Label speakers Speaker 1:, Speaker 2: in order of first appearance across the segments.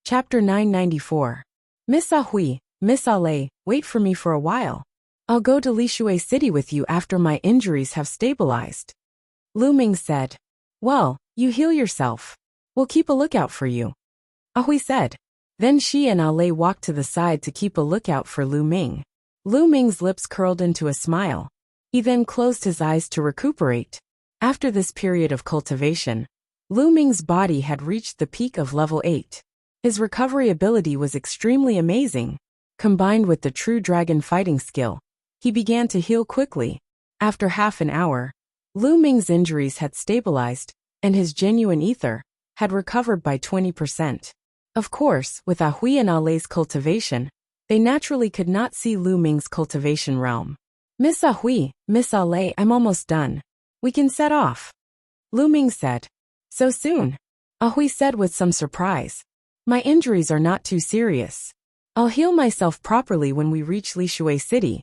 Speaker 1: Chapter 994. Miss Ahui, Miss Ale, wait for me for a while. I'll go to Lishui City with you after my injuries have stabilized. Lu Ming said. Well, you heal yourself. We'll keep a lookout for you. Ahui said. Then she and Ale walked to the side to keep a lookout for Lu Ming. Lu Ming's lips curled into a smile. He then closed his eyes to recuperate. After this period of cultivation, Lu Ming's body had reached the peak of level 8. His recovery ability was extremely amazing. Combined with the true dragon fighting skill, he began to heal quickly. After half an hour, Lu Ming's injuries had stabilized, and his genuine ether had recovered by 20%. Of course, with Ahui and Ale's cultivation, they naturally could not see Lu Ming's cultivation realm. Miss Ahui, Miss Ale, I'm almost done. We can set off. Lu Ming said. So soon? Ahui said with some surprise. My injuries are not too serious. I'll heal myself properly when we reach Lishui City.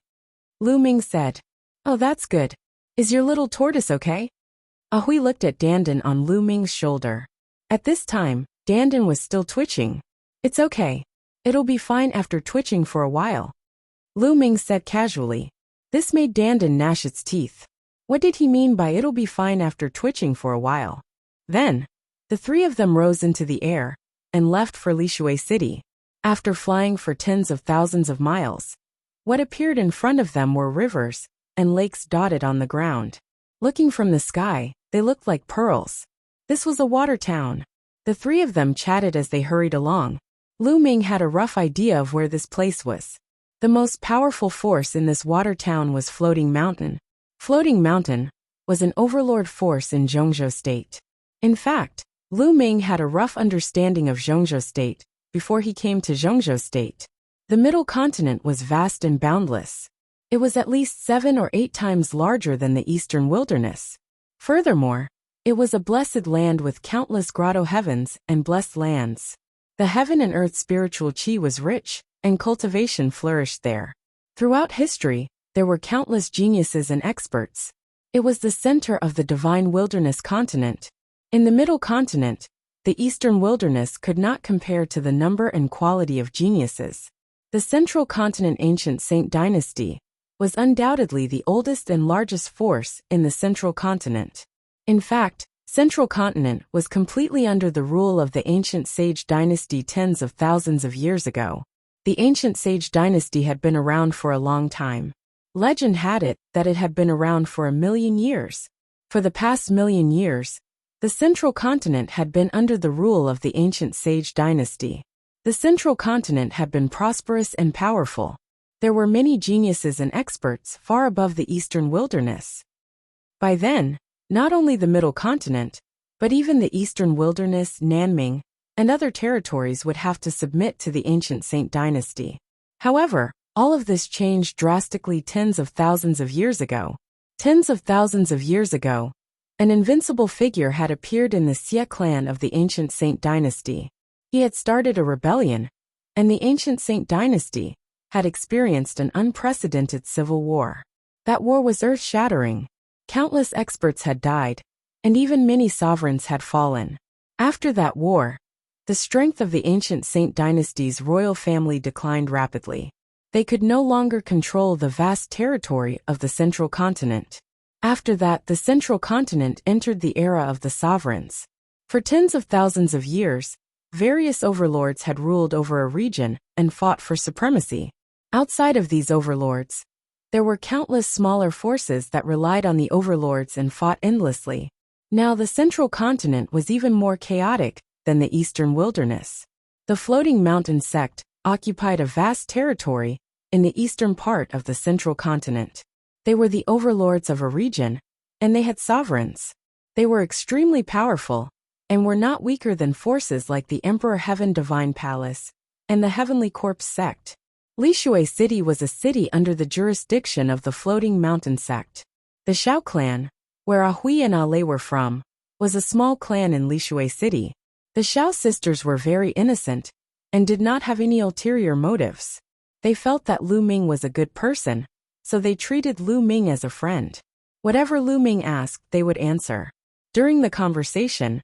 Speaker 1: Lu Ming said. Oh, that's good. Is your little tortoise okay? Ahui looked at Dandan on Lu Ming's shoulder. At this time, Dandan was still twitching. It's okay. It'll be fine after twitching for a while. Lu Ming said casually. This made Dandan gnash its teeth. What did he mean by it'll be fine after twitching for a while? Then, the three of them rose into the air and left for Lishui City. After flying for tens of thousands of miles, what appeared in front of them were rivers and lakes dotted on the ground. Looking from the sky, they looked like pearls. This was a water town. The three of them chatted as they hurried along. Lu Ming had a rough idea of where this place was. The most powerful force in this water town was Floating Mountain. Floating Mountain was an overlord force in Zhongzhou State. In fact, Lu Ming had a rough understanding of Zhongzhou State before he came to Zhongzhou State. The middle continent was vast and boundless. It was at least 7 or 8 times larger than the eastern wilderness. Furthermore, it was a blessed land with countless grotto heavens and blessed lands. The heaven and earth spiritual chi was rich, and cultivation flourished there. Throughout history, there were countless geniuses and experts. It was the center of the divine wilderness continent. In the middle continent, the eastern wilderness could not compare to the number and quality of geniuses. The central continent ancient Saint dynasty was undoubtedly the oldest and largest force in the central continent. In fact, central continent was completely under the rule of the ancient sage dynasty tens of thousands of years ago. The ancient sage dynasty had been around for a long time. Legend had it that it had been around for 1,000,000 years. For the past 1,000,000 years, the central continent had been under the rule of the ancient sage dynasty. The central continent had been prosperous and powerful. There were many geniuses and experts far above the eastern wilderness. By then, not only the middle continent, but even the eastern wilderness, Nanming, and other territories would have to submit to the ancient Saint dynasty. However, all of this changed drastically tens of thousands of years ago. Tens of thousands of years ago, an invincible figure had appeared in the Xie clan of the ancient Saint dynasty. He had started a rebellion, and the ancient Saint dynasty had experienced an unprecedented civil war. That war was earth-shattering. Countless experts had died, and even many sovereigns had fallen. After that war, the strength of the ancient Saint dynasty's royal family declined rapidly. They could no longer control the vast territory of the central continent. After that, the central continent entered the era of the sovereigns. For tens of thousands of years, various overlords had ruled over a region and fought for supremacy. Outside of these overlords, there were countless smaller forces that relied on the overlords and fought endlessly. Now the central continent was even more chaotic than the eastern wilderness. The Floating Mountain sect occupied a vast territory in the eastern part of the central continent. They were the overlords of a region, and they had sovereigns. They were extremely powerful, and were not weaker than forces like the Emperor Heaven Divine Palace and the Heavenly Corpse sect. Lishui City was a city under the jurisdiction of the Floating Mountain sect. The Xiao clan, where Ahui and Ale were from, was a small clan in Lishui City. The Xiao sisters were very innocent and did not have any ulterior motives. They felt that Lu Ming was a good person, so they treated Lu Ming as a friend. Whatever Lu Ming asked, they would answer. During the conversation,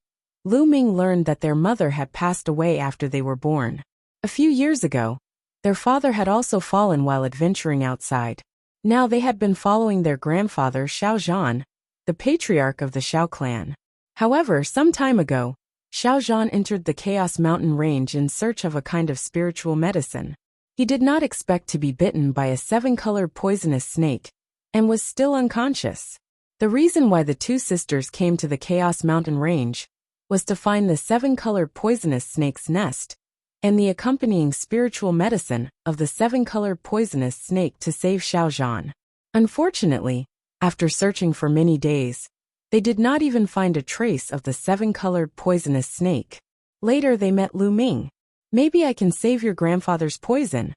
Speaker 1: Lu Ming learned that their mother had passed away after they were born. A few years ago, their father had also fallen while adventuring outside. Now they had been following their grandfather Xiao Zhan, the patriarch of the Xiao clan. However, some time ago, Xiao Zhan entered the Chaos Mountain Range in search of a kind of spiritual medicine. He did not expect to be bitten by a 7-colored poisonous snake, and was still unconscious. The reason why the two sisters came to the Chaos Mountain Range was to find the 7-colored poisonous snake's nest, and the accompanying spiritual medicine of the 7-colored poisonous snake to save Xiao Zhan. Unfortunately, after searching for many days, they did not even find a trace of the 7-colored poisonous snake. Later they met Lu Ming. "Maybe I can save your grandfather's poison,"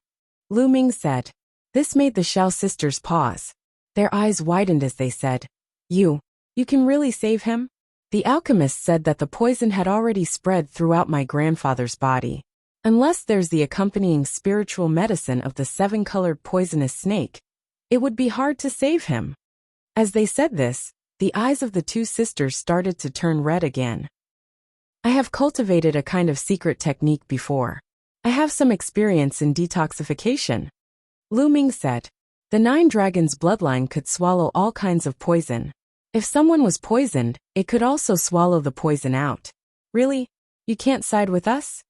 Speaker 1: Lu Ming said. This made the Xiao sisters pause. Their eyes widened as they said, You can really save him?" The alchemist said that the poison had already spread throughout my grandfather's body. Unless there's the accompanying spiritual medicine of the 7-colored poisonous snake, it would be hard to save him. As they said this, the eyes of the two sisters started to turn red again. "I have cultivated a kind of secret technique before. I have some experience in detoxification," Lu Ming said. The 9 dragons' bloodline could swallow all kinds of poison. If someone was poisoned, it could also swallow the poison out. "Really? You can't side with us?"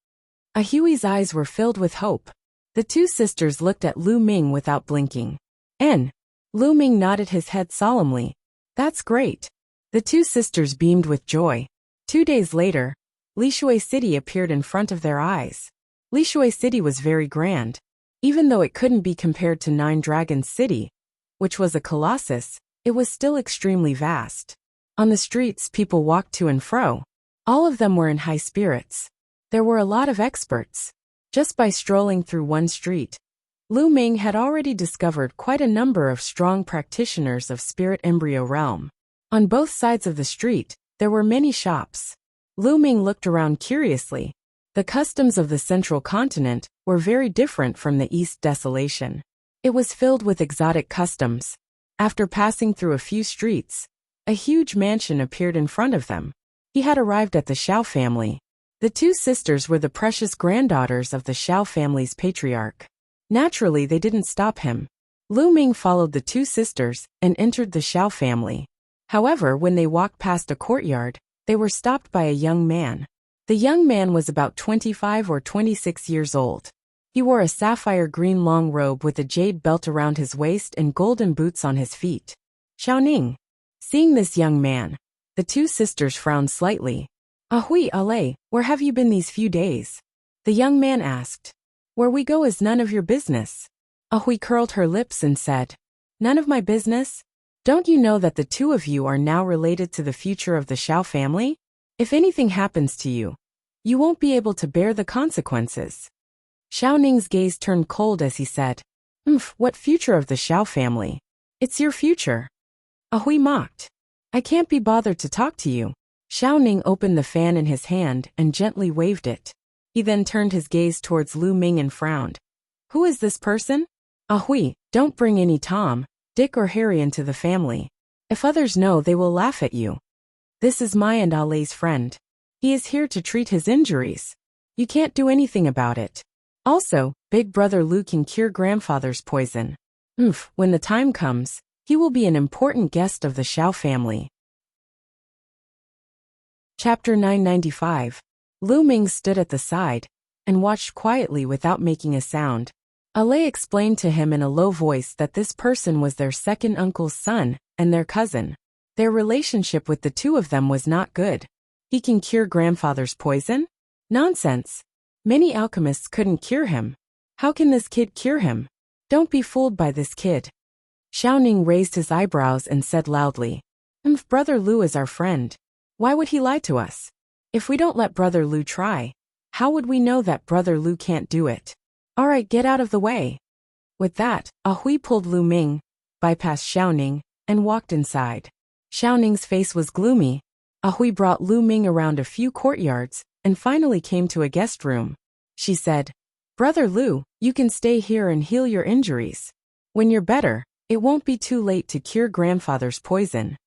Speaker 1: Ahui's eyes were filled with hope. The two sisters looked at Lu Ming without blinking. Lu Ming nodded his head solemnly. "That's great." The two sisters beamed with joy. 2 days later, Lishui City appeared in front of their eyes. Lishui City was very grand. Even though it couldn't be compared to 9 Dragons City, which was a colossus, it was still extremely vast. On the streets, people walked to and fro. All of them were in high spirits. There were a lot of experts. Just by strolling through one street, Lu Ming had already discovered quite a number of strong practitioners of spirit embryo realm. On both sides of the street, there were many shops. Lu Ming looked around curiously. The customs of the central continent were very different from the East desolation. It was filled with exotic customs. After passing through a few streets, a huge mansion appeared in front of them. He had arrived at the Xiao family. The two sisters were the precious granddaughters of the Xiao family's patriarch. Naturally, they didn't stop him. Lu Ming followed the two sisters and entered the Xiao family. However, when they walked past a courtyard, they were stopped by a young man. The young man was about 25 or 26 years old. He wore a sapphire green long robe with a jade belt around his waist and golden boots on his feet. Xiaoning. Seeing this young man, the two sisters frowned slightly. "Ahui Ale, where have you been these few days?" The young man asked. "Where we go is none of your business." Ahui curled her lips and said, "None of my business? Don't you know that the two of you are now related to the future of the Xiao family? If anything happens to you, you won't be able to bear the consequences." Xiaoning's gaze turned cold as he said, What future of the Xiao family? It's your future." Ahui mocked. "I can't be bothered to talk to you." Xiaoning opened the fan in his hand and gently waved it. He then turned his gaze towards Lu Ming and frowned. "Who is this person?" "Ahui, don't bring any Tom, Dick or Harry into the family. If others know, they will laugh at you. This is my and Ale's friend. He is here to treat his injuries. You can't do anything about it. Also, Big Brother Lu can cure grandfather's poison. When the time comes, he will be an important guest of the Xiao family." Chapter 995. Lu Ming stood at the side and watched quietly without making a sound. Ale explained to him in a low voice that this person was their second uncle's son and their cousin. Their relationship with the two of them was not good. He can cure grandfather's poison? Nonsense. Many alchemists couldn't cure him. How can this kid cure him? Don't be fooled by this kid. Xiaoning raised his eyebrows and said loudly, Brother Lu is our friend. Why would he lie to us? If we don't let Brother Lu try, how would we know that Brother Lu can't do it? All right, get out of the way. With that, Ahui pulled Lu Ming, bypassed Xiaoning, and walked inside. Xiaoning's face was gloomy. Ahui brought Lu Ming around a few courtyards and finally came to a guest room. She said, Brother Lu, you can stay here and heal your injuries. When you're better, it won't be too late to cure grandfather's poison.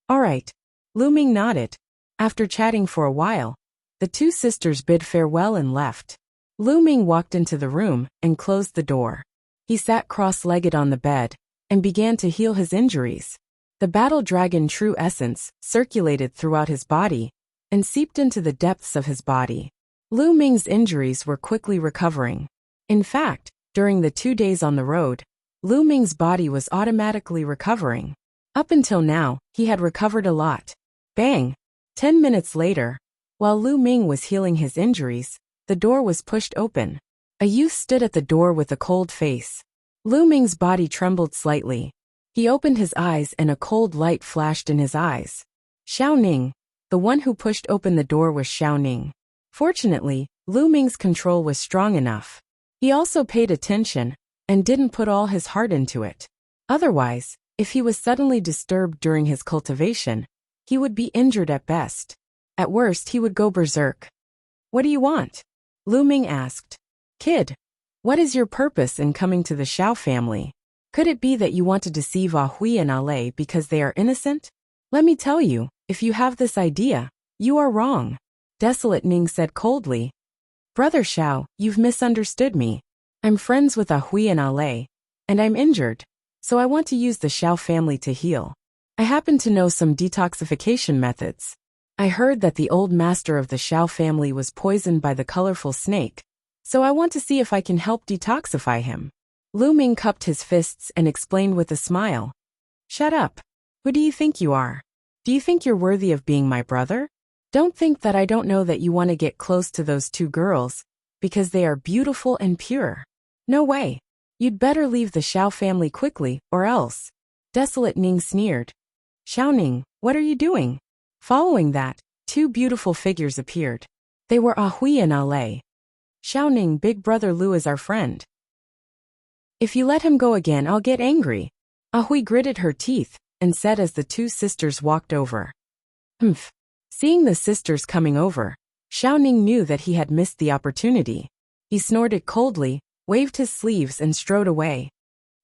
Speaker 1: All right. Lu Ming nodded. After chatting for a while, The two sisters bid farewell and left. Lu Ming walked into the room and closed the door. He sat cross-legged on the bed and began to heal his injuries. The battle dragon true essence circulated throughout his body and seeped into the depths of his body. Lu Ming's injuries were quickly recovering. In fact, during the 2 days on the road, Lu Ming's body was automatically recovering. Up until now, he had recovered a lot. Bang! 10 minutes later, while Lu Ming was healing his injuries, the door was pushed open. A youth stood at the door with a cold face. Lu Ming's body trembled slightly. He opened his eyes and a cold light flashed in his eyes. Xiao Ning. The one who pushed open the door was Xiao Ning. Fortunately, Lu Ming's control was strong enough. He also paid attention and didn't put all his heart into it. Otherwise, if he was suddenly disturbed during his cultivation, he would be injured at best. At worst, he would go berserk. What do you want? Lu Ming asked. Kid, what is your purpose in coming to the Xiao family? Could it be that you want to deceive Hui and Ale because they are innocent? Let me tell you, if you have this idea, you are wrong. Desolate Ning said coldly. Brother Xiao, you've misunderstood me. I'm friends with Hui and Ale, and I'm injured, so I want to use the Xiao family to heal. I happen to know some detoxification methods. I heard that the old master of the Xiao family was poisoned by the colorful snake, so I want to see if I can help detoxify him. Lu Ming cupped his fists and explained with a smile. Shut up. Who do you think you are? Do you think you're worthy of being my brother? Don't think that I don't know that you want to get close to those two girls, because they are beautiful and pure. No way. You'd better leave the Xiao family quickly, or else. Desolate Ning sneered. Xiao Ning, what are you doing? Following that, two beautiful figures appeared. They were Hui and Ale. Xiao Ning, big brother Lu is our friend. If you let him go again, I'll get angry. Hui gritted her teeth and said as the two sisters walked over. Humph. Seeing the sisters coming over, Xiao Ning knew that he had missed the opportunity. He snorted coldly, waved his sleeves and strode away.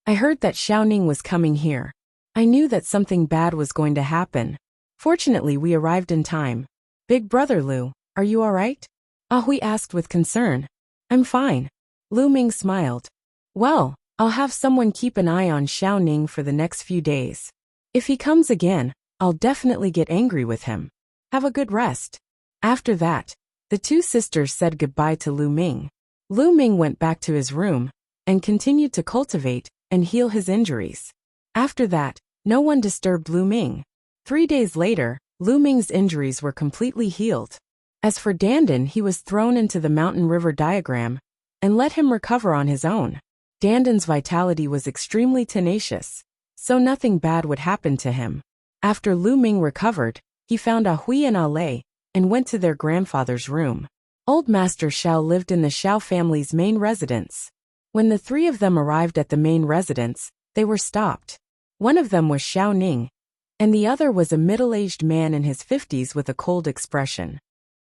Speaker 1: I heard that Xiao Ning was coming here. I knew that something bad was going to happen. Fortunately, we arrived in time. Big brother Lu, are you all right? Hui asked with concern. I'm fine. Lu Ming smiled. Well, I'll have someone keep an eye on Xiao Ning for the next few days. If he comes again, I'll definitely get angry with him. Have a good rest. After that, the two sisters said goodbye to Lu Ming. Lu Ming went back to his room and continued to cultivate and heal his injuries. After that, no one disturbed Lu Ming. 3 days later, Lu Ming's injuries were completely healed. As for Dandan, he was thrown into the mountain river diagram and let him recover on his own. Dandan's vitality was extremely tenacious, so nothing bad would happen to him. After Lu Ming recovered, he found Hui and Ale and went to their grandfather's room. Old Master Xiao lived in the Xiao family's main residence. When the three of them arrived at the main residence, they were stopped. One of them was Xiao Ning, and the other was a middle-aged man in his 50s with a cold expression.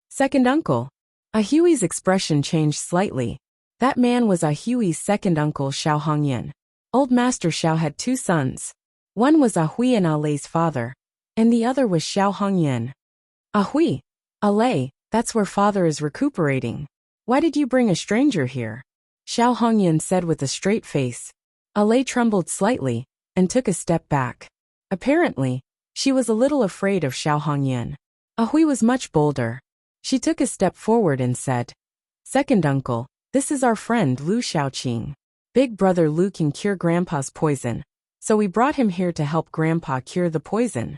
Speaker 1: Second uncle. Hui's expression changed slightly. That man was Hui's second uncle Xiao Hongyan. Old Master Xiao had 2 sons. One was Hui and Ale's father, and the other was Xiao Hongyan. Hui, Ale, that's where father is recuperating. Why did you bring a stranger here? Xiao Hongyan said with a straight face. Ale trembled slightly and took a step back. Apparently, she was a little afraid of Xiao Hongyan. Hui was much bolder. She took a step forward and said, Second uncle, this is our friend Lu Xiaoqing. Big brother Lu can cure Grandpa's poison, so we brought him here to help Grandpa cure the poison.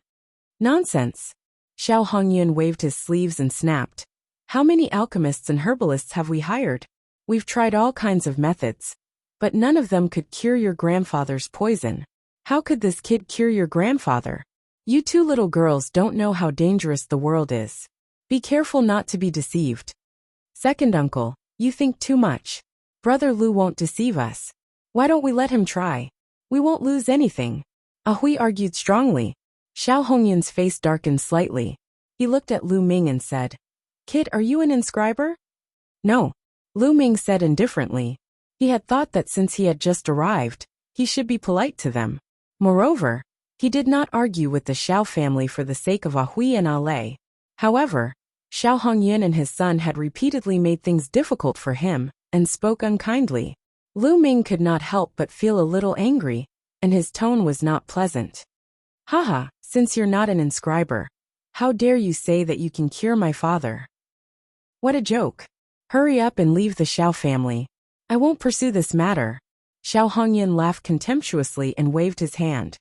Speaker 1: Nonsense. Xiao Hongyan waved his sleeves and snapped. How many alchemists and herbalists have we hired? We've tried all kinds of methods, but none of them could cure your grandfather's poison. How could this kid cure your grandfather? You 2 little girls don't know how dangerous the world is. Be careful not to be deceived. Second uncle, you think too much. Brother Lu won't deceive us. Why don't we let him try? We won't lose anything. Hui argued strongly. Xiao Hongyan's face darkened slightly. He looked at Lu Ming and said, Kid, are you an inscriber? No. Lu Ming said indifferently. He had thought that since he had just arrived, he should be polite to them. Moreover, he did not argue with the Xiao family for the sake of Hui and Ale. However, Xiao Hongyan and his son had repeatedly made things difficult for him and spoke unkindly. Lu Ming could not help but feel a little angry, and his tone was not pleasant. Haha, since you're not an inscriber, how dare you say that you can cure my father? What a joke. Hurry up and leave the Xiao family. I won't pursue this matter. Xiao Hongyan laughed contemptuously and waved his hand.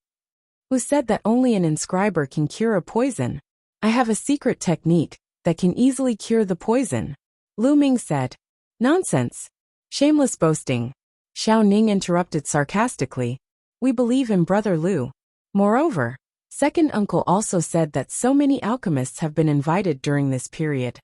Speaker 1: Who said that only an inscriber can cure a poison? I have a secret technique that can easily cure the poison. Lu Ming said. Nonsense. Shameless boasting. Xiao Ning interrupted sarcastically. We believe in Brother Lu. Moreover, second uncle also said that so many alchemists have been invited during this period,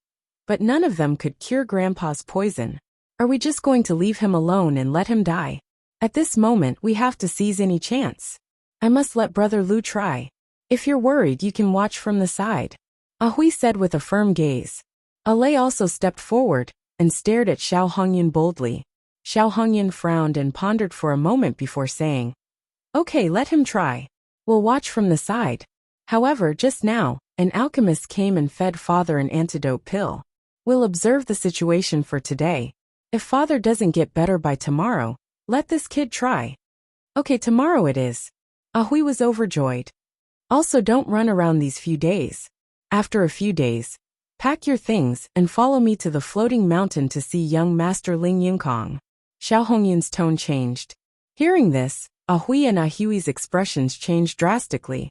Speaker 1: but none of them could cure Grandpa's poison. Are we just going to leave him alone and let him die? At this moment we have to seize any chance. I must let Brother Lu try. If you're worried you can watch from the side. Hui said with a firm gaze. Lei also stepped forward and stared at Xiao Hongyan boldly. Xiao Hongyan frowned and pondered for a moment before saying, Okay, let him try. We'll watch from the side. However, just now, an alchemist came and fed Father an antidote pill. We'll observe the situation for today. If Father doesn't get better by tomorrow, let this kid try. Okay, tomorrow it is. Hui was overjoyed. Also, don't run around these few days. After a few days, pack your things and follow me to the floating mountain to see young Master Ling Yunkong. Xiao Hongyan's tone changed. Hearing this, Hui and Hui's expressions changed drastically.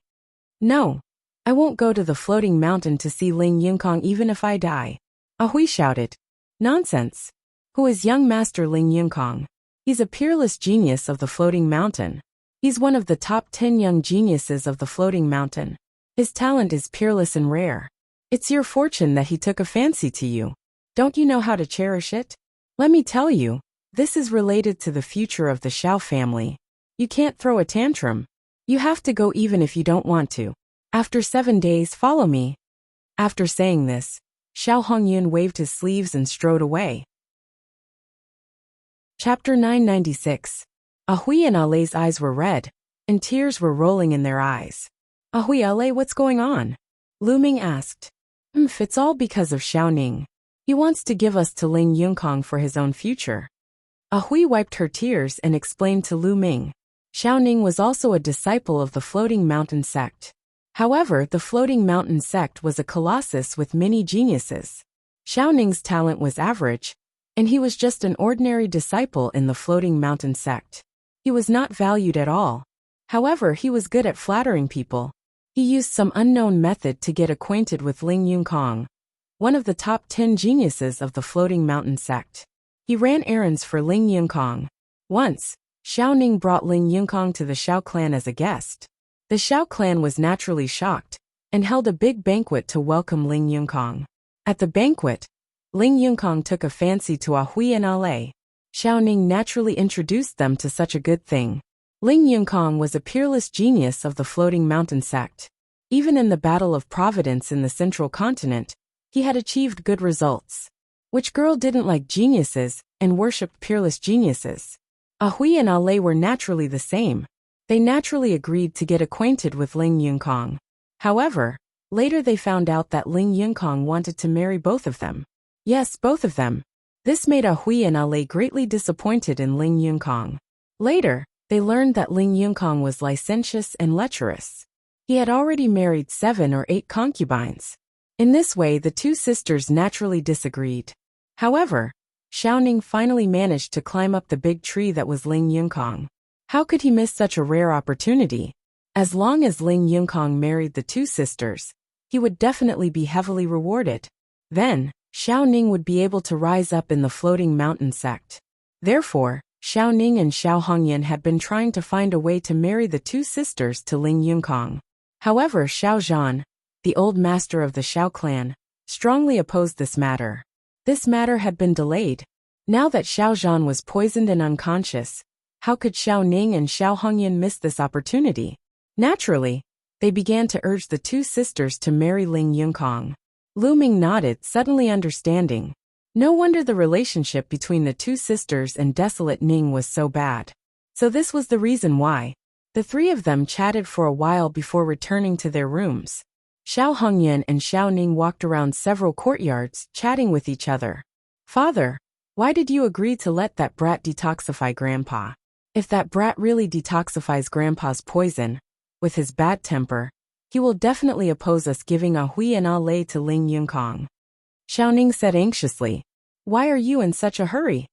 Speaker 1: No, I won't go to the floating mountain to see Ling Yunkong even if I die. Hui shouted. Nonsense. Who is young Master Ling Yunkong? He's a peerless genius of the floating mountain. He's one of the top 10 young geniuses of the floating mountain. His talent is peerless and rare. It's your fortune that he took a fancy to you. Don't you know how to cherish it? Let me tell you, this is related to the future of the Xiao family. You can't throw a tantrum. You have to go even if you don't want to. After 7 days, follow me. After saying this, Xiao Hongyan waved his sleeves and strode away. Chapter 996. Hui and Lei's eyes were red, and tears were rolling in their eyes. Hui, Lei, what's going on? Lu Ming asked. It's all because of Xiao Ning. He wants to give us to Ling Yunkong for his own future. Hui wiped her tears and explained to Lu Ming. Xiao Ning was also a disciple of the Floating Mountain sect. However, the Floating Mountain sect was a colossus with many geniuses. Xiao Ning's talent was average, and he was just an ordinary disciple in the Floating Mountain sect. He was not valued at all. However, he was good at flattering people. He used some unknown method to get acquainted with Ling Yunkong, one of the top 10 geniuses of the Floating Mountain sect. He ran errands for Ling Yunkong. Once, Xiao Ning brought Ling Yunkong to the Xiao clan as a guest. The Xiao clan was naturally shocked, and held a big banquet to welcome Ling Yunkong. At the banquet, Ling Yunkong took a fancy to Hui and Lei. Xiao Ning naturally introduced them to such a good thing. Ling Yunkong was a peerless genius of the Floating Mountain sect. Even in the Battle of Providence in the Central Continent, he had achieved good results. Which girl didn't like geniuses and worshipped peerless geniuses? Hui and Lei were naturally the same. They naturally agreed to get acquainted with Ling Yunkong. However, later they found out that Ling Yunkong wanted to marry both of them. Yes, both of them. This made Hui and Lei greatly disappointed in Ling Yunkong. Later, they learned that Ling Yunkong was licentious and lecherous. He had already married 7 or 8 concubines. In this way, the two sisters naturally disagreed. However, Xiao Ning finally managed to climb up the big tree that was Ling Yunkong. How could he miss such a rare opportunity? As long as Ling Yunkong married the two sisters, he would definitely be heavily rewarded. Then, Xiao Ning would be able to rise up in the Floating Mountain sect. Therefore, Xiao Ning and Xiao Hongyan had been trying to find a way to marry the two sisters to Ling Yunkong. However, Xiao Zhan, the old master of the Xiao clan, strongly opposed this matter. This matter had been delayed. Now that Xiao Zhan was poisoned and unconscious, how could Xiao Ning and Xiao Hongyan miss this opportunity? Naturally, they began to urge the two sisters to marry Ling Yunkong. Lu Ming nodded, suddenly understanding. No wonder the relationship between the two sisters and Desolate Ning was so bad. So this was the reason why. The three of them chatted for a while before returning to their rooms. Xiao Hongyan and Xiao Ning walked around several courtyards, chatting with each other. Father, why did you agree to let that brat detoxify Grandpa? If that brat really detoxifies Grandpa's poison, with his bad temper, he will definitely oppose us giving a hui and a lei to Ling Yunкong. Xiao Ning said anxiously. Why are you in such a hurry?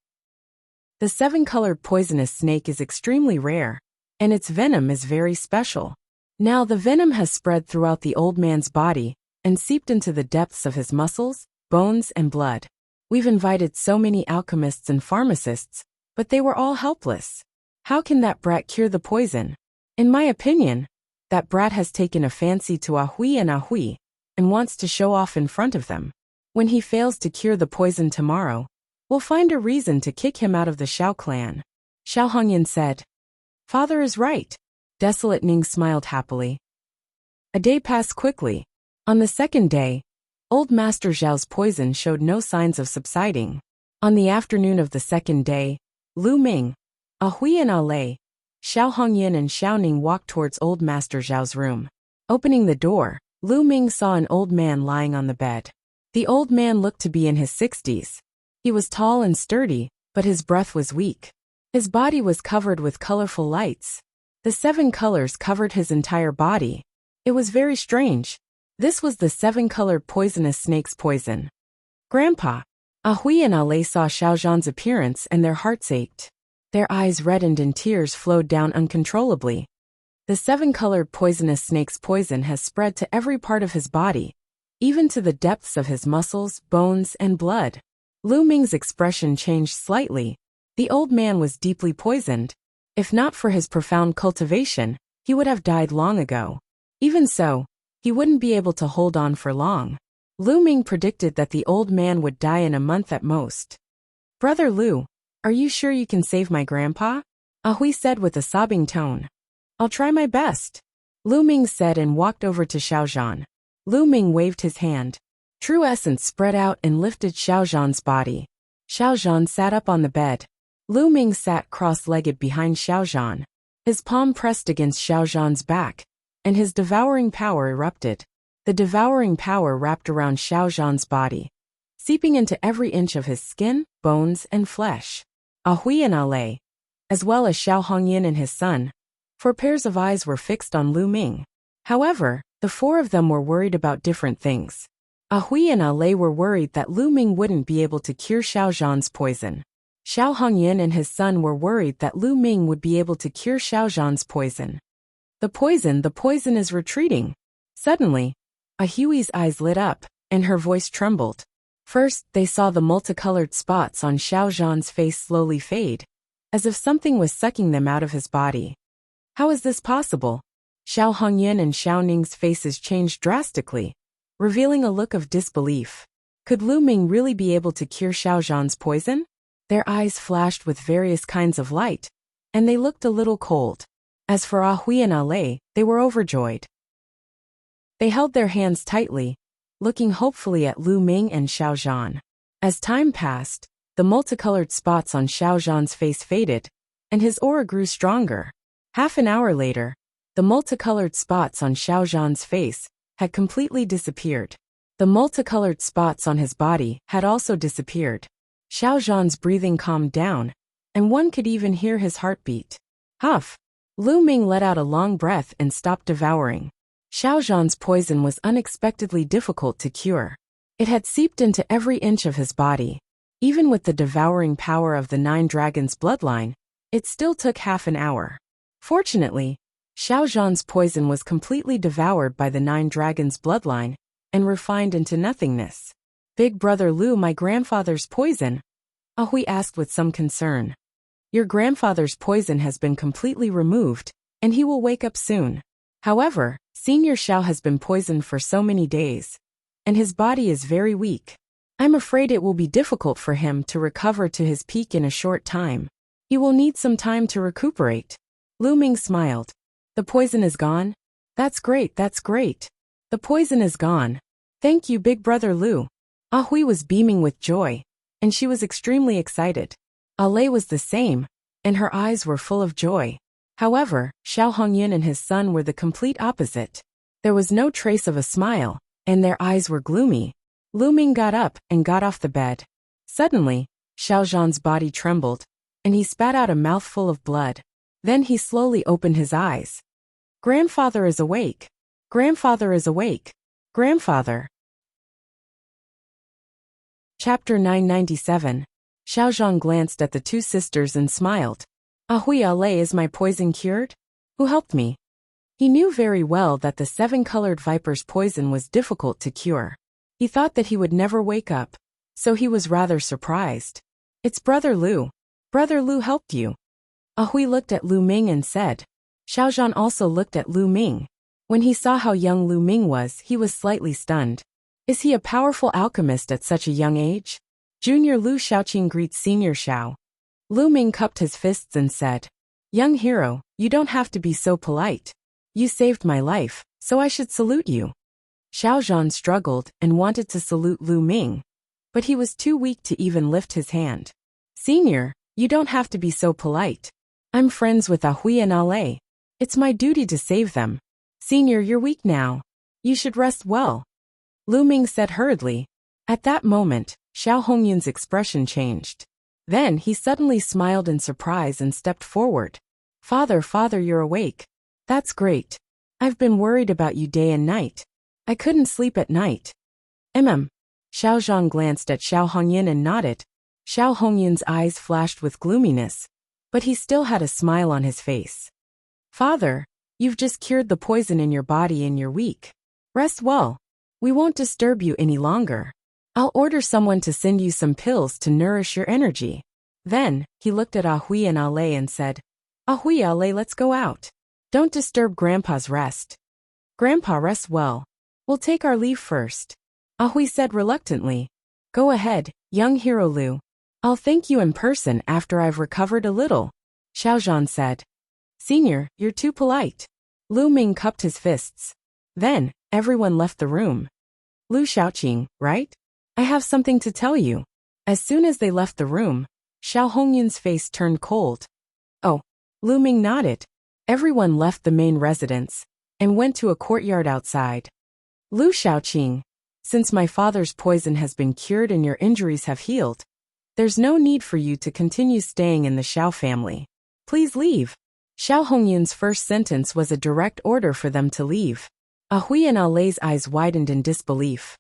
Speaker 1: The seven-colored poisonous snake is extremely rare, and its venom is very special. Now the venom has spread throughout the old man's body and seeped into the depths of his muscles, bones, and blood. We've invited so many alchemists and pharmacists, but they were all helpless. How can that brat cure the poison? In my opinion, that brat has taken a fancy to Ahui and wants to show off in front of them. When he fails to cure the poison tomorrow, we'll find a reason to kick him out of the Xiao clan. Xiao Hongyan said. Father is right. Desolate Ning smiled happily. A day passed quickly. On the second day, old Master Zhao's poison showed no signs of subsiding. On the afternoon of the second day, Lu Ming, Ahui and A Lei, Xiao Hongyan and Xiao Ning walked towards old Master Zhao's room. Opening the door, Lu Ming saw an old man lying on the bed. The old man looked to be in his 60s. He was tall and sturdy, but his breath was weak. His body was covered with colorful lights. The 7 colors covered his entire body. It was very strange. This was the 7-colored poisonous snake's poison. Grandpa, Ahui and A Lei saw Xiao Zhan's appearance and their hearts ached. Their eyes reddened and tears flowed down uncontrollably. The 7-colored poisonous snake's poison has spread to every part of his body, even to the depths of his muscles, bones, and blood. Lu Ming's expression changed slightly. The old man was deeply poisoned. If not for his profound cultivation, he would have died long ago. Even so, he wouldn't be able to hold on for long. Lu Ming predicted that the old man would die in a month at most. Brother Lu, are you sure you can save my grandpa? Ahui said with a sobbing tone. I'll try my best, Lu Ming said and walked over to Xiao Zhan. Lu Ming waved his hand. True essence spread out and lifted Xiao Zhan's body. Xiao Zhan sat up on the bed. Lu Ming sat cross-legged behind Xiao Zhan. His palm pressed against Xiao Zhan's back, and his devouring power erupted. The devouring power wrapped around Xiao Zhan's body, seeping into every inch of his skin, bones, and flesh. Ahui and A Lei, as well as Xiao Hongyan and his son, 4 pairs of eyes were fixed on Lu Ming. However, the 4 of them were worried about different things. Ahui and A Lei were worried that Lu Ming wouldn't be able to cure Xiao Zhan's poison. Xiao Hongyan and his son were worried that Lu Ming would be able to cure Xiao Zhan's poison. The poison is retreating. Suddenly, Ahui's eyes lit up, and her voice trembled. First, they saw the multicolored spots on Xiao Zhan's face slowly fade, as if something was sucking them out of his body. How is this possible? Xiao Hongyan and Xiao Ning's faces changed drastically, revealing a look of disbelief. Could Lu Ming really be able to cure Xiao Zhan's poison? Their eyes flashed with various kinds of light, and they looked a little cold. As for Ahui and A Lei, they were overjoyed. They held their hands tightly, looking hopefully at Lu Ming and Xiao Zhan. As time passed, the multicolored spots on Xiao Zhan's face faded, and his aura grew stronger. Half an hour later, the multicolored spots on Xiao Zhan's face had completely disappeared. The multicolored spots on his body had also disappeared. Xiao Zhan's breathing calmed down, and one could even hear his heartbeat. Huff! Lu Ming let out a long breath and stopped devouring. Xiao Zhan's poison was unexpectedly difficult to cure. It had seeped into every inch of his body. Even with the devouring power of the 9 dragons' bloodline, it still took half an hour. Fortunately, Xiao Zhan's poison was completely devoured by the 9 dragons' bloodline and refined into nothingness. Big brother Lu, my grandfather's poison? Ahui asked with some concern. Your grandfather's poison has been completely removed, and he will wake up soon. However, Senior Xiao has been poisoned for so many days, and his body is very weak. I'm afraid it will be difficult for him to recover to his peak in a short time. He will need some time to recuperate. Lu Ming smiled. The poison is gone? That's great, that's great. The poison is gone. Thank you, big brother Lu. Ahui was beaming with joy, and she was extremely excited. A Lei was the same, and her eyes were full of joy. However, Xiao Hongyan and his son were the complete opposite. There was no trace of a smile, and their eyes were gloomy. Lu Ming got up and got off the bed. Suddenly, Xiao Zhan's body trembled, and he spat out a mouthful of blood. Then he slowly opened his eyes. Grandfather is awake. Grandfather is awake. Grandfather. Chapter 997. Xiao Zhan glanced at the two sisters and smiled. Ahui Ale, is my poison cured? Who helped me? He knew very well that the seven-colored viper's poison was difficult to cure. He thought that he would never wake up, so he was rather surprised. It's Brother Lu. Brother Lu helped you. Ahui looked at Lu Ming and said. Xiao Zhan also looked at Lu Ming. When he saw how young Lu Ming was, he was slightly stunned. Is he a powerful alchemist at such a young age? Junior Lu Xiaoqing greets Senior Xiao. Lu Ming cupped his fists and said, Young hero, you don't have to be so polite. You saved my life, so I should salute you. Xiao Zhan struggled and wanted to salute Lu Ming, but he was too weak to even lift his hand. Senior, you don't have to be so polite. I'm friends with Ahui and Ale. It's my duty to save them. Senior, you're weak now. You should rest well. Lu Ming said hurriedly. At that moment, Xiao Hongyun's expression changed. Then he suddenly smiled in surprise and stepped forward. Father, you're awake. That's great. I've been worried about you day and night. I couldn't sleep at night. Xiao Zhan glanced at Xiao Hongyun and nodded. Xiao Hongyun's eyes flashed with gloominess, but he still had a smile on his face. Father, you've just cured the poison in your body and you're weak. Rest well. We won't disturb you any longer. I'll order someone to send you some pills to nourish your energy. Then, he looked at Ahui and Ale and said, Ahui Ale, let's go out. Don't disturb Grandpa's rest. Grandpa rests well. We'll take our leave first. Ahui said reluctantly. Go ahead, young hero Lu. I'll thank you in person after I've recovered a little. Xiao Zhan said. Senior, you're too polite. Lu Ming cupped his fists. Then, everyone left the room. Lu Xiaoqing, right? I have something to tell you. As soon as they left the room, Xiao Hongyun's face turned cold. Oh. Lu Ming nodded. Everyone left the main residence and went to a courtyard outside. Lu Xiaoqing, since my father's poison has been cured and your injuries have healed, there's no need for you to continue staying in the Xiao family. Please leave. Xiao Hongyun's first sentence was a direct order for them to leave. Ahui and Ale's eyes widened in disbelief.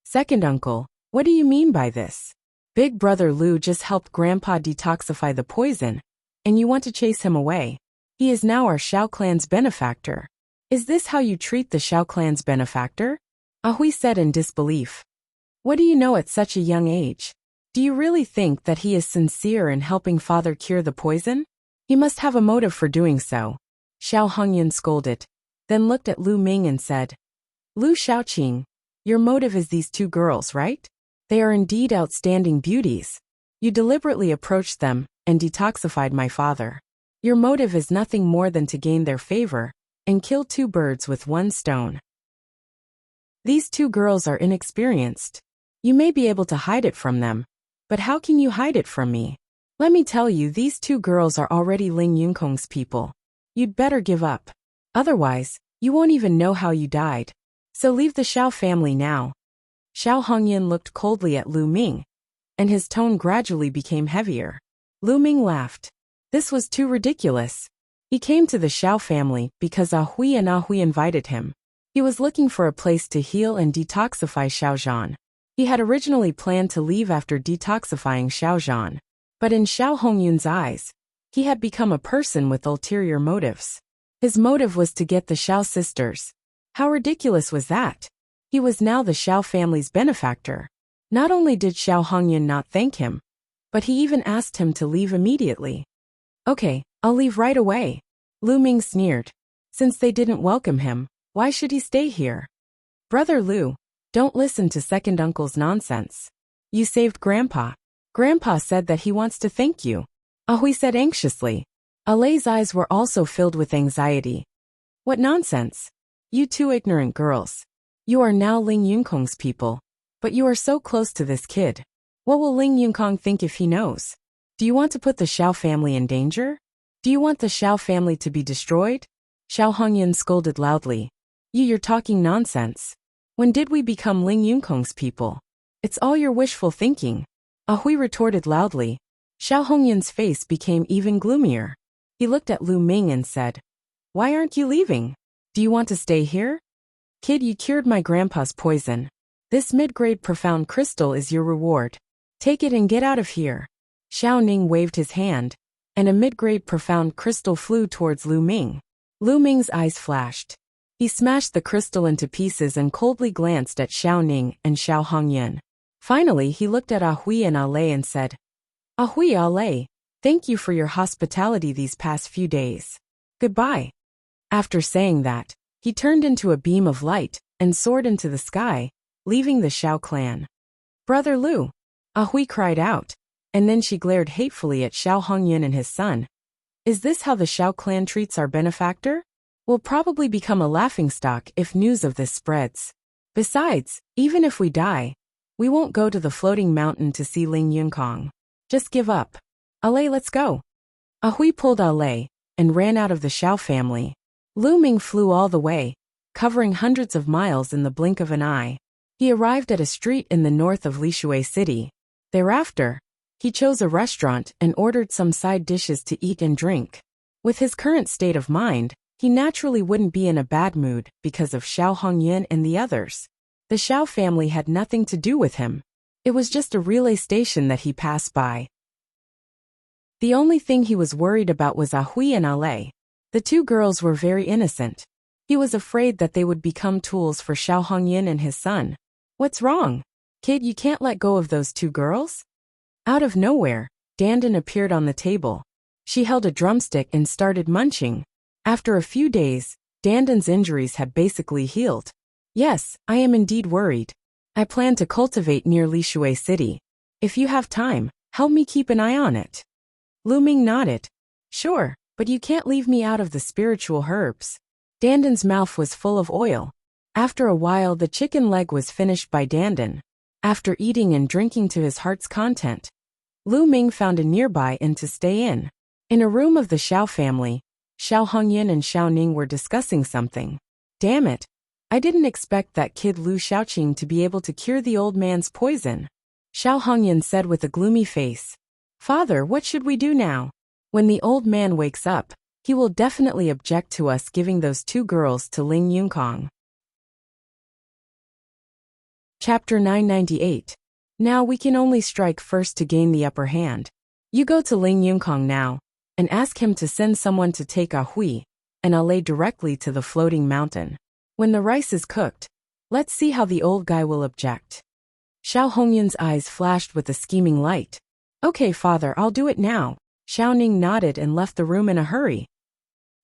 Speaker 1: Second uncle, what do you mean by this? Big brother Lu just helped Grandpa detoxify the poison, and you want to chase him away. He is now our Xiao clan's benefactor. Is this how you treat the Xiao clan's benefactor? Ahui said in disbelief. What do you know at such a young age? Do you really think that he is sincere in helping father cure the poison? He must have a motive for doing so. Xiao Hongyun scolded, then looked at Lu Ming and said, Lu Xiaoqing, your motive is these two girls, right? They are indeed outstanding beauties. You deliberately approached them and detoxified my father. Your motive is nothing more than to gain their favor and kill two birds with one stone. These two girls are inexperienced. You may be able to hide it from them, but how can you hide it from me? Let me tell you, these two girls are already Ling Yunkong's people. You'd better give up. Otherwise, you won't even know how you died. So leave the Xiao family now. Xiao Hongyun looked coldly at Lu Ming, and his tone gradually became heavier. Lu Ming laughed. This was too ridiculous. He came to the Xiao family because Ahui and Ahui invited him. He was looking for a place to heal and detoxify Xiao Zhan. He had originally planned to leave after detoxifying Xiao Zhan. But in Xiao Hongyun's eyes, he had become a person with ulterior motives. His motive was to get the Xiao sisters. How ridiculous was that? He was now the Xiao family's benefactor. Not only did Xiao Hongyun not thank him, but he even asked him to leave immediately. Okay, I'll leave right away. Lu Ming sneered. Since they didn't welcome him, why should he stay here? Brother Lu, don't listen to second uncle's nonsense. You saved Grandpa. Grandpa said that he wants to thank you. Ahui said anxiously. Ale's eyes were also filled with anxiety. What nonsense? You two ignorant girls. You are now Ling Yunkong's people, but you are so close to this kid. What will Ling Yunkong think if he knows? Do you want to put the Xiao family in danger? Do you want the Xiao family to be destroyed? Xiao Hongyun scolded loudly. You're talking nonsense. When did we become Ling Yunкong's people? It's all your wishful thinking. Hui retorted loudly. Xiao Hongyun's face became even gloomier. He looked at Lu Ming and said, "Why aren't you leaving? Do you want to stay here? Kid, you cured my grandpa's poison. This mid-grade profound crystal is your reward. Take it and get out of here." Xiao Ning waved his hand, and a mid-grade profound crystal flew towards Lu Ming. Lu Ming's eyes flashed. He smashed the crystal into pieces and coldly glanced at Xiao Ning and Xiao Hongyun. Finally, he looked at Hui and Ale and said, "Hui, Ale, thank you for your hospitality these past few days. Goodbye." After saying that, he turned into a beam of light and soared into the sky, leaving the Xiao clan. "Brother Lu," Hui cried out, and then she glared hatefully at Xiao Hongyun and his son. "Is this how the Xiao clan treats our benefactor? We'll probably become a laughingstock if news of this spreads. Besides, even if we die, we won't go to the floating mountain to see Ling Yunкong. Just give up. Ale, let's go." Hui pulled Ale and ran out of the Xiao family. Lu Ming flew all the way, covering hundreds of miles in the blink of an eye. He arrived at a street in the north of Lishui City. Thereafter, he chose a restaurant and ordered some side dishes to eat and drink. With his current state of mind, he naturally wouldn't be in a bad mood because of Xiao Hongyun and the others. The Xiao family had nothing to do with him. It was just a relay station that he passed by. The only thing he was worried about was Hui and Ale. The two girls were very innocent. He was afraid that they would become tools for Xiao Hongyun and his son. "What's wrong? Kid, you can't let go of those two girls?" Out of nowhere, Dandan appeared on the table. She held a drumstick and started munching. After a few days, Dandan's injuries had basically healed. "Yes, I am indeed worried. I plan to cultivate near Lishui City. If you have time, help me keep an eye on it." Lu Ming nodded. "Sure, but you can't leave me out of the spiritual herbs." Dandan's mouth was full of oil. After a while, the chicken leg was finished by Dandan. After eating and drinking to his heart's content, Lu Ming found a nearby inn to stay in. In a room of the Xiao family, Xiao Hongyun and Xiao Ning were discussing something. "Damn it. I didn't expect that kid Lu Xiaoqing to be able to cure the old man's poison," Xiao Hongyun said with a gloomy face. "Father, what should we do now? When the old man wakes up, he will definitely object to us giving those two girls to Ling Yunкong." Chapter 998. Now we can only strike first to gain the upper hand. You go to Ling Yunкong now, and ask him to send someone to take Hui and Ale directly to the floating mountain. When the rice is cooked, let's see how the old guy will object. Xiao Hongyun's eyes flashed with a scheming light. "Okay, father, I'll do it now." Xiao Ning nodded and left the room in a hurry.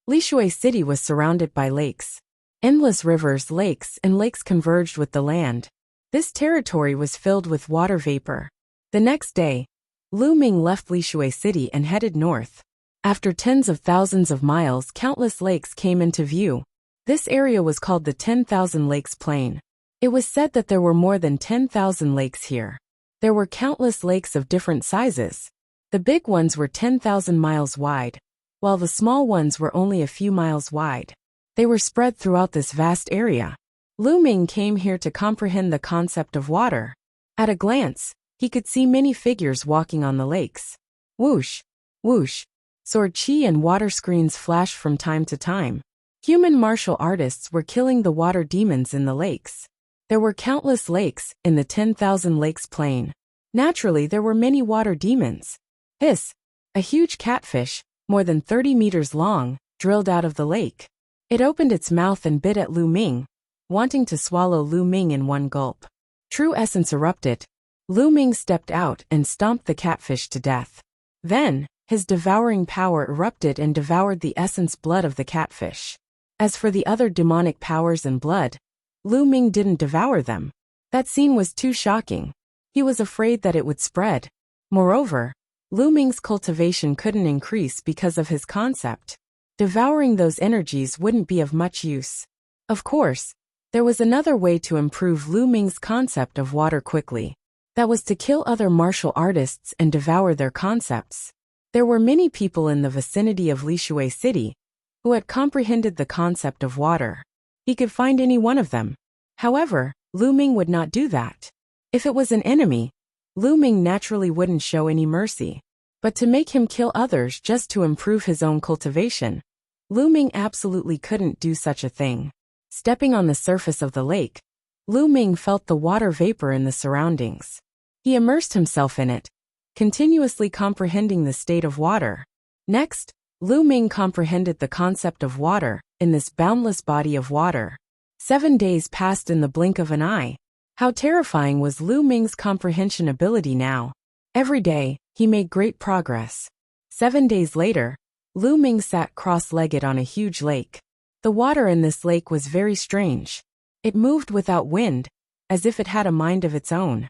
Speaker 1: Lishui City was surrounded by lakes. Endless rivers, lakes converged with the land. This territory was filled with water vapor. The next day, Lu Ming left Lishui City and headed north. After tens of thousands of miles, countless lakes came into view. This area was called the 10,000 Lakes Plain. It was said that there were more than 10,000 lakes here. There were countless lakes of different sizes. The big ones were 10,000 miles wide, while the small ones were only a few miles wide. They were spread throughout this vast area. Lu Ming came here to comprehend the concept of water. At a glance, he could see many figures walking on the lakes. Whoosh, whoosh. Sword chi and water screens flashed from time to time. Human martial artists were killing the water demons in the lakes. There were countless lakes in the 10,000 Lakes Plain. Naturally, there were many water demons. Hiss! A huge catfish, more than 30 meters long, drilled out of the lake. It opened its mouth and bit at Lu Ming, wanting to swallow Lu Ming in one gulp. True essence erupted. Lu Ming stepped out and stomped the catfish to death. Then, his devouring power erupted and devoured the essence blood of the catfish. As for the other demonic powers and blood, Lu Ming didn't devour them. That scene was too shocking. He was afraid that it would spread. Moreover, Lu Ming's cultivation couldn't increase because of his concept. Devouring those energies wouldn't be of much use. Of course, there was another way to improve Lu Ming's concept of water quickly. That was to kill other martial artists and devour their concepts. There were many people in the vicinity of Lishui City who had comprehended the concept of water. He could find any one of them. However, Lu Ming would not do that. If it was an enemy, Lu Ming naturally wouldn't show any mercy. But to make him kill others just to improve his own cultivation, Lu Ming absolutely couldn't do such a thing. Stepping on the surface of the lake, Lu Ming felt the water vapor in the surroundings. He immersed himself in it, continuously comprehending the state of water. Next, Lu Ming comprehended the concept of water in this boundless body of water. 7 days passed in the blink of an eye. How terrifying was Lu Ming's comprehension ability now. Every day, he made great progress. 7 days later, Lu Ming sat cross-legged on a huge lake. The water in this lake was very strange. It moved without wind, as if it had a mind of its own.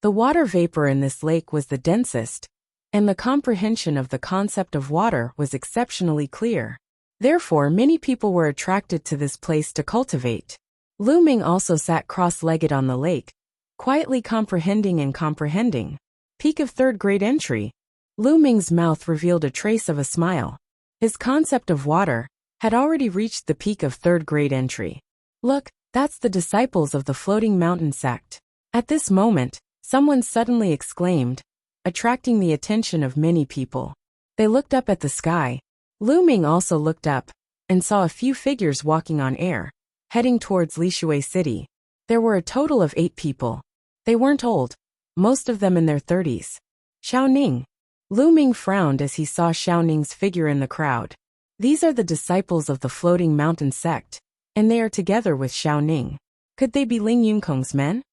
Speaker 1: The water vapor in this lake was the densest, and the comprehension of the concept of water was exceptionally clear. Therefore, many people were attracted to this place to cultivate. Lu Ming also sat cross-legged on the lake, quietly comprehending and comprehending. Peak of 3rd grade entry. Lu Ming's mouth revealed a trace of a smile. His concept of water had already reached the peak of 3rd grade entry. Look, that's the disciples of the floating mountain sect. At this moment, someone suddenly exclaimed, attracting the attention of many people. They looked up at the sky. Lu Ming also looked up, and saw a few figures walking on air, heading towards Lishui City. There were a total of 8 people. They weren't old, most of them in their 30s. Xiao Ning. Lu Ming frowned as he saw Xiao Ning's figure in the crowd. These are the disciples of the floating mountain sect, and they are together with Xiao Ning. Could they be Ling Yunkong's men?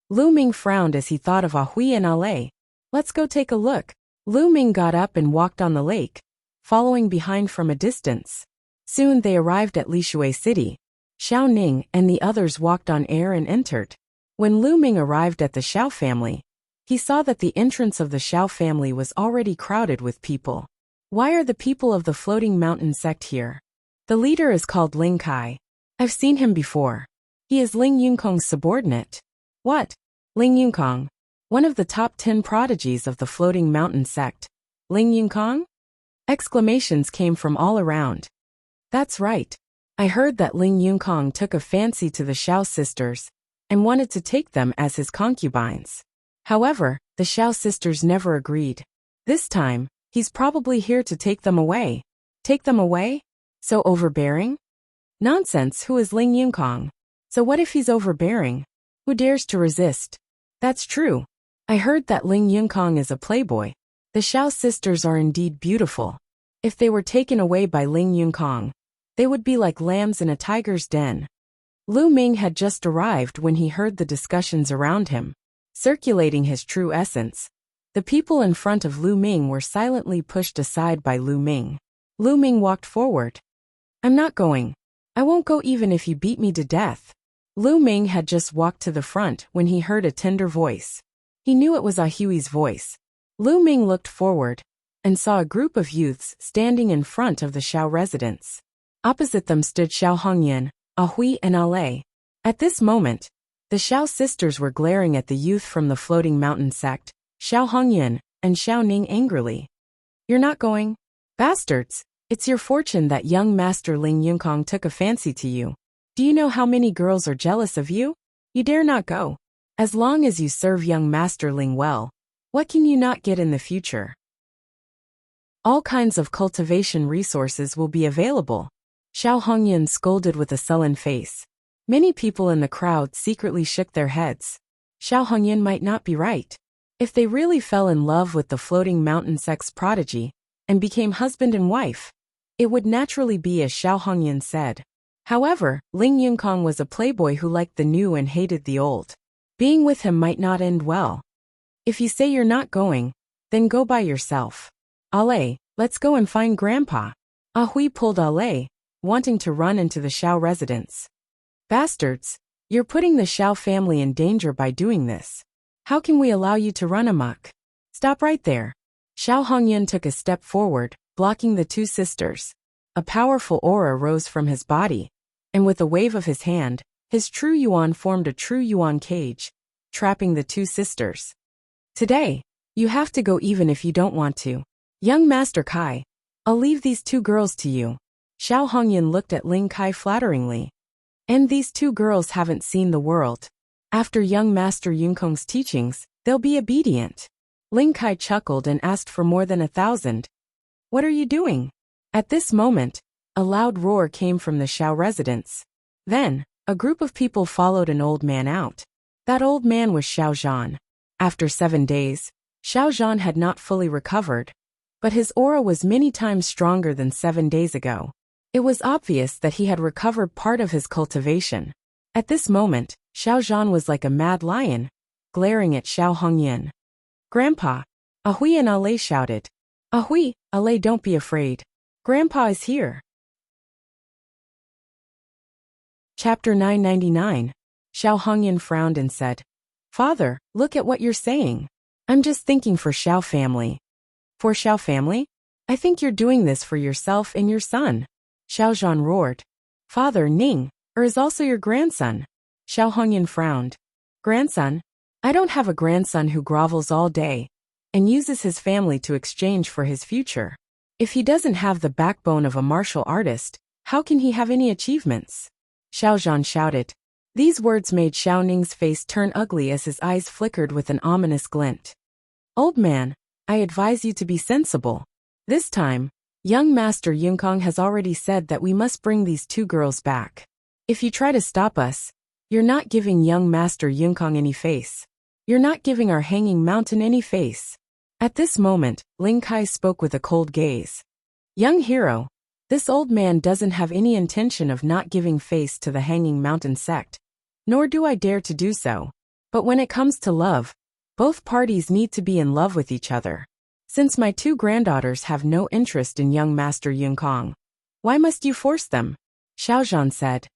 Speaker 1: Lu Ming frowned as he thought of Hui and Ale. Let's go take a look. Lu Ming got up and walked on the lake, following behind from a distance. Soon they arrived at Lishui City. Xiao Ning and the others walked on air and entered. When Lu Ming arrived at the Xiao family, he saw that the entrance of the Xiao family was already crowded with people. Why are the people of the floating mountain sect here? The leader is called Ling Kai. I've seen him before. He is Ling Yunkong's subordinate. What? Ling Yunkong? One of the top 10 prodigies of the floating mountain sect. Ling Yunkong? Exclamations came from all around. That's right. I heard that Ling Yunkong took a fancy to the Xiao sisters and wanted to take them as his concubines. However, the Xiao sisters never agreed. This time, he's probably here to take them away. Take them away? So overbearing? Nonsense, who is Ling Yunkong? So what if he's overbearing? Who dares to resist? That's true. I heard that Ling Yunkong is a playboy. The Xiao sisters are indeed beautiful. If they were taken away by Ling Yunkong, they would be like lambs in a tiger's den. Lu Ming had just arrived when he heard the discussions around him. Circulating his true essence, the people in front of Lu Ming were silently pushed aside by Lu Ming. Lu Ming walked forward. I'm not going. I won't go even if you beat me to death. Lu Ming had just walked to the front when he heard a tender voice. He knew it was Ah Hui's voice. Lu Ming looked forward and saw a group of youths standing in front of the Xiao residence. Opposite them stood Xiao Hongyan, Ah Hui and Ale. At this moment, the Xiao sisters were glaring at the youth from the floating mountain sect, Xiao Hongyan and Xiao Ning angrily. You're not going? Bastards! It's your fortune that young Master Ling Yunkong took a fancy to you. Do you know how many girls are jealous of you? You dare not go. As long as you serve young Master Ling well, what can you not get in the future? All kinds of cultivation resources will be available. Xiao Hongyan scolded with a sullen face. Many people in the crowd secretly shook their heads. Xiao Hongyan might not be right. If they really fell in love with the floating mountain sect's prodigy and became husband and wife, it would naturally be as Xiao Hongyan said. However, Ling Yunkong was a playboy who liked the new and hated the old. Being with him might not end well. If you say you're not going, then go by yourself. Ale, let's go and find Grandpa. Ah Hui pulled Ale, wanting to run into the Xiao residence. Bastards, you're putting the Xiao family in danger by doing this. How can we allow you to run amok? Stop right there. Xiao Hongyan took a step forward, blocking the two sisters. A powerful aura rose from his body, and with a wave of his hand, his true yuan formed a true yuan cage, trapping the two sisters. Today, you have to go even if you don't want to. Young Master Kai, I'll leave these two girls to you. Xiao Hongyan looked at Ling Kai flatteringly. And these two girls haven't seen the world. After young Master Yunkong's teachings, they'll be obedient. Ling Kai chuckled and asked for more than 1,000. What are you doing? At this moment, a loud roar came from the Xiao residence. Then, a group of people followed an old man out. That old man was Xiao Zhan. After 7 days, Xiao Zhan had not fully recovered, but his aura was many times stronger than 7 days ago. It was obvious that he had recovered part of his cultivation. At this moment, Xiao Zhan was like a mad lion, glaring at Xiao Hongyan. Grandpa! Ahui and Ale shouted. Ahui, Ale, don't be afraid. Grandpa is here. Chapter 999. Xiao Hongyan frowned and said, Father, look at what you're saying. I'm just thinking for Xiao family. For Xiao family? I think you're doing this for yourself and your son. Xiao Zhan roared. Father, Ning, is also your grandson. Xiao Hongyan frowned. Grandson? I don't have a grandson who grovels all day and uses his family to exchange for his future. If he doesn't have the backbone of a martial artist, how can he have any achievements? Xiao Zhan shouted. These words made Xiao Ning's face turn ugly as his eyes flickered with an ominous glint. Old man, I advise you to be sensible. This time, young Master Yunkong has already said that we must bring these two girls back. If you try to stop us, you're not giving young Master Yunkong any face. You're not giving our hanging mountain any face. At this moment, Ling Kai spoke with a cold gaze. Young hero, this old man doesn't have any intention of not giving face to the hanging mountain sect, nor do I dare to do so. But when it comes to love, both parties need to be in love with each other. Since my two granddaughters have no interest in young Master Yunkong, why must you force them? Xiao Zhan said.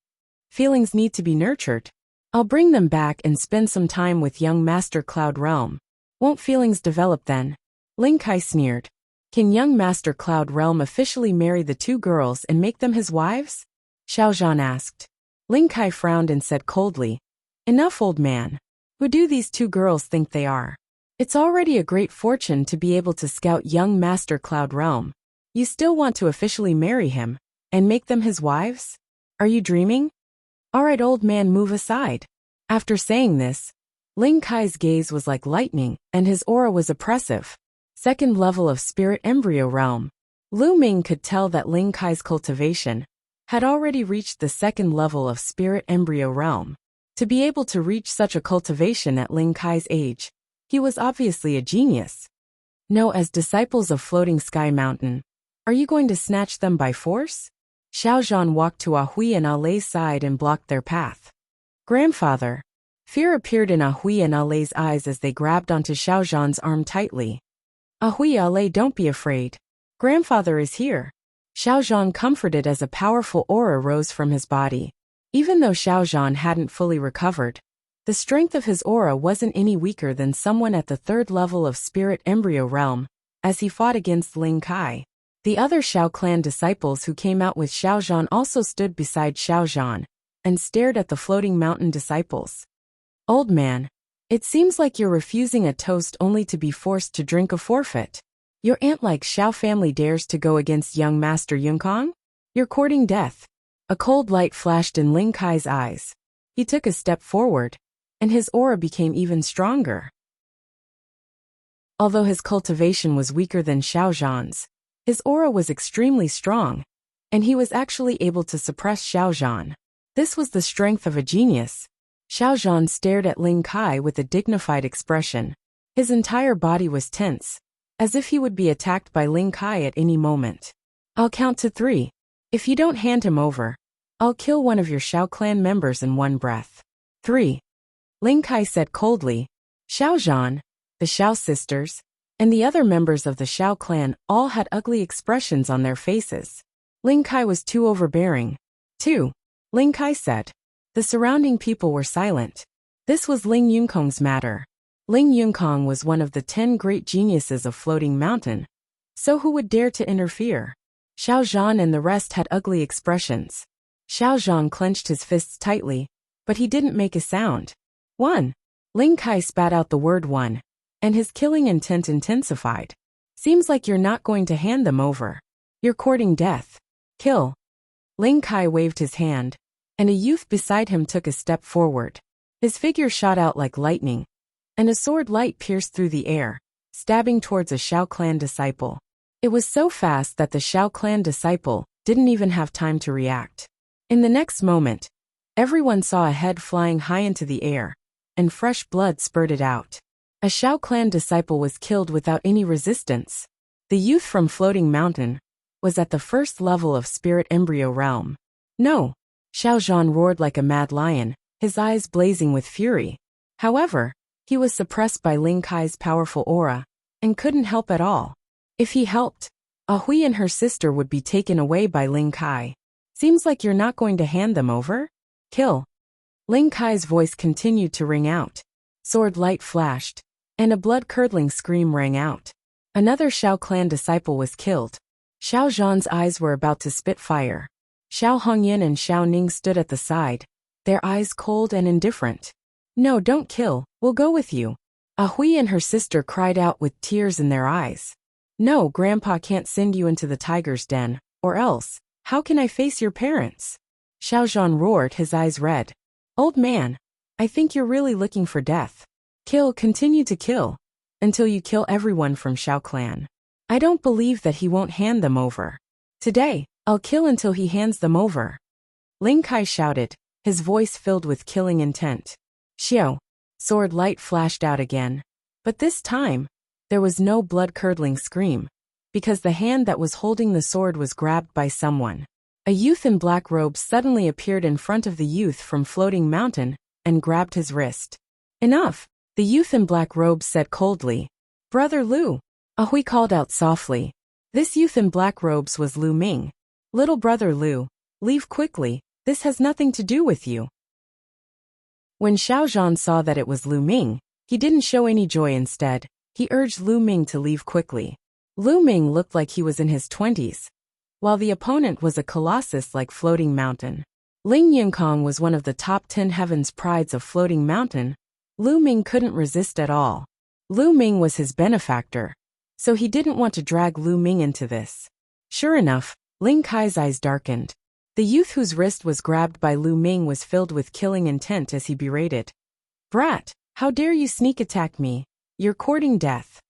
Speaker 1: Feelings need to be nurtured. I'll bring them back and spend some time with young Master Cloud Realm. Won't feelings develop then? Ling Kai sneered. Can young Master Cloud Realm officially marry the two girls and make them his wives? Xiao Zhan asked. Ling Kai frowned and said coldly, Enough, old man. Who do these two girls think they are? It's already a great fortune to be able to scout young Master Cloud Realm. You still want to officially marry him and make them his wives? Are you dreaming? All right, old man, move aside. After saying this, Ling Kai's gaze was like lightning and his aura was oppressive. Second level of spirit embryo realm. Lu Ming could tell that Ling Kai's cultivation had already reached the second level of spirit embryo realm. To be able to reach such a cultivation at Ling Kai's age, he was obviously a genius. No, as disciples of Floating Sky Mountain, are you going to snatch them by force? Xiao Zhan walked to Ahui and Ale's side and blocked their path. Grandfather. Fear appeared in Ahui and Ale's eyes as they grabbed onto Xiao Zhan's arm tightly. Ahui, Ale, don't be afraid. Grandfather is here. Xiao Zhan comforted as a powerful aura rose from his body. Even though Xiao Zhan hadn't fully recovered, the strength of his aura wasn't any weaker than someone at the third level of spirit embryo realm, as he fought against Ling Kai. The other Xiao clan disciples who came out with Xiao Zhan also stood beside Xiao Zhan and stared at the floating mountain disciples. Old man, it seems like you're refusing a toast only to be forced to drink a forfeit. Your ant-like Xiao family dares to go against young Master Yunkong? You're courting death. A cold light flashed in Ling Kai's eyes. He took a step forward, and his aura became even stronger. Although his cultivation was weaker than Xiao Zhan's, his aura was extremely strong, and he was actually able to suppress Xiao Zhan. This was the strength of a genius. Xiao Zhan stared at Ling Kai with a dignified expression. His entire body was tense, as if he would be attacked by Ling Kai at any moment. I'll count to 3. If you don't hand him over, I'll kill one of your Xiao clan members in one breath. 3. Ling Kai said coldly. Xiao Zhan, the Xiao sisters, and the other members of the Xiao clan all had ugly expressions on their faces. Ling Kai was too overbearing. 2. Ling Kai said. The surrounding people were silent. This was Ling Yunkong's matter. Ling Yunkong was one of the 10 great geniuses of Floating Mountain. So who would dare to interfere? Xiao Zhan and the rest had ugly expressions. Xiao Zhan clenched his fists tightly, but he didn't make a sound. 1. Ling Kai spat out the word 1, and his killing intent intensified. Seems like you're not going to hand them over. You're courting death. Kill. Ling Kai waved his hand, and a youth beside him took a step forward. His figure shot out like lightning, and a sword light pierced through the air, stabbing towards a Shao clan disciple. It was so fast that the Shao clan disciple didn't even have time to react. In the next moment, everyone saw a head flying high into the air, and fresh blood spurted out. A Shao clan disciple was killed without any resistance. The youth from Floating Mountain was at the first level of Spirit Embryo Realm. No! Xiao Zhan roared like a mad lion, his eyes blazing with fury. However, he was suppressed by Ling Kai's powerful aura, and couldn't help at all. If he helped, Hui and her sister would be taken away by Ling Kai. Seems like you're not going to hand them over? Kill. Ling Kai's voice continued to ring out. Sword light flashed, and a blood-curdling scream rang out. Another Shao clan disciple was killed. Xiao Zhan's eyes were about to spit fire. Xiao Hongyan and Xiao Ning stood at the side, their eyes cold and indifferent. No, don't kill, we'll go with you. Hui and her sister cried out with tears in their eyes. No, Grandpa can't send you into the tiger's den, or else, how can I face your parents? Xiao Zhan roared, his eyes red. Old man, I think you're really looking for death. Kill, continue to kill, until you kill everyone from Shao clan. I don't believe that he won't hand them over. Today, I'll kill until he hands them over. Ling Kai shouted, his voice filled with killing intent. Xiao. Sword light flashed out again. But this time, there was no blood-curdling scream, because the hand that was holding the sword was grabbed by someone. A youth in black robes suddenly appeared in front of the youth from Floating Mountain and grabbed his wrist. Enough, the youth in black robes said coldly. Brother Lu. Hui called out softly. This youth in black robes was Lu Ming. Little brother Lu, leave quickly, this has nothing to do with you. When Xiao Zhan saw that it was Lu Ming, he didn't show any joy. Instead, he urged Lu Ming to leave quickly. Lu Ming looked like he was in his 20s, while the opponent was a colossus like Floating Mountain. Ling Yunkong was one of the top 10 heavens prides of Floating Mountain. Lu Ming couldn't resist at all. Lu Ming was his benefactor, so he didn't want to drag Lu Ming into this. Sure enough, Ling Kai's eyes darkened. The youth whose wrist was grabbed by Lu Ming was filled with killing intent as he berated. Brat, how dare you sneak attack me? You're courting death.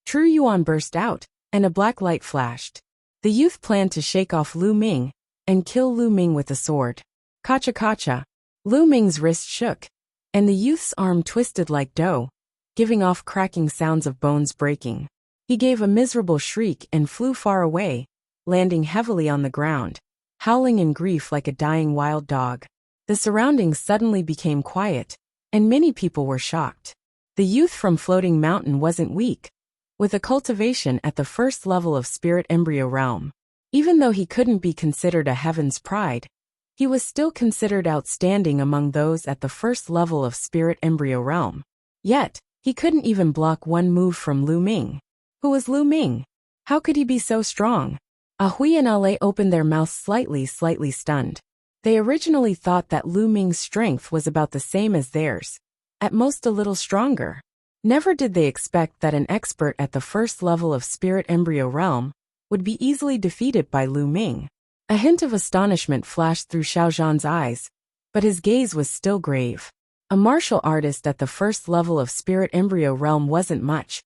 Speaker 1: True Yuan burst out, and a black light flashed. The youth planned to shake off Lu Ming and kill Lu Ming with a sword. Kacha kacha. Lu Ming's wrist shook, and the youth's arm twisted like dough, giving off cracking sounds of bones breaking. He gave a miserable shriek and flew far away, landing heavily on the ground, howling in grief like a dying wild dog. The surroundings suddenly became quiet, and many people were shocked. The youth from Floating Mountain wasn't weak, with a cultivation at the first level of Spirit Embryo Realm. Even though he couldn't be considered a heaven's pride, he was still considered outstanding among those at the first level of Spirit Embryo Realm. Yet, he couldn't even block one move from Lu Ming. Who was Lu Ming? How could he be so strong? Hui and Ale opened their mouths slightly stunned. They originally thought that Lu Ming's strength was about the same as theirs, at most a little stronger. Never did they expect that an expert at the first level of Spirit Embryo Realm would be easily defeated by Lu Ming. A hint of astonishment flashed through Xiao Zhan's eyes, but his gaze was still grave. A martial artist at the first level of Spirit Embryo Realm wasn't much,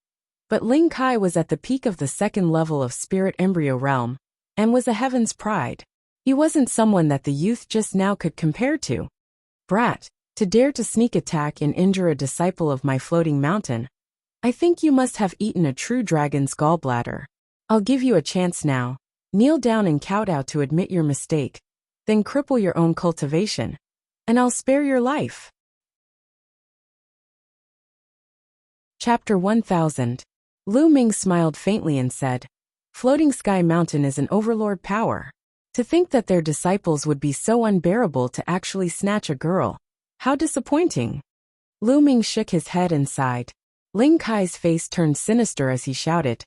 Speaker 1: but Ling Kai was at the peak of the second level of Spirit Embryo Realm, and was a heaven's pride. He wasn't someone that the youth just now could compare to. Brat, to dare to sneak attack and injure a disciple of my Floating Mountain. I think you must have eaten a true dragon's gallbladder. I'll give you a chance now. Kneel down and kowtow to admit your mistake, then cripple your own cultivation, and I'll spare your life. Chapter 1000. Lu Ming smiled faintly and said, Floating Sky Mountain is an overlord power. To think that their disciples would be so unbearable to actually snatch a girl. How disappointing. Lu Ming shook his head and sighed. Ling Kai's face turned sinister as he shouted,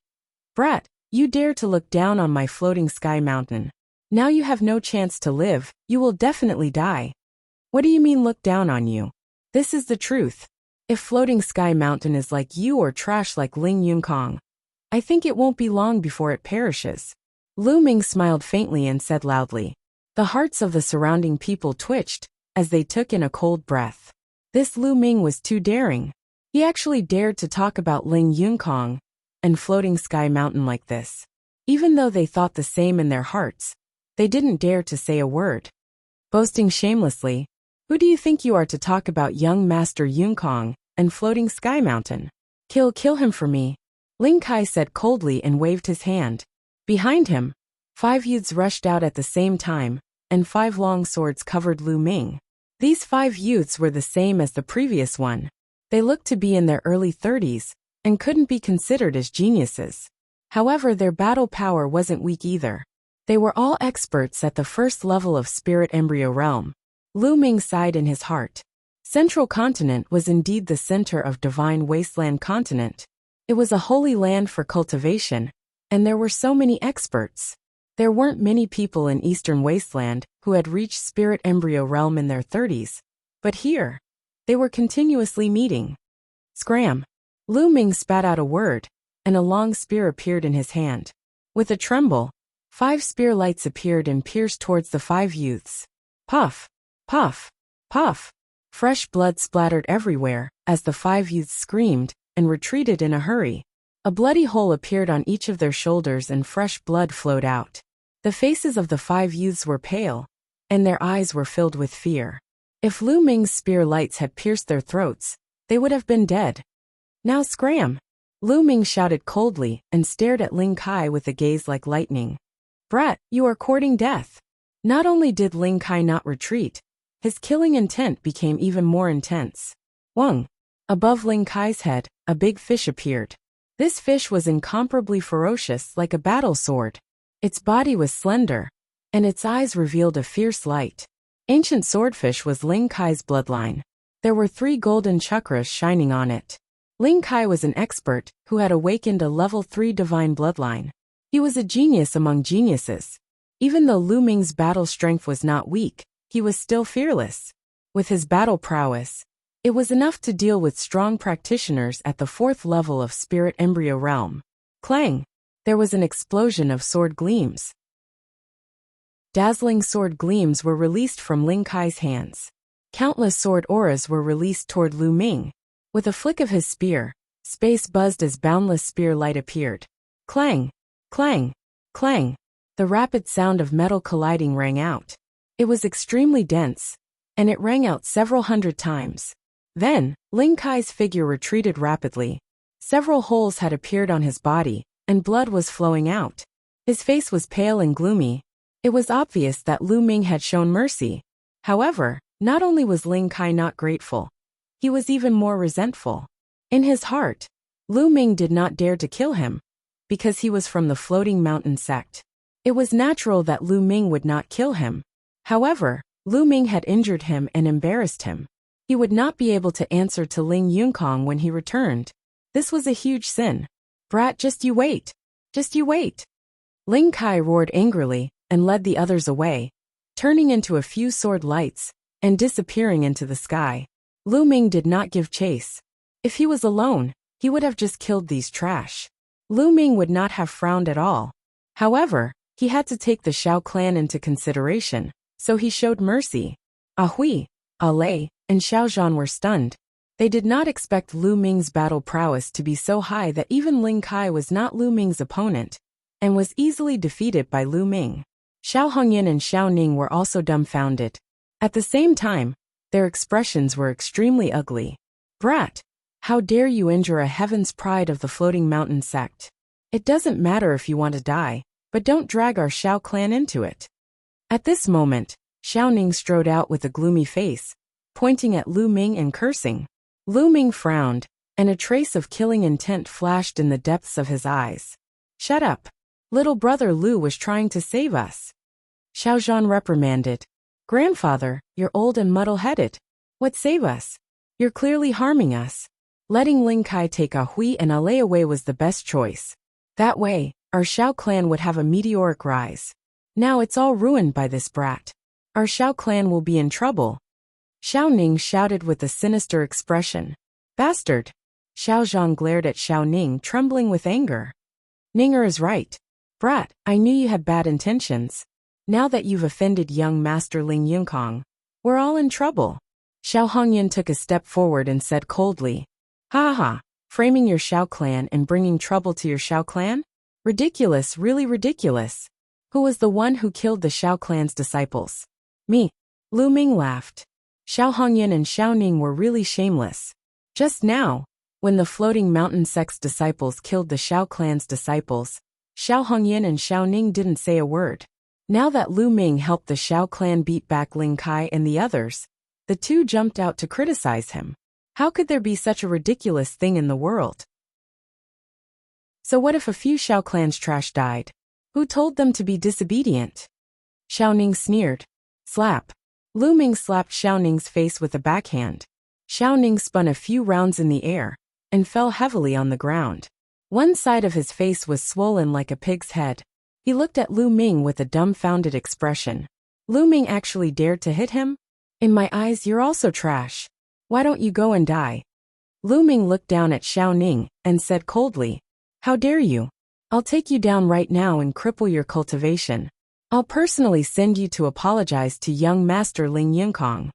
Speaker 1: Brat, you dare to look down on my Floating Sky Mountain. Now you have no chance to live, you will definitely die. What do you mean look down on you? This is the truth. If Floating Sky Mountain is like you or trash like Ling Yunkong, I think it won't be long before it perishes. Lu Ming smiled faintly and said loudly, The hearts of the surrounding people twitched as they took in a cold breath. This Lu Ming was too daring. He actually dared to talk about Ling Yunkong and Floating Sky Mountain like this. Even though they thought the same in their hearts, they didn't dare to say a word. Boasting shamelessly, "Who do you think you are to talk about young Master Yunkong and Floating Sky Mountain? Kill him for me," Ling Kai said coldly and waved his hand. Behind him, 5 youths rushed out at the same time, and 5 long swords covered Lu Ming. These 5 youths were the same as the previous one. They looked to be in their early 30s, and couldn't be considered as geniuses. However, their battle power wasn't weak either. They were all experts at the first level of Spirit Embryo Realm. Lu Ming sighed in his heart. Central Continent was indeed the center of Divine Wasteland Continent. It was a holy land for cultivation, and there were so many experts. There weren't many people in Eastern Wasteland who had reached Spirit Embryo Realm in their 30s, but here, they were continuously meeting. Scram! Lu Ming spat out a word, and a long spear appeared in his hand. With a tremble, 5 spear lights appeared and pierced towards the 5 youths. Puff! Puff! Puff! Fresh blood splattered everywhere as the 5 youths screamed and retreated in a hurry. A bloody hole appeared on each of their shoulders and fresh blood flowed out. The faces of the 5 youths were pale, and their eyes were filled with fear. If Lu Ming's spear lights had pierced their throats, they would have been dead. "Now scram!" Lu Ming shouted coldly and stared at Ling Kai with a gaze like lightning. "Brat, you are courting death." Not only did Ling Kai not retreat, his killing intent became even more intense. Wang! Above Ling Kai's head, a big fish appeared. This fish was incomparably ferocious like a battle sword. Its body was slender, and its eyes revealed a fierce light. Ancient swordfish was Ling Kai's bloodline. There were 3 golden chakras shining on it. Ling Kai was an expert who had awakened a level 3 divine bloodline. He was a genius among geniuses. Even though Lu Ming's battle strength was not weak, he was still fearless. With his battle prowess, it was enough to deal with strong practitioners at the 4th level of Spirit Embryo Realm. Clang! There was an explosion of sword gleams. Dazzling sword gleams were released from Ling Kai's hands. Countless sword auras were released toward Lu Ming. With a flick of his spear, space buzzed as boundless spear light appeared. Clang! Clang! Clang! The rapid sound of metal colliding rang out. It was extremely dense, and it rang out several hundred times. Then, Ling Kai's figure retreated rapidly. Several holes had appeared on his body, and blood was flowing out. His face was pale and gloomy. It was obvious that Lu Ming had shown mercy. However, not only was Ling Kai not grateful, he was even more resentful. In his heart, Lu Ming did not dare to kill him, because he was from the Floating Mountain sect. It was natural that Lu Ming would not kill him. However, Lu Ming had injured him and embarrassed him. He would not be able to answer to Ling Yunkong when he returned. This was a huge sin. "Brat, just you wait. Just you wait." Ling Kai roared angrily and led the others away, turning into a few sword lights and disappearing into the sky. Lu Ming did not give chase. If he was alone, he would have just killed these trash. Lu Ming would not have frowned at all. However, he had to take the Xiao clan into consideration, so he showed mercy. Ahui, Lei, and Xiao Zhan were stunned. They did not expect Lu Ming's battle prowess to be so high that even Ling Kai was not Lu Ming's opponent, and was easily defeated by Lu Ming. Xiao Hongyan and Xiao Ning were also dumbfounded. At the same time, their expressions were extremely ugly. "Brat, how dare you injure a heaven's pride of the Floating Mountain sect? It doesn't matter if you want to die, but don't drag our Xiao clan into it." At this moment, Xiao Ning strode out with a gloomy face, pointing at Lu Ming and cursing. Lu Ming frowned, and a trace of killing intent flashed in the depths of his eyes. "Shut up. Little brother Lu was trying to save us." Xiao Zhan reprimanded. "Grandfather, you're old and muddle-headed. What save us? You're clearly harming us." Letting Ling Kai take Ahui and Lei away was the best choice. That way, our Xiao clan would have a meteoric rise. Now it's all ruined by this brat. Our Xiao clan will be in trouble. Xiao Ning shouted with a sinister expression. "Bastard!" Xiao Zhan glared at Xiao Ning, trembling with anger. "Ninger is right. Brat, I knew you had bad intentions. Now that you've offended young Master Ling Yunкong, we're all in trouble. Xiao Hongyan took a step forward and said coldly, Ha ha, framing your Xiao clan and bringing trouble to your Xiao clan? Ridiculous, really ridiculous. Who was the one who killed the Xiao clan's disciples? Me. Lu Ming laughed. Xiao Hongyan and Xiao Ning were really shameless. Just now, when the floating mountain sect's disciples killed the Xiao clan's disciples, Xiao Hongyan and Xiao Ning didn't say a word. Now that Lu Ming helped the Xiao clan beat back Ling Kai and the others, the two jumped out to criticize him. How could there be such a ridiculous thing in the world? So what if a few Xiao clan's trash died? Who told them to be disobedient? Xiao Ning sneered. Slap. Lu Ming slapped Xiao Ning's face with a backhand. Xiao Ning spun a few rounds in the air and fell heavily on the ground. One side of his face was swollen like a pig's head. He looked at Lu Ming with a dumbfounded expression. Lu Ming actually dared to hit him? In my eyes, you're also trash. Why don't you go and die? Lu Ming looked down at Xiao Ning and said coldly, How dare you? I'll take you down right now and cripple your cultivation. I'll personally send you to apologize to young Master Ling Yunкong.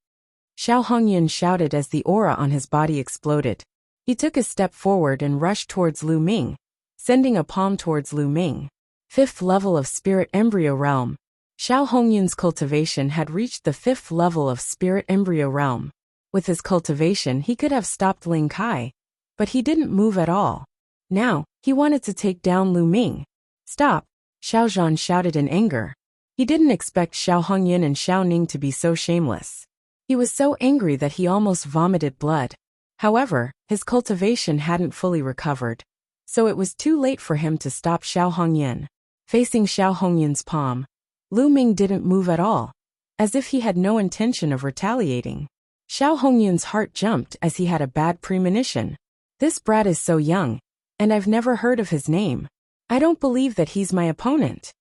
Speaker 1: Xiao Hongyan shouted as the aura on his body exploded. He took a step forward and rushed towards Lu Ming, sending a palm towards Lu Ming. 5th level of Spirit Embryo Realm. Xiao Hongyan's cultivation had reached the 5th level of Spirit Embryo Realm. With his cultivation he could have stopped Ling Kai, but he didn't move at all. Now, he wanted to take down Lu Ming. Stop, Xiao Zhan shouted in anger. He didn't expect Xiao Hongyan and Xiao Ning to be so shameless. He was so angry that he almost vomited blood. However, his cultivation hadn't fully recovered, so it was too late for him to stop Xiao Hongyan. Facing Xiao Hongyan's palm, Lu Ming didn't move at all, as if he had no intention of retaliating. Xiao Hongyan's heart jumped as he had a bad premonition. This brat is so young, and I've never heard of his name. I don't believe that he's my opponent.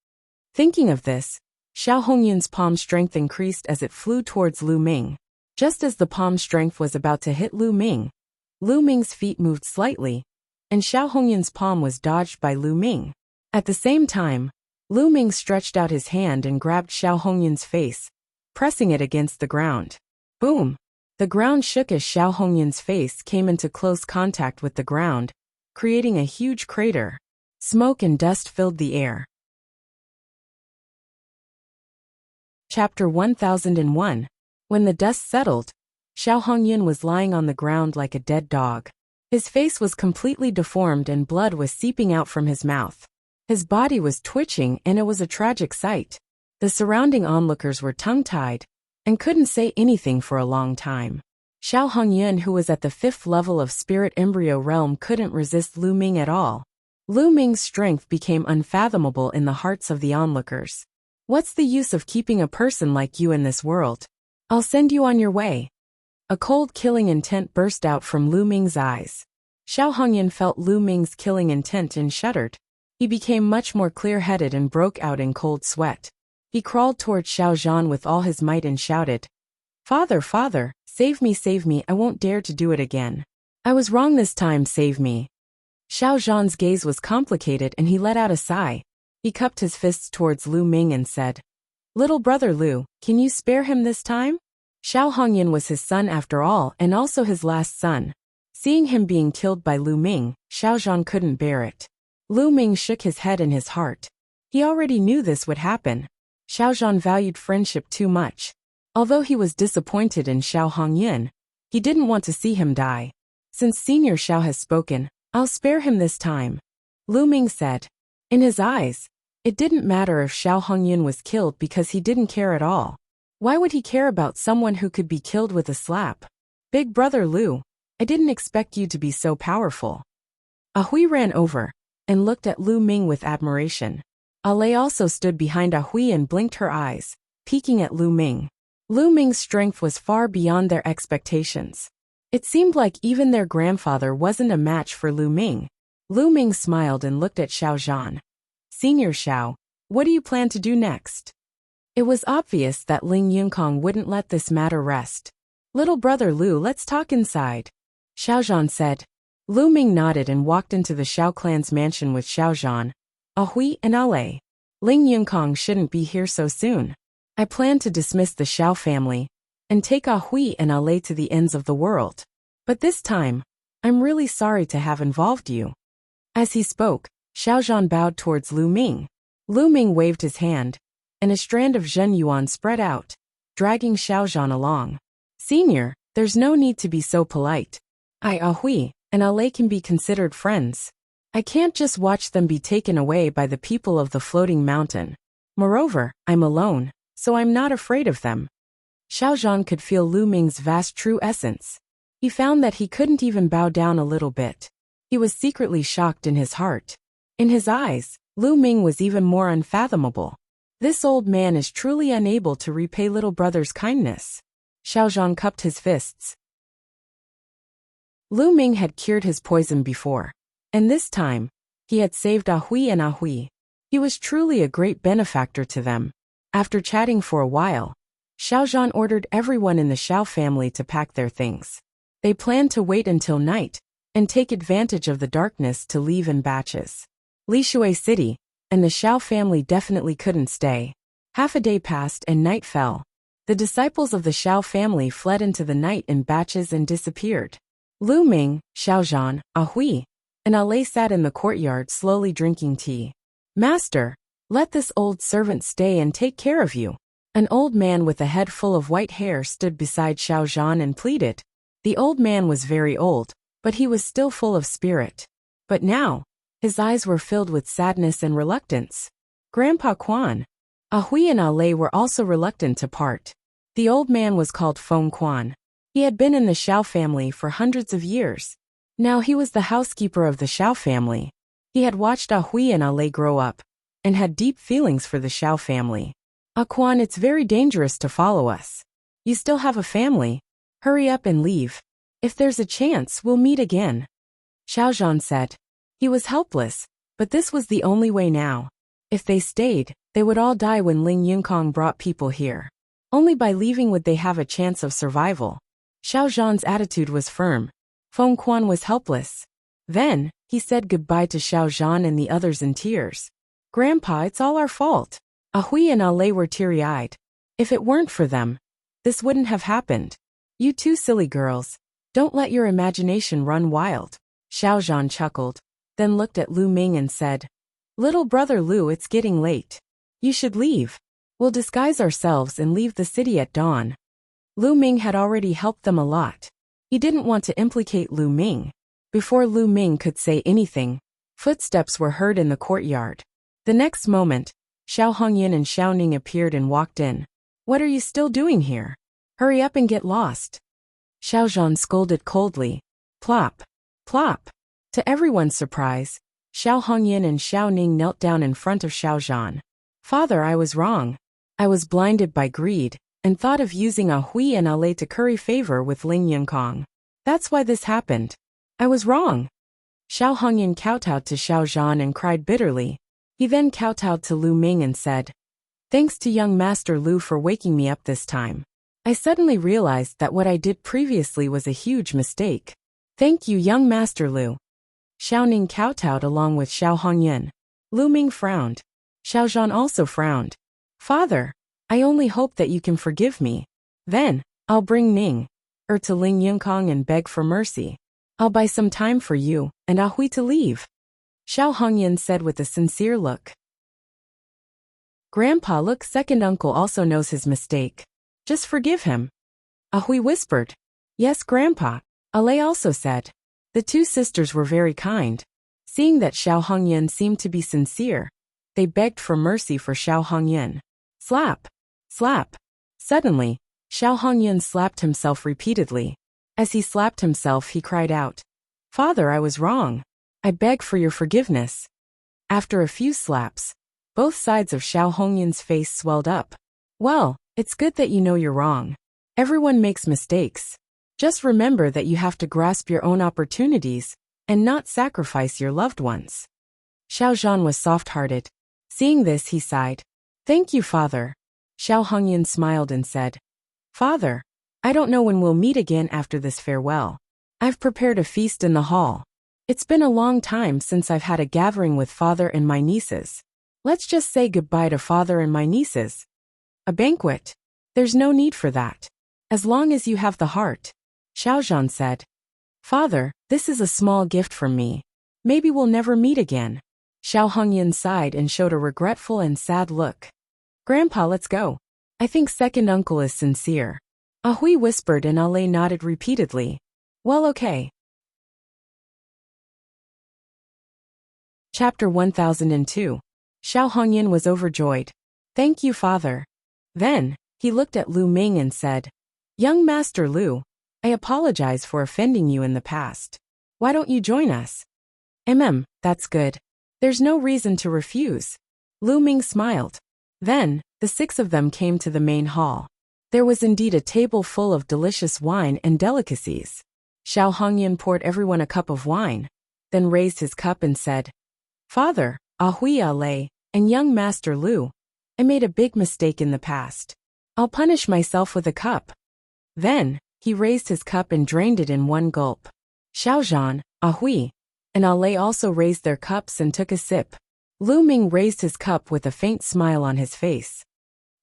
Speaker 1: Thinking of this, Xiao Hongyan's palm strength increased as it flew towards Lu Ming. Just as the palm strength was about to hit Lu Ming's feet moved slightly, and Xiao Hongyan's palm was dodged by Lu Ming. At the same time, Lu Ming stretched out his hand and grabbed Xiao Hongyan's face, pressing it against the ground. Boom! The ground shook as Xiao Hongyan's face came into close contact with the ground, creating a huge crater. Smoke and dust filled the air. Chapter 1001. When the dust settled, Xiao Hongyan was lying on the ground like a dead dog. His face was completely deformed and blood was seeping out from his mouth. His body was twitching and it was a tragic sight. The surrounding onlookers were tongue-tied and couldn't say anything for a long time. Xiao Hongyan, who was at the 5th level of Spirit Embryo Realm, couldn't resist Lu Ming at all. Lu Ming's strength became unfathomable in the hearts of the onlookers. What's the use of keeping a person like you in this world? I'll send you on your way. A cold killing intent burst out from Lu Ming's eyes. Xiao Hongyan felt Lu Ming's killing intent and shuddered. He became much more clear-headed and broke out in cold sweat. He crawled toward Xiao Zhan with all his might and shouted, Father, Father, save me, I won't dare to do it again. I was wrong this time, save me. Xiao Zhan's gaze was complicated and he let out a sigh. He cupped his fists towards Lu Ming and said, Little brother Lu, can you spare him this time? Xiao Hongyan was his son after all and also his last son. Seeing him being killed by Lu Ming, Xiao Zhan couldn't bear it. Lu Ming shook his head in his heart. He already knew this would happen. Xiao Zhan valued friendship too much. Although he was disappointed in Xiao Hongyan, he didn't want to see him die. Since Senior Xiao has spoken, I'll spare him this time, Lu Ming said. In his eyes, it didn't matter if Xiao Hongyan was killed because he didn't care at all. Why would he care about someone who could be killed with a slap? Big brother Lu, I didn't expect you to be so powerful. Ahui ran over and looked at Lu Ming with admiration. Ale also stood behind Ahui and blinked her eyes, peeking at Lu Ming. Lu Ming's strength was far beyond their expectations. It seemed like even their grandfather wasn't a match for Lu Ming. Lu Ming smiled and looked at Xiao Zhan. Senior Xiao, what do you plan to do next? It was obvious that Ling Yunкong wouldn't let this matter rest. Little brother Lu, let's talk inside, Xiao Zhan said. Lu Ming nodded and walked into the Xiao clan's mansion with Xiao Zhan, Ahui and Ale. Ling Yunкang shouldn't be here so soon. I plan to dismiss the Xiao family and take Hui and Ale to the ends of the world. But this time, I'm really sorry to have involved you. As he spoke, Xiaozhan bowed towards Lu Ming. Lu Ming waved his hand, and a strand of Zhen Yuan spread out, dragging Xiaozhan along. Senior, there's no need to be so polite. Hui and Ale can be considered friends. I can't just watch them be taken away by the people of the floating mountain. Moreover, I'm alone, so I'm not afraid of them. Xiaozhan could feel Lu Ming's vast true essence. He found that he couldn't even bow down a little bit. He was secretly shocked in his heart. In his eyes, Lu Ming was even more unfathomable. This old man is truly unable to repay little brother's kindness. Xiaozhan cupped his fists. Lu Ming had cured his poison before, and this time, he had saved Hui and Hui. He was truly a great benefactor to them. After chatting for a while, Xiaozhan ordered everyone in the Xiao family to pack their things. They planned to wait until night and take advantage of the darkness to leave in batches. Lishui City and the Xiao family definitely couldn't stay. Half a day passed and night fell. The disciples of the Xiao family fled into the night in batches and disappeared. Lu Ming, Xiaozhan, Hui, and Ale sat in the courtyard slowly drinking tea. Master, let this old servant stay and take care of you. An old man with a head full of white hair stood beside Xiaozhan and pleaded. The old man was very old, but he was still full of spirit. But now, his eyes were filled with sadness and reluctance. Grandpa Quan. Hui and Ale were also reluctant to part. The old man was called Feng Quan. He had been in the Xiao family for hundreds of years. Now he was the housekeeper of the Xiao family. He had watched Hui and Ale grow up, and had deep feelings for the Xiao family. Quan, it's very dangerous to follow us. You still have a family. Hurry up and leave. If there's a chance, we'll meet again. Xiaozhan said. He was helpless, but this was the only way now. If they stayed, they would all die when Ling Yunкang brought people here. Only by leaving would they have a chance of survival. Xiaozhan's attitude was firm. Feng Quan was helpless. Then, he said goodbye to Xiaozhan and the others in tears. Grandpa, it's all our fault. Hui and Ale were teary-eyed. If it weren't for them, this wouldn't have happened. You two silly girls, don't let your imagination run wild. Xiaozhan chuckled, then looked at Lu Ming and said, Little brother Lu, it's getting late. You should leave. We'll disguise ourselves and leave the city at dawn. Lu Ming had already helped them a lot. He didn't want to implicate Lu Ming. Before Lu Ming could say anything, footsteps were heard in the courtyard. The next moment, Xiao Hongyan and Xiao Ning appeared and walked in. What are you still doing here? Hurry up and get lost. Xiaozhan scolded coldly. Plop. Plop. To everyone's surprise, Xiao Hongyan and Xiao Ning knelt down in front of Xiaozhan. Father, I was wrong. I was blinded by greed, and thought of using Hui and Ale to curry favor with Ling Yunкang. That's why this happened. I was wrong. Xiao Hongyan kowtowed to Xiaozhan and cried bitterly. He then kowtowed to Lu Ming and said, Thanks to young Master Lu for waking me up this time. I suddenly realized that what I did previously was a huge mistake. Thank you, young Master Lu. Xiao Ning kowtowed along with Xiao Hongyan. Lu Ming frowned. Xiaozhan also frowned. Father, I only hope that you can forgive me. Then, I'll bring Ning to Ling Yunкang and beg for mercy. I'll buy some time for you and Hui to leave. Xiao Hongyan said with a sincere look. Grandpa, look, second uncle also knows his mistake. Just forgive him. Hui whispered. Yes, Grandpa. Ale also said. The two sisters were very kind. Seeing that Xiao Hongyan seemed to be sincere, they begged for mercy for Xiao Hongyan. Slap. Slap. Suddenly, Xiao Hongyan slapped himself repeatedly. As he slapped himself, he cried out, Father, I was wrong. I beg for your forgiveness. After a few slaps, both sides of Xiao Hongyan's face swelled up. Well, it's good that you know you're wrong. Everyone makes mistakes. Just remember that you have to grasp your own opportunities and not sacrifice your loved ones. Xiaozhan was soft-hearted. Seeing this, he sighed. Thank you, Father. Xiao Hongyan smiled and said, Father, I don't know when we'll meet again after this farewell. I've prepared a feast in the hall. It's been a long time since I've had a gathering with Father and my nieces. Let's just say goodbye to father and my nieces. A banquet? There's no need for that. As long as you have the heart. Xiaozhan said. Father, this is a small gift from me. Maybe we'll never meet again. Xiao Hongyan sighed and showed a regretful and sad look. Grandpa, let's go. I think second uncle is sincere. Ahui whispered and Ale nodded repeatedly. Well, okay. Chapter 1002. Xiao Hongyan was overjoyed. Thank you, father. Then, he looked at Lu Ming and said, Young Master Lu, I apologize for offending you in the past. Why don't you join us? That's good. There's no reason to refuse. Lu Ming smiled. Then, the six of them came to the main hall. There was indeed a table full of delicious wine and delicacies. Xiao Hongyan poured everyone a cup of wine, then raised his cup and said, Father, Ahui Ale, and young Master Lu, I made a big mistake in the past. I'll punish myself with a cup. Then, he raised his cup and drained it in one gulp. Xiaozhan, Ahui, and Ale also raised their cups and took a sip. Lu Ming raised his cup with a faint smile on his face.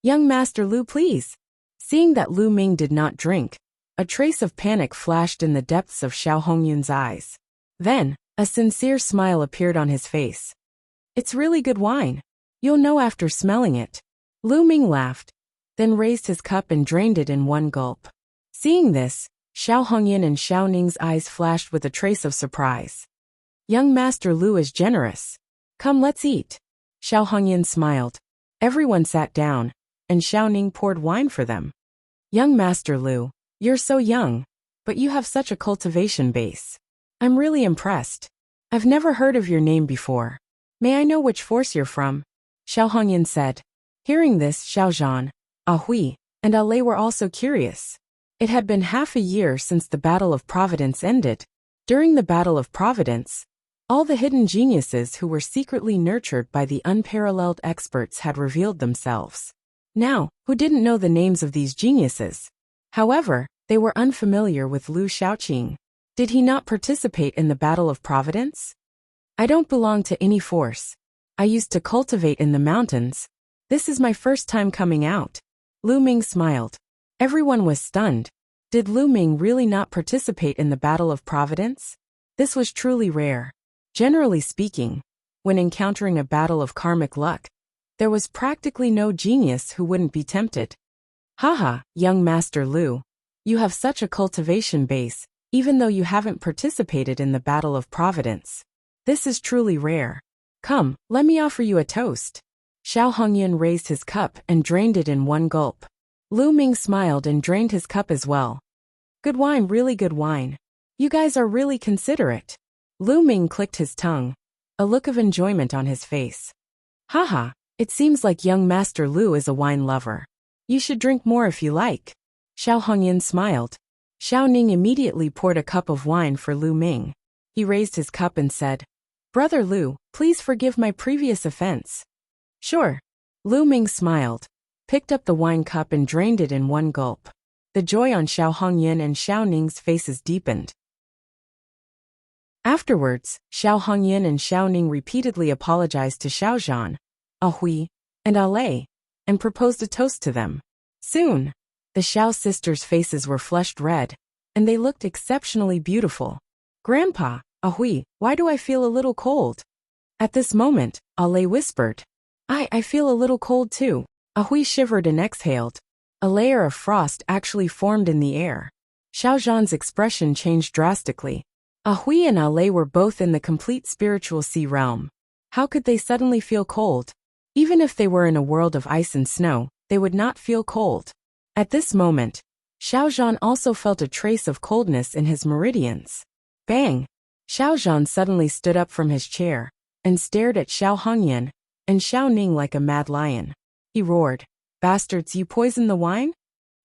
Speaker 1: Young Master Lu, please. Seeing that Lu Ming did not drink, a trace of panic flashed in the depths of Xiao Hongyun's eyes. Then, a sincere smile appeared on his face. It's really good wine. You'll know after smelling it. Lu Ming laughed, then raised his cup and drained it in one gulp. Seeing this, Xiao Hongyan and Xiao Ning's eyes flashed with a trace of surprise. Young Master Lu is generous. Come, let's eat. Xiao Hongyan smiled. Everyone sat down, and Xiao Ning poured wine for them. Young Master Lu, you're so young, but you have such a cultivation base. I'm really impressed. I've never heard of your name before. May I know which force you're from? Xiao Hongyan said. Hearing this, Xiaozhan, Ahui, and Ale were also curious. It had been half a year since the Battle of Providence ended. During the Battle of Providence, all the hidden geniuses who were secretly nurtured by the unparalleled experts had revealed themselves. Now, who didn't know the names of these geniuses? However, they were unfamiliar with Lu Shaoqing. Did he not participate in the Battle of Providence? I don't belong to any force. I used to cultivate in the mountains. This is my first time coming out. Lu Ming smiled. Everyone was stunned. Did Lu Ming really not participate in the Battle of Providence? This was truly rare. Generally speaking, when encountering a battle of karmic luck, there was practically no genius who wouldn't be tempted. Haha, young Master Lu, you have such a cultivation base, even though you haven't participated in the Battle of Providence. This is truly rare. Come, let me offer you a toast. Xiao Hongyan raised his cup and drained it in one gulp. Lu Ming smiled and drained his cup as well. Good wine, really good wine. You guys are really considerate. Lu Ming clicked his tongue, a look of enjoyment on his face. Haha, it seems like young Master Lu is a wine lover. You should drink more if you like. Xiao Hongyan smiled. Xiao Ning immediately poured a cup of wine for Lu Ming. He raised his cup and said, Brother Lu, please forgive my previous offense. Sure. Lu Ming smiled, picked up the wine cup and drained it in one gulp. The joy on Xiao Hongyan and Xiao Ning's faces deepened. Afterwards, Xiao Hongyan and Xiao Ning repeatedly apologized to Xiaozhan, Ahui, and Ale, and proposed a toast to them. Soon, the Xiao sisters' faces were flushed red, and they looked exceptionally beautiful. Grandpa, Ahui, why do I feel a little cold? At this moment, Ale whispered. I feel a little cold too. Ahui shivered and exhaled. A layer of frost actually formed in the air. Xiaozhan's expression changed drastically. Ahui and Ale were both in the complete spiritual sea realm. How could they suddenly feel cold? Even if they were in a world of ice and snow, they would not feel cold. At this moment, Xiaozhan also felt a trace of coldness in his meridians. Bang! Xiaozhan suddenly stood up from his chair and stared at Xiao Hongyan and Xiao Ning like a mad lion. He roared, Bastards, you poisoned the wine?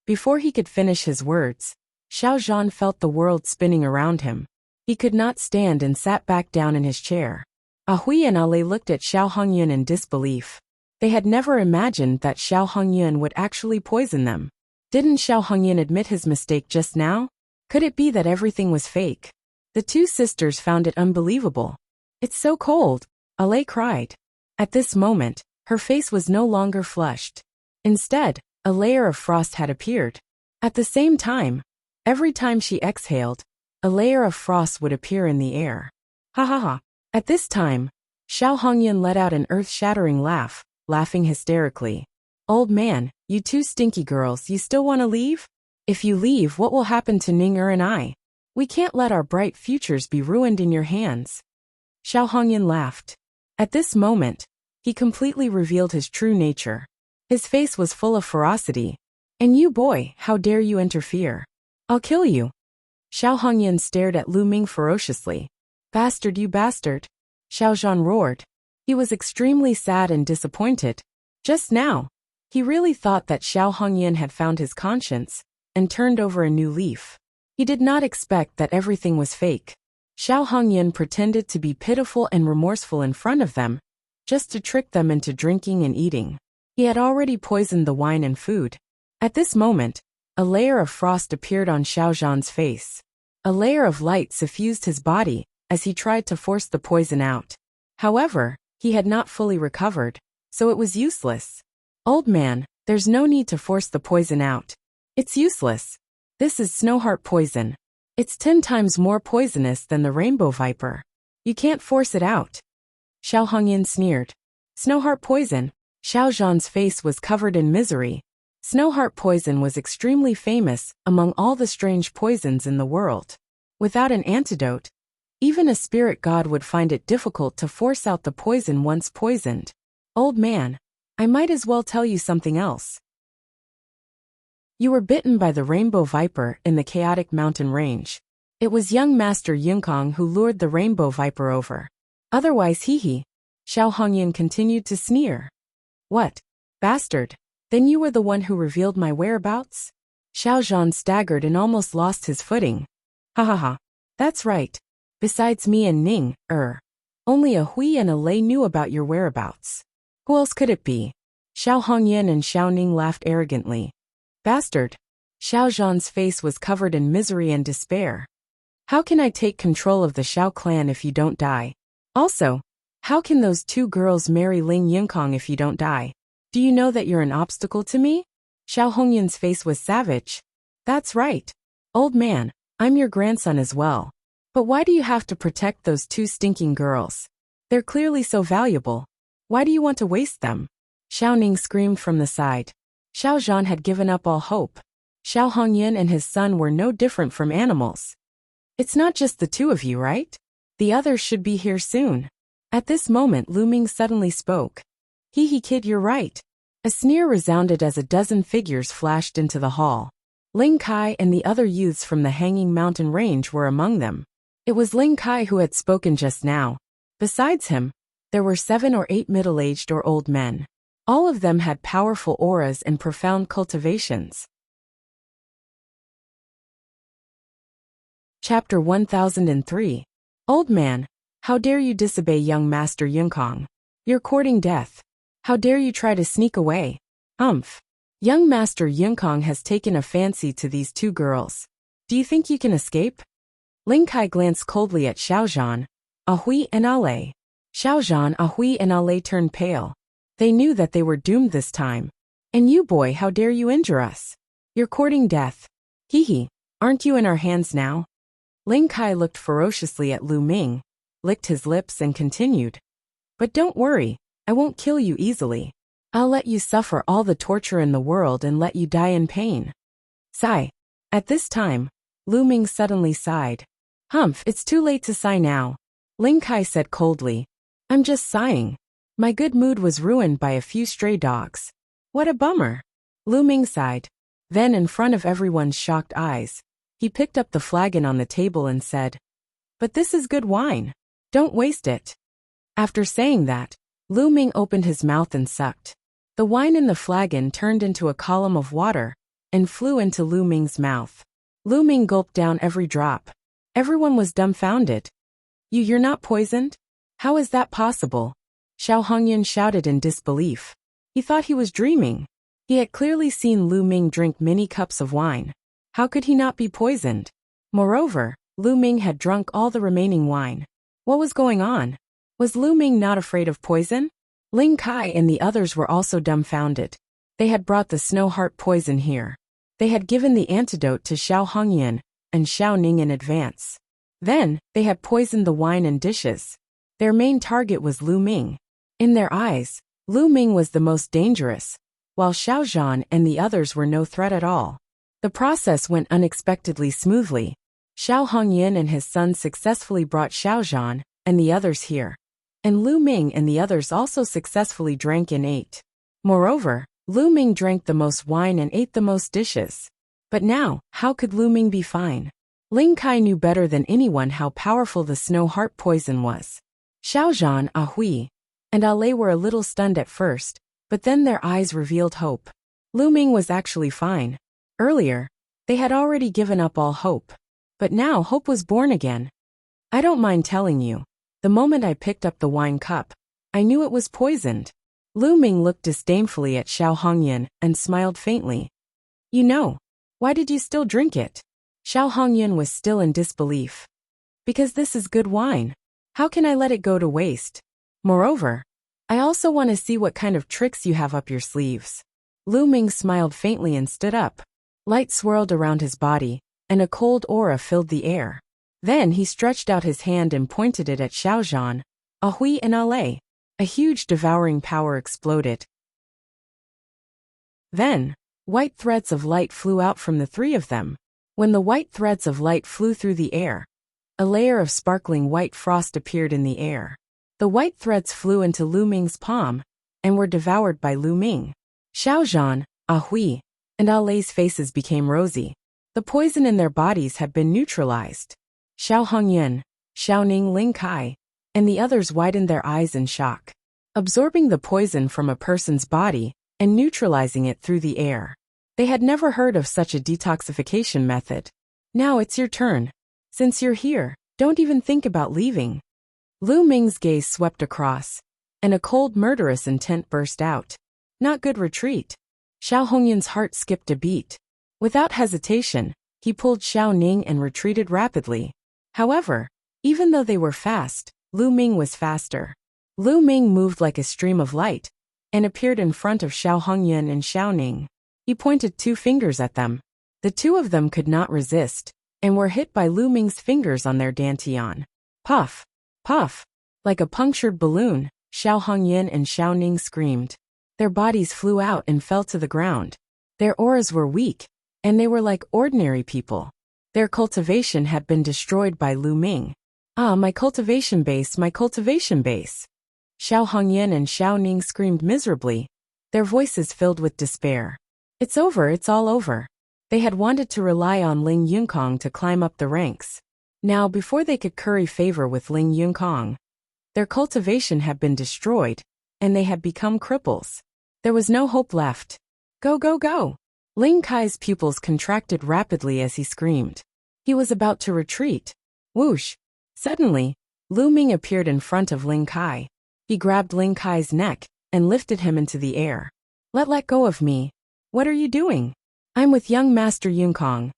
Speaker 1: Before he could finish his words, Xiaozhan felt the world spinning around him. He could not stand and sat back down in his chair. Ahui and Ale looked at Xiao Hongyan in disbelief. They had never imagined that Xiao Hongyan would actually poison them. Didn't Xiao Hongyan admit his mistake just now? Could it be that everything was fake? The two sisters found it unbelievable. It's so cold, Ale cried. At this moment, Her face was no longer flushed. Instead, a layer of frost had appeared. At the same time, every time she exhaled, a layer of frost would appear in the air. Ha ha ha. At this time, Xiao Hongyan let out an earth-shattering laugh, laughing hysterically. Old man, you two stinky girls, you still want to leave? If you leave, what will happen to Ning and I? We can't let our bright futures be ruined in your hands. Xiao Hongyan laughed. At this moment, he completely revealed his true nature. His face was full of ferocity. And you boy, how dare you interfere? I'll kill you. Xiao Hongyan stared at Lu Ming ferociously. Bastard, you bastard. Xiao Zhan roared. He was extremely sad and disappointed. Just now, he really thought that Xiao Hongyan had found his conscience and turned over a new leaf. He did not expect that everything was fake. Xiao Hongyan pretended to be pitiful and remorseful in front of them, just to trick them into drinking and eating. He had already poisoned the wine and food. At this moment, a layer of frost appeared on Xiao Zhan's face. A layer of light suffused his body as he tried to force the poison out. However, he had not fully recovered, so it was useless. Old man, there's no need to force the poison out. It's useless. This is Snowheart poison. It's 10 times more poisonous than the rainbow viper. You can't force it out. Xiao Hongyan sneered. Snowheart poison? Xiao Zhan's face was covered in misery. Snowheart poison was extremely famous among all the strange poisons in the world. Without an antidote, even a spirit god would find it difficult to force out the poison once poisoned. Old man, I might as well tell you something else. You were bitten by the rainbow viper in the chaotic mountain range. It was young Master Yunкong who lured the rainbow viper over. Otherwise hee. Xiao Hongyan continued to sneer. What? Bastard. Then you were the one who revealed my whereabouts? Xiao Zhan staggered and almost lost his footing. Ha ha ha. That's right. Besides me and Ning, only a Hui and a Lei knew about your whereabouts. Who else could it be? Xiao Hongyan and Xiao Ning laughed arrogantly. Bastard. Xiao Zhan's face was covered in misery and despair. How can I take control of the Xiao clan if you don't die? Also, how can those two girls marry Ling Yunкong if you don't die? Do you know that you're an obstacle to me? Xiao Hongyan's face was savage. That's right. Old man, I'm your grandson as well. But why do you have to protect those two stinking girls? They're clearly so valuable. Why do you want to waste them? Xiao Ning screamed from the side. Xiao Zhan had given up all hope. Xiao Hongyan and his son were no different from animals. It's not just the two of you, right? The others should be here soon. At this moment Lu Ming suddenly spoke. Hee kid, you're right. A sneer resounded as a dozen figures flashed into the hall. Ling Kai and the other youths from the hanging mountain range were among them. It was Ling Kai who had spoken just now. Besides him, there were 7 or 8 middle-aged or old men. All of them had powerful auras and profound cultivations. Chapter 1003. Old man, how dare you disobey young Master Yunкong? You're courting death. How dare you try to sneak away? Humph. Young Master Yunкong has taken a fancy to these two girls. Do you think you can escape? Ling Kai glanced coldly at Xiao Zhan, Ahui and Ale. Xiao Zhan, Ahui and Ale turned pale. They knew that they were doomed this time. And you boy, how dare you injure us? You're courting death. Hee, aren't you in our hands now? Ling Kai looked ferociously at Lu Ming, licked his lips and continued. But don't worry, I won't kill you easily. I'll let you suffer all the torture in the world and let you die in pain. Sigh. At this time, Lu Ming suddenly sighed. Humph, it's too late to sigh now. Ling Kai said coldly. I'm just sighing. My good mood was ruined by a few stray dogs. What a bummer. Lu Ming sighed. Then in front of everyone's shocked eyes, he picked up the flagon on the table and said, But this is good wine. Don't waste it. After saying that, Lu Ming opened his mouth and sucked. The wine in the flagon turned into a column of water and flew into Lu Ming's mouth. Lu Ming gulped down every drop. Everyone was dumbfounded. You're not poisoned? How is that possible? Xiao Hongyan shouted in disbelief. He thought he was dreaming. He had clearly seen Lu Ming drink many cups of wine. How could he not be poisoned? Moreover, Lu Ming had drunk all the remaining wine. What was going on? Was Lu Ming not afraid of poison? Ling Kai and the others were also dumbfounded. They had brought the snow heart poison here. They had given the antidote to Xiao Hongyan and Xiao Ning in advance. Then, they had poisoned the wine and dishes. Their main target was Lu Ming. In their eyes, Lu Ming was the most dangerous, while Xiao Zhan and the others were no threat at all. The process went unexpectedly smoothly. Xiao Hongyan and his son successfully brought Xiao Zhan and the others here. And Lu Ming and the others also successfully drank and ate. Moreover, Lu Ming drank the most wine and ate the most dishes. But now, how could Lu Ming be fine? Ling Kai knew better than anyone how powerful the snow heart poison was. Xiao Zhan, Hui, and Lei were a little stunned at first, but then their eyes revealed hope. Lu Ming was actually fine. Earlier, they had already given up all hope. But now hope was born again. I don't mind telling you, the moment I picked up the wine cup, I knew it was poisoned. Lu Ming looked disdainfully at Xiao Hongyan and smiled faintly. You know, why did you still drink it? Xiao Hongyan was still in disbelief. Because this is good wine. How can I let it go to waste? Moreover, I also want to see what kind of tricks you have up your sleeves. Lu Ming smiled faintly and stood up. Light swirled around his body, and a cold aura filled the air. Then he stretched out his hand and pointed it at Xiao Zhan, Hui and Lei. A huge devouring power exploded. Then, white threads of light flew out from the three of them. When the white threads of light flew through the air, a layer of sparkling white frost appeared in the air. The white threads flew into Lu Ming's palm, and were devoured by Lu Ming. Xiao Zhan, Hui, and Lei's faces became rosy. The poison in their bodies had been neutralized. Xiao Hongyan, Xiao Ning, Ling Kai, and the others widened their eyes in shock. Absorbing the poison from a person's body and neutralizing it through the air. They had never heard of such a detoxification method. Now it's your turn. Since you're here, don't even think about leaving. Lu Ming's gaze swept across, and a cold murderous intent burst out. Not good retreat. Xiao Hongyan's heart skipped a beat. Without hesitation, he pulled Xiao Ning and retreated rapidly. However, even though they were fast, Lu Ming was faster. Lu Ming moved like a stream of light, and appeared in front of Xiao Hongyan and Xiao Ning. He pointed 2 fingers at them. The 2 of them could not resist, and were hit by Lu Ming's fingers on their dantian. Puff! Puff! Like a punctured balloon, Xiao Hongyan and Xiao Ning screamed. Their bodies flew out and fell to the ground. Their auras were weak, and they were like ordinary people. Their cultivation had been destroyed by Lu Ming. Ah, my cultivation base, my cultivation base! Xiao Hongyan and Xiao Ning screamed miserably, their voices filled with despair. It's over, it's all over. They had wanted to rely on Ling Yunkong to climb up the ranks. Now, before they could curry favor with Ling Yunkong, their cultivation had been destroyed, and they had become cripples. There was no hope left. Go, go, go! Ling Kai's pupils contracted rapidly as he screamed. He was about to retreat. Whoosh! Suddenly, Lu Ming appeared in front of Ling Kai. He grabbed Ling Kai's neck and lifted him into the air. Let go of me. What are you doing? I'm with young Master Yunkong.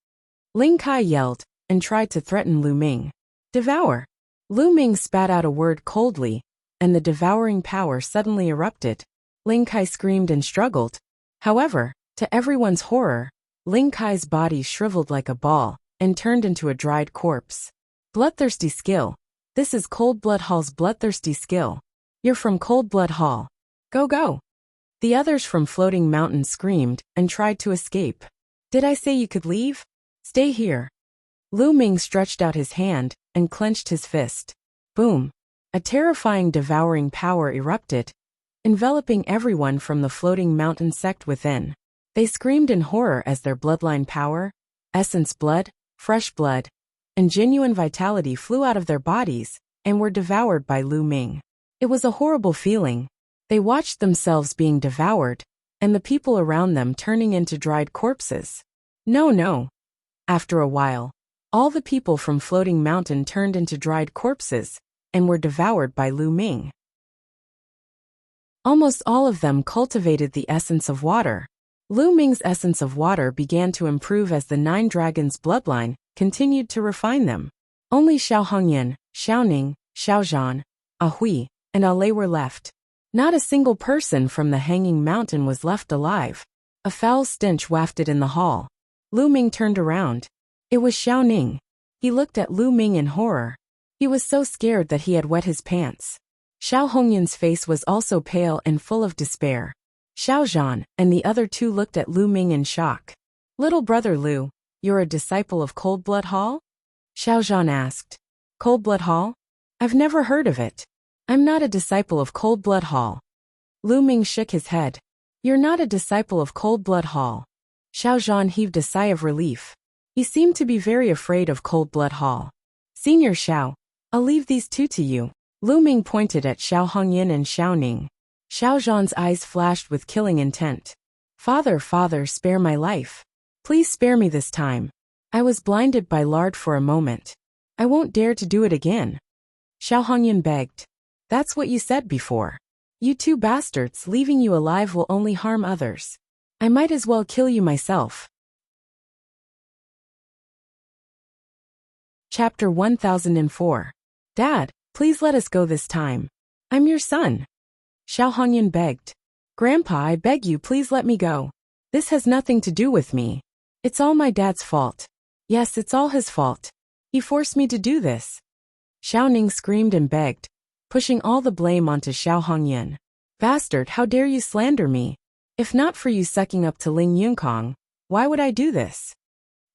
Speaker 1: Ling Kai yelled and tried to threaten Lu Ming. Devour! Lu Ming spat out a word coldly, and the devouring power suddenly erupted. Ling Kai screamed and struggled. However, to everyone's horror, Ling Kai's body shriveled like a ball and turned into a dried corpse. Bloodthirsty skill. This is Cold Blood Hall's bloodthirsty skill. You're from Cold Blood Hall. Go, go! The others from Floating Mountain screamed and tried to escape. Did I say you could leave? Stay here. Lu Ming stretched out his hand and clenched his fist. Boom! A terrifying devouring power erupted, enveloping everyone from the Floating Mountain sect within. They screamed in horror as their bloodline power, essence blood, fresh blood, and genuine vitality flew out of their bodies and were devoured by Lu Ming. It was a horrible feeling. They watched themselves being devoured, and the people around them turning into dried corpses. No, no. After a while, all the people from Floating Mountain turned into dried corpses and were devoured by Lu Ming. Almost all of them cultivated the essence of water. Lu Ming's essence of water began to improve as the 9 dragons' bloodline continued to refine them. Only Xiao Hongyan, Xiao Ning, Xiao Zhan, Hui, and Lei were left. Not a single person from the hanging mountain was left alive. A foul stench wafted in the hall. Lu Ming turned around. It was Xiao Ning. He looked at Lu Ming in horror. He was so scared that he had wet his pants. Xiao Hongyan's face was also pale and full of despair. Xiao Zhan and the other two looked at Lu Ming in shock. Little brother Lu, you're a disciple of Cold Blood Hall? Xiao Zhan asked. Cold Blood Hall? I've never heard of it. I'm not a disciple of Cold Blood Hall. Lu Ming shook his head. You're not a disciple of Cold Blood Hall. Xiao Zhan heaved a sigh of relief. He seemed to be very afraid of Cold Blood Hall. Senior Xiao, I'll leave these two to you. Lu Ming pointed at Xiao Hongyan and Xiao Ning. Xiao Zhan's eyes flashed with killing intent. Father, spare my life. Please spare me this time. I was blinded by lard for a moment. I won't dare to do it again. Xiao Hongyan begged. That's what you said before. You two bastards, leaving you alive will only harm others. I might as well kill you myself. Chapter 1004. Dad, please let us go this time. I'm your son. Xiao Hongyan begged. Grandpa, I beg you, please let me go. This has nothing to do with me. It's all my dad's fault. Yes, it's all his fault. He forced me to do this. Xiao Ning screamed and begged, pushing all the blame onto Xiao Hongyan. Bastard, how dare you slander me? If not for you sucking up to Ling Yunkong, why would I do this?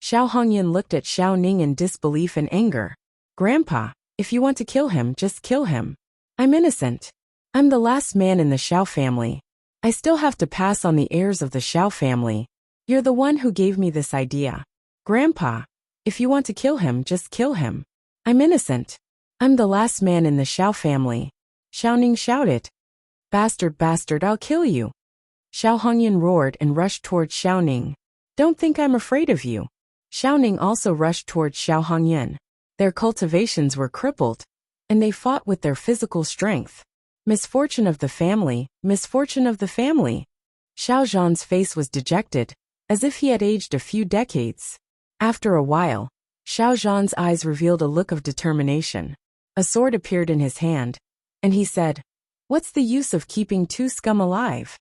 Speaker 1: Xiao Hongyan looked at Xiao Ning in disbelief and anger. Grandpa, if you want to kill him, just kill him. I'm innocent. I'm the last man in the Xiao family. I still have to pass on the heirs of the Xiao family. You're the one who gave me this idea. Grandpa, if you want to kill him, just kill him. I'm innocent. I'm the last man in the Xiao family. Xiao Ning shouted. Bastard, I'll kill you. Xiao Hongyan roared and rushed towards Xiao Ning. Don't think I'm afraid of you. Xiao Ning also rushed towards Xiao Hongyan. Their cultivations were crippled, and they fought with their physical strength. Misfortune of the family, misfortune of the family. Xiao Zhan's face was dejected, as if he had aged a few decades. After a while, Xiao Zhan's eyes revealed a look of determination. A sword appeared in his hand, and he said, What's the use of keeping two scum alive?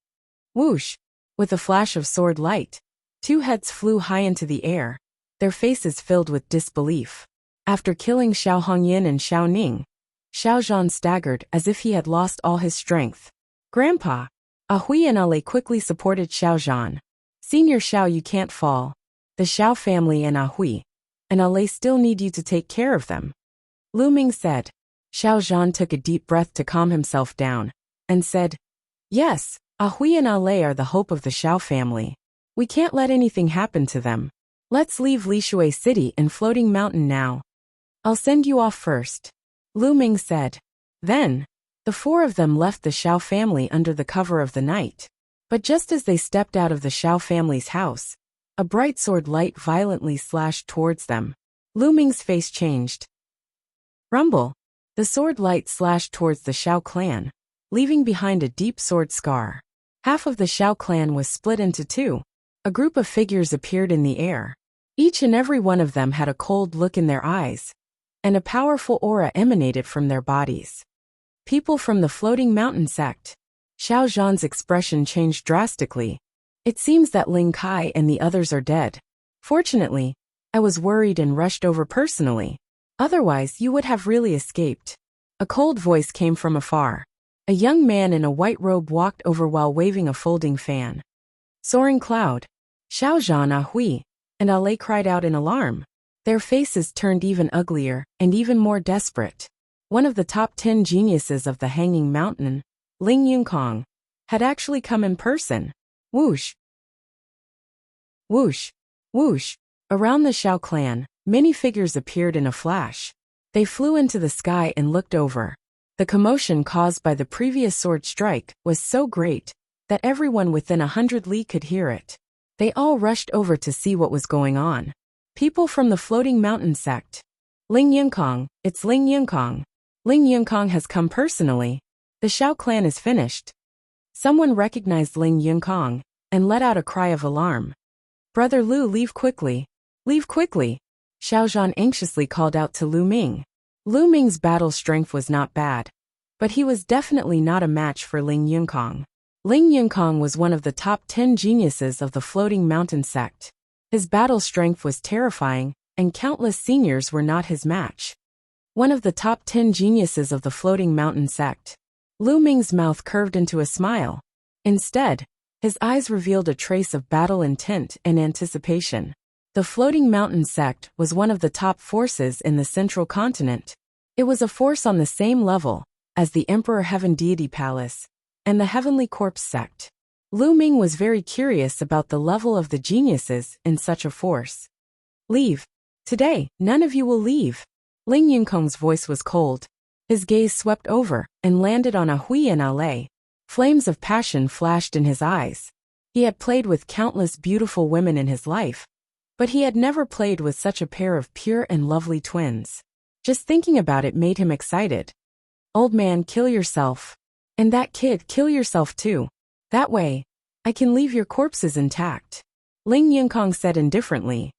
Speaker 1: Whoosh! With a flash of sword light, two heads flew high into the air, their faces filled with disbelief. After killing Xiao Hongyan and Xiao Ning, Xiao Zhan staggered as if he had lost all his strength. Grandpa! Hui and Ale quickly supported Xiao Zhan. Senior Xiao, you can't fall. The Xiao family and Hui and Ale still need you to take care of them. Lu Ming said. Xiao Zhan took a deep breath to calm himself down, and said, Yes, Hui and Ale are the hope of the Xiao family. We can't let anything happen to them. Let's leave Lishui City and Floating Mountain now. I'll send you off first. Lu Ming said. Then, the four of them left the Xiao family under the cover of the night. But just as they stepped out of the Xiao family's house, a bright sword light violently slashed towards them. Lu Ming's face changed. Rumble! The sword light slashed towards the Xiao clan, leaving behind a deep sword scar. Half of the Xiao clan was split into two. A group of figures appeared in the air. Each and every one of them had a cold look in their eyes, and a powerful aura emanated from their bodies. People from the Floating Mountain sect. Xiao Zhan's expression changed drastically. It seems that Ling Kai and the others are dead. Fortunately, I was worried and rushed over personally. Otherwise, you would have really escaped. A cold voice came from afar. A young man in a white robe walked over while waving a folding fan. Soaring Cloud. Xiao Zhan, Hui and Ale cried out in alarm. Their faces turned even uglier and even more desperate. One of the top 10 geniuses of the Hanging Mountain, Ling Yunkong, had actually come in person. Whoosh! Whoosh! Whoosh! Around the Xiao clan, many figures appeared in a flash. They flew into the sky and looked over. The commotion caused by the previous sword strike was so great that everyone within 100 li could hear it. They all rushed over to see what was going on. People from the Floating Mountain sect. Ling Yunkong, it's Ling Yunkong. Ling Yunkong has come personally. The Xiao clan is finished. Someone recognized Ling Yunkong and let out a cry of alarm. Brother Lu, leave quickly. Leave quickly. Xiao Zhan anxiously called out to Lu Ming. Lu Ming's battle strength was not bad, but he was definitely not a match for Ling Yunkong. Ling Yunkong was one of the top 10 geniuses of the Floating Mountain sect. His battle strength was terrifying, and countless seniors were not his match. One of the top 10 geniuses of the Floating Mountain sect. Lu Ming's mouth curved into a smile. Instead, his eyes revealed a trace of battle intent and anticipation. The Floating Mountain sect was one of the top forces in the Central Continent. It was a force on the same level as the Emperor Heaven Deity Palace and the Heavenly Corpse sect. Lu Ming was very curious about the level of the geniuses in such a force. Leave. Today, none of you will leave. Ling Yunkong's voice was cold. His gaze swept over and landed on Hui and Ale. Flames of passion flashed in his eyes. He had played with countless beautiful women in his life, but he had never played with such a pair of pure and lovely twins. Just thinking about it made him excited. Old man, kill yourself. And that kid, kill yourself too. That way, I can leave your corpses intact. Ling Yunkong said indifferently.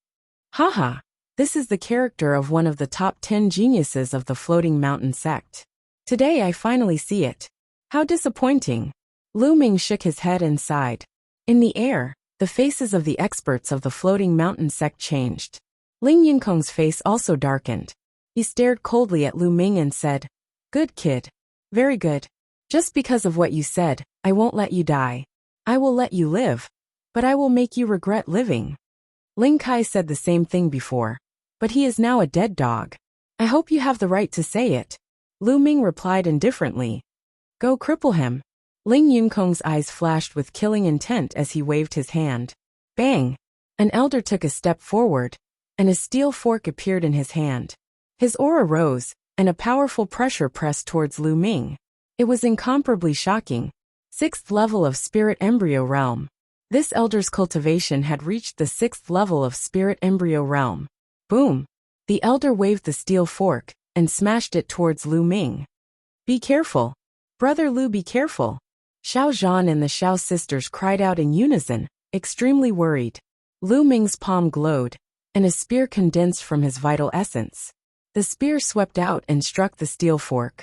Speaker 1: Haha, this is the character of one of the top 10 geniuses of the Floating Mountain sect. Today I finally see it. How disappointing. Lu Ming shook his head and sighed. In the air, the faces of the experts of the Floating Mountain sect changed. Ling Yunkong's face also darkened. He stared coldly at Lu Ming and said, Good kid. Very good. Just because of what you said, I won't let you die. I will let you live. But I will make you regret living. Ling Kai said the same thing before. But he is now a dead dog. I hope you have the right to say it. Lu Ming replied indifferently. Go cripple him. Ling Yunkong's eyes flashed with killing intent as he waved his hand. Bang! An elder took a step forward, and a steel fork appeared in his hand. His aura rose, and a powerful pressure pressed towards Lu Ming. It was incomparably shocking. 6th level of Spirit Embryo Realm. This elder's cultivation had reached the 6th level of Spirit Embryo Realm. Boom! The elder waved the steel fork, and smashed it towards Lu Ming. Be careful. Brother Lu, be careful. Xiao Zhan and the Xiao sisters cried out in unison, extremely worried. Lu Ming's palm glowed, and a spear condensed from his vital essence. The spear swept out and struck the steel fork.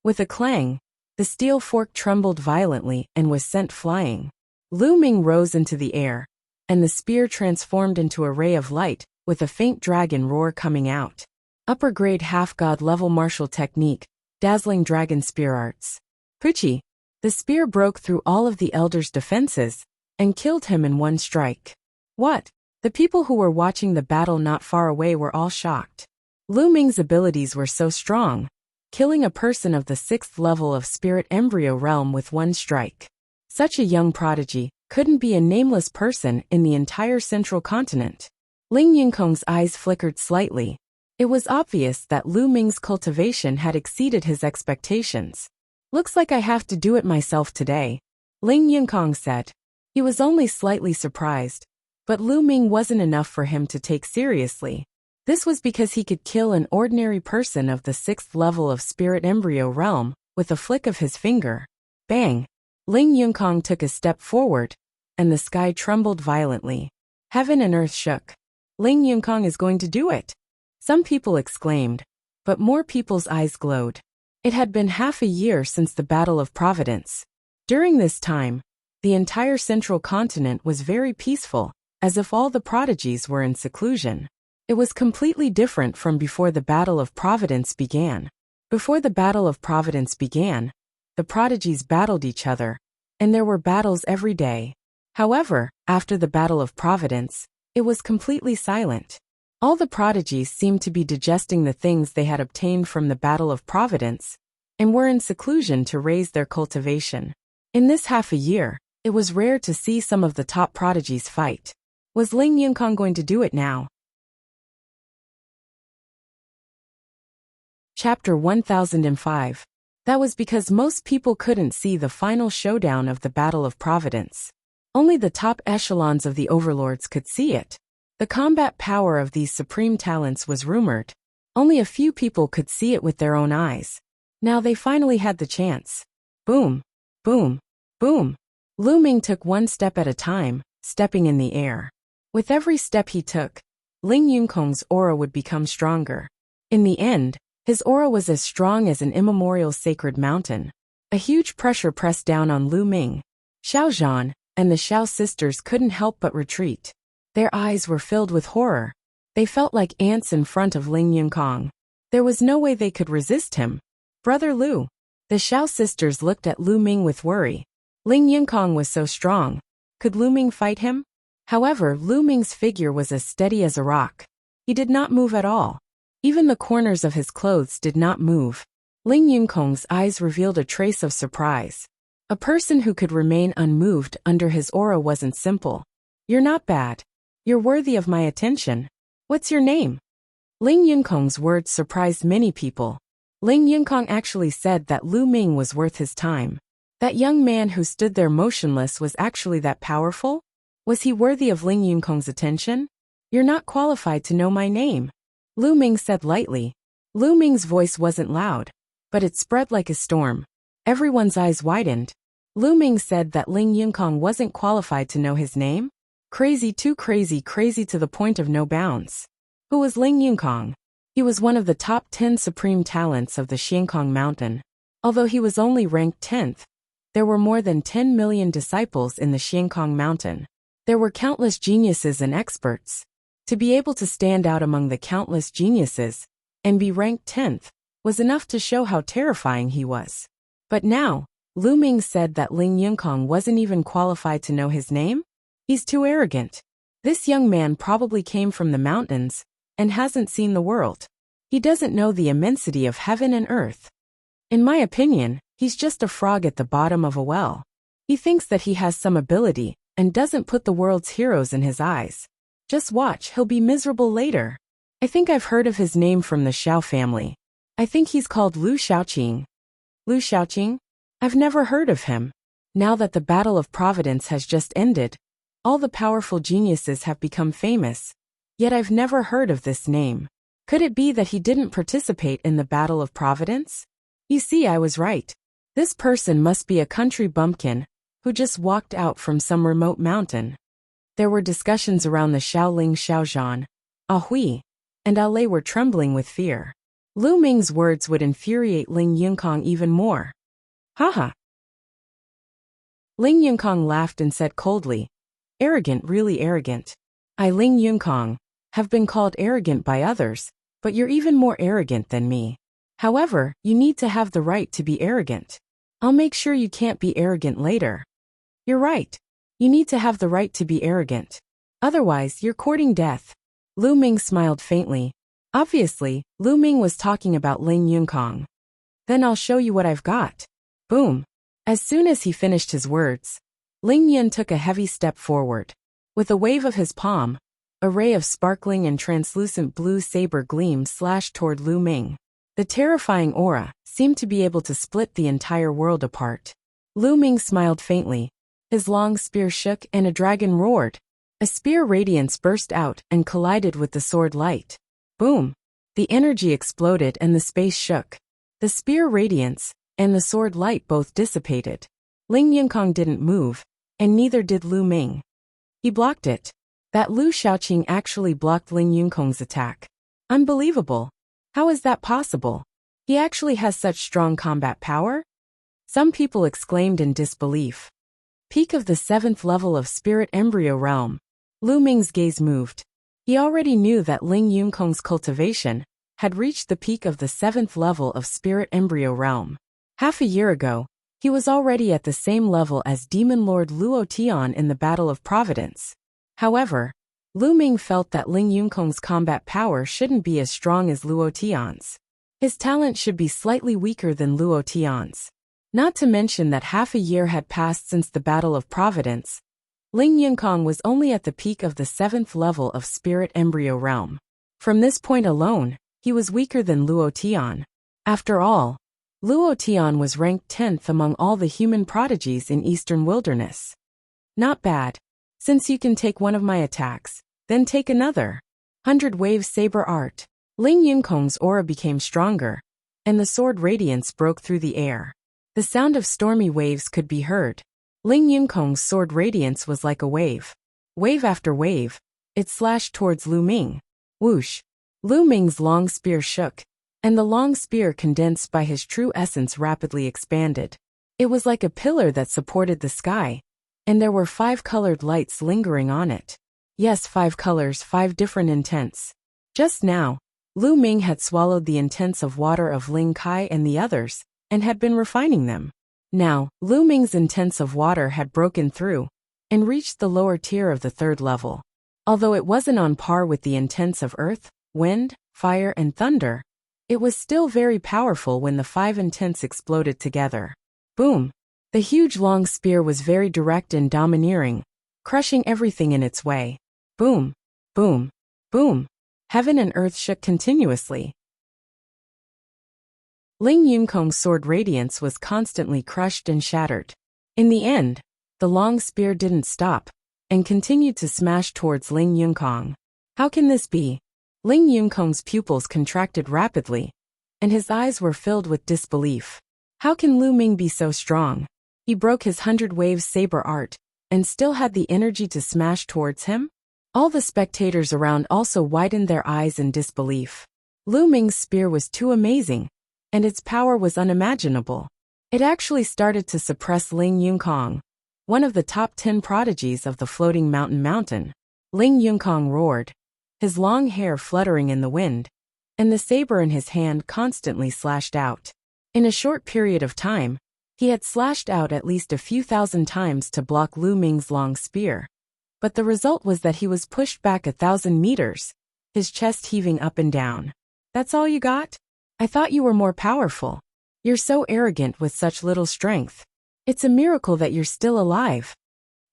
Speaker 1: With a clang, the steel fork trembled violently and was sent flying. Lu Ming rose into the air, and the spear transformed into a ray of light, with a faint dragon roar coming out. Upper grade half-god level martial technique, dazzling dragon spear arts. Puchi! The spear broke through all of the elder's defenses, and killed him in one strike. What? The people who were watching the battle not far away were all shocked. Lu Ming's abilities were so strong, killing a person of the 6th level of Spirit Embryo Realm with one strike. Such a young prodigy couldn't be a nameless person in the entire Central Continent. Ling Yunkong's eyes flickered slightly. It was obvious that Lu Ming's cultivation had exceeded his expectations. Looks like I have to do it myself today, Ling Yunkong said. He was only slightly surprised, but Lu Ming wasn't enough for him to take seriously. This was because he could kill an ordinary person of the 6th level of Spirit Embryo Realm with a flick of his finger. Bang! Ling Yunkong took a step forward, and the sky trembled violently. Heaven and earth shook. Ling Yunkong is going to do it! Some people exclaimed, but more people's eyes glowed. It had been half a year since the Battle of Providence. During this time, the entire Central Continent was very peaceful, as if all the prodigies were in seclusion. It was completely different from before the Battle of Providence began. Before the Battle of Providence began, the prodigies battled each other, and there were battles every day. However, after the Battle of Providence, it was completely silent. All the prodigies seemed to be digesting the things they had obtained from the Battle of Providence, and were in seclusion to raise their cultivation. In this half a year, it was rare to see some of the top prodigies fight. Was Ling Yunkong going to do it now? Chapter 1005. That was because most people couldn't see the final showdown of the Battle of Providence. Only the top echelons of the overlords could see it. The combat power of these supreme talents was rumored. Only a few people could see it with their own eyes. Now they finally had the chance. Boom, boom, boom. Lu Ming took one step at a time, stepping in the air. With every step he took, Ling Yunkong's aura would become stronger. In the end, His aura was as strong as an immemorial sacred mountain. A huge pressure pressed down on Lu Ming. Xiao Zhan and the Xiao sisters couldn't help but retreat. Their eyes were filled with horror. They felt like ants in front of Ling Yunkong. There was no way they could resist him. Brother Lu. The Xiao sisters looked at Lu Ming with worry. Ling Yunkong was so strong. Could Lu Ming fight him? However, Lu Ming's figure was as steady as a rock. He did not move at all. Even the corners of his clothes did not move. Ling Yunkong's eyes revealed a trace of surprise. A person who could remain unmoved under his aura wasn't simple. You're not bad. You're worthy of my attention. What's your name? Ling Yunkong's words surprised many people. Ling Yunkong actually said that Lu Ming was worth his time. That young man who stood there motionless was actually that powerful? Was he worthy of Ling Yunkong's attention? You're not qualified to know my name, Lu Ming said lightly. Lu Ming's voice wasn't loud, but it spread like a storm. Everyone's eyes widened. Lu Ming said that Ling Yunkong wasn't qualified to know his name? Crazy, too crazy, crazy to the point of no bounds. Who was Ling Yunkong? He was one of the top 10 supreme talents of the Xiankong Mountain. Although he was only ranked 10th, there were more than 10 million disciples in the Xiankong Mountain. There were countless geniuses and experts. To be able to stand out among the countless geniuses and be ranked 10th was enough to show how terrifying he was. But now, Lu Ming said that Ling Yunkong wasn't even qualified to know his name? He's too arrogant. This young man probably came from the mountains and hasn't seen the world. He doesn't know the immensity of heaven and earth. In my opinion, he's just a frog at the bottom of a well. He thinks that he has some ability and doesn't put the world's heroes in his eyes. Just watch, he'll be miserable later. I think I've heard of his name from the Xiao family. I think he's called Lu Xiaoqing. Lu Xiaoqing? I've never heard of him. Now that the Battle of Providence has just ended, all the powerful geniuses have become famous. Yet I've never heard of this name. Could it be that he didn't participate in the Battle of Providence? You see, I was right. This person must be a country bumpkin who just walked out from some remote mountain. There were discussions around the Xiaoling Xiaozhan. Hui and Lei were trembling with fear. Lu Ming's words would infuriate Ling Yunkong even more. Haha. Ling Yunkong laughed and said coldly, arrogant, really arrogant. I, Ling Yunkong, have been called arrogant by others, but you're even more arrogant than me. However, you need to have the right to be arrogant. I'll make sure you can't be arrogant later. You're right. You need to have the right to be arrogant. Otherwise, you're courting death. Lu Ming smiled faintly. Obviously, Lu Ming was talking about Ling Yunkong. Then I'll show you what I've got. Boom. As soon as he finished his words, Ling Yun took a heavy step forward. With a wave of his palm, a ray of sparkling and translucent blue saber gleam slashed toward Lu Ming. The terrifying aura seemed to be able to split the entire world apart. Lu Ming smiled faintly. His long spear shook and a dragon roared. A spear radiance burst out and collided with the sword light. Boom! The energy exploded and the space shook. The spear radiance and the sword light both dissipated. Ling Yunkong didn't move, and neither did Lu Ming. He blocked it. That Lu Xiaoqing actually blocked Ling Yunkong's attack. Unbelievable. How is that possible? He actually has such strong combat power? Some people exclaimed in disbelief. Peak of the 7th level of Spirit Embryo Realm. Lu Ming's gaze moved. He already knew that Ling Yunkong's cultivation had reached the peak of the 7th level of Spirit Embryo Realm. Half a year ago, he was already at the same level as Demon Lord Luo Tian in the Battle of Providence. However, Lu Ming felt that Ling Yunkong's combat power shouldn't be as strong as Luo Tian's. His talent should be slightly weaker than Luo Tian's. Not to mention that half a year had passed since the Battle of Providence. Ling Yunkong was only at the peak of the 7th level of Spirit Embryo Realm. From this point alone, he was weaker than Luo Tian. After all, Luo Tian was ranked 10th among all the human prodigies in Eastern Wilderness. Not bad. Since you can take one of my attacks, then take another. 100-wave saber art. Ling Yunkong's aura became stronger, and the sword radiance broke through the air. The sound of stormy waves could be heard. Ling Yunkong's sword radiance was like a wave. Wave after wave, it slashed towards Lu Ming. Whoosh! Lu Ming's long spear shook, and the long spear condensed by his true essence rapidly expanded. It was like a pillar that supported the sky, and there were 5 colored lights lingering on it. Yes, 5 colors, 5 different intents. Just now, Lu Ming had swallowed the intents of water of Ling Kai and the others, and had been refining them. Now, Lu Ming's intents of water had broken through, and reached the lower tier of the 3rd level. Although it wasn't on par with the intents of earth, wind, fire and thunder, it was still very powerful when the 5 intents exploded together. Boom! The huge long spear was very direct and domineering, crushing everything in its way. Boom! Boom! Boom! Heaven and earth shook continuously. Ling Yunkong's sword radiance was constantly crushed and shattered. In the end, the long spear didn't stop, and continued to smash towards Ling Yunkong. How can this be? Ling Yunkong's pupils contracted rapidly, and his eyes were filled with disbelief. How can Lu Ming be so strong? He broke his 100 waves saber art, and still had the energy to smash towards him? All the spectators around also widened their eyes in disbelief. Lu Ming's spear was too amazing, and its power was unimaginable. It actually started to suppress Ling Yunkong, one of the top 10 prodigies of the floating mountain. Ling Yunkong roared, his long hair fluttering in the wind, and the saber in his hand constantly slashed out. In a short period of time, he had slashed out at least a few thousand times to block Lu Ming's long spear. But the result was that he was pushed back 1,000 meters, his chest heaving up and down. That's all you got? I thought you were more powerful. You're so arrogant with such little strength. It's a miracle that you're still alive.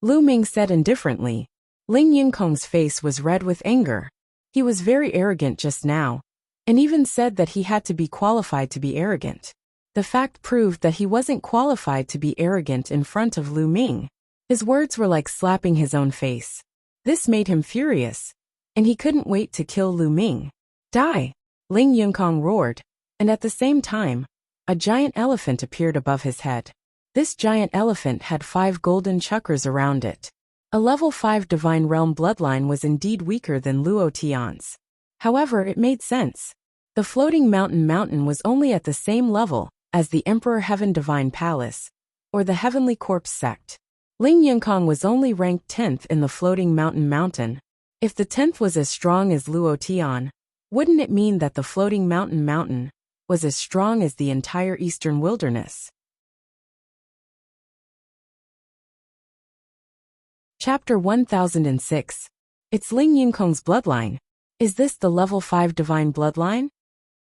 Speaker 1: Lu Ming said indifferently. Ling Yunkong's face was red with anger. He was very arrogant just now, and even said that he had to be qualified to be arrogant. The fact proved that he wasn't qualified to be arrogant in front of Lu Ming. His words were like slapping his own face. This made him furious, and he couldn't wait to kill Lu Ming. Die! Ling Yunkong roared, and at the same time, a giant elephant appeared above his head. This giant elephant had 5 golden chakras around it. A level 5 divine realm bloodline was indeed weaker than Luo Tian's. However, it made sense. The floating mountain was only at the same level as the Emperor Heaven Divine Palace, or the Heavenly Corpse sect. Ling Yunkong was only ranked 10th in the floating mountain. If the 10th was as strong as Luo Tian, wouldn't it mean that the floating mountain was as strong as the entire eastern wilderness? Chapter 1006. It's Ling Yunkong's bloodline. Is this the level 5 divine bloodline?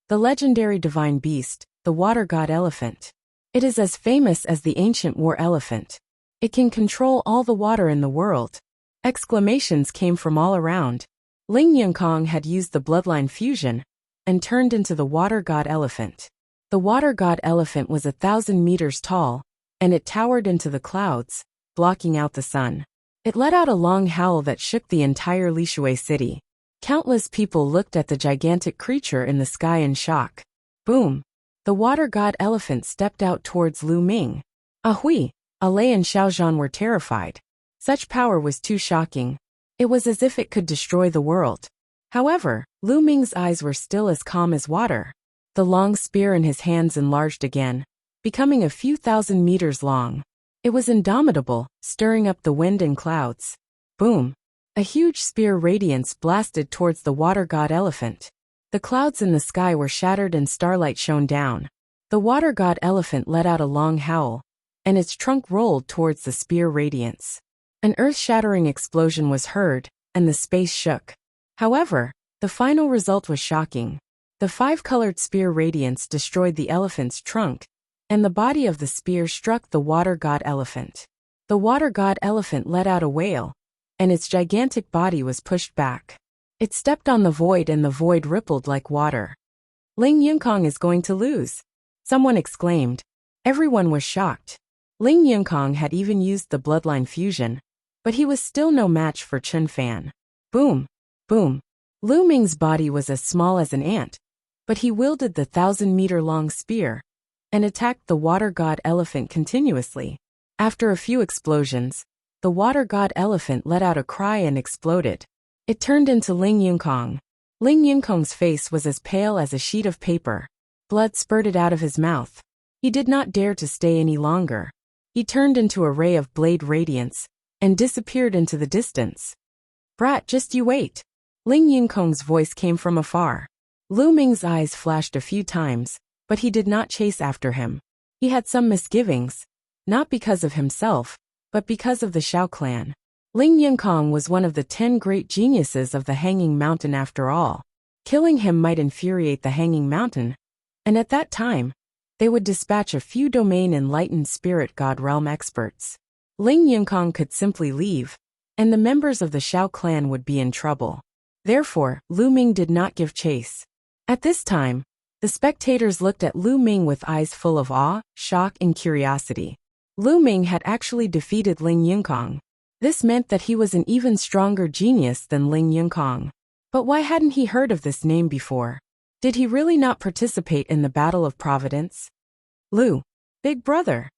Speaker 1: The legendary divine beast, the water god elephant. It is as famous as the ancient war elephant. It can control all the water in the world. Exclamations came from all around. Ling Yunkong had used the bloodline fusion and turned into the water god elephant. The water god elephant was 1,000 meters tall, and it towered into the clouds, blocking out the sun. It let out a long howl that shook the entire Lishui city. Countless people looked at the gigantic creature in the sky in shock. Boom! The water god elephant stepped out towards Lu Ming. Ahui! Alei and Xiaozhan were terrified. Such power was too shocking. It was as if it could destroy the world. However, Lu Ming's eyes were still as calm as water. The long spear in his hands enlarged again, becoming a few thousand meters long. It was indomitable, stirring up the wind and clouds. Boom! A huge spear radiance blasted towards the water god elephant. The clouds in the sky were shattered and starlight shone down. The water god elephant let out a long howl, and its trunk rolled towards the spear radiance. An earth-shattering explosion was heard, and the space shook. However, the final result was shocking. The 5-colored spear radiance destroyed the elephant's trunk, and the body of the spear struck the water god elephant. The water god elephant let out a wail, and its gigantic body was pushed back. It stepped on the void and the void rippled like water. Ling Yunkong is going to lose, someone exclaimed. Everyone was shocked. Ling Yunkong had even used the bloodline fusion, but he was still no match for Chun Fan. Boom! Boom! Lu Ming's body was as small as an ant, but he wielded the 1,000-meter-long spear and attacked the water god elephant continuously. After a few explosions, the water god elephant let out a cry and exploded. It turned into Ling Yunkong. Ling Yunkong's face was as pale as a sheet of paper. Blood spurted out of his mouth. He did not dare to stay any longer. He turned into a ray of blade radiance and disappeared into the distance. Brat, just you wait. Ling Yunkong's voice came from afar. Lu Ming's eyes flashed a few times, but he did not chase after him. He had some misgivings, not because of himself, but because of the Xiao clan. Ling Yunkong was one of the 10 great geniuses of the Hanging Mountain after all. Killing him might infuriate the Hanging Mountain, and at that time, they would dispatch a few domain enlightened spirit god realm experts. Ling Yunkong could simply leave, and the members of the Xiao clan would be in trouble. Therefore, Lu Ming did not give chase. At this time, the spectators looked at Lu Ming with eyes full of awe, shock, and curiosity. Lu Ming had actually defeated Ling Yunkong. This meant that he was an even stronger genius than Ling Yunkong. But why hadn't he heard of this name before? Did he really not participate in the Battle of Providence? Lu, big brother.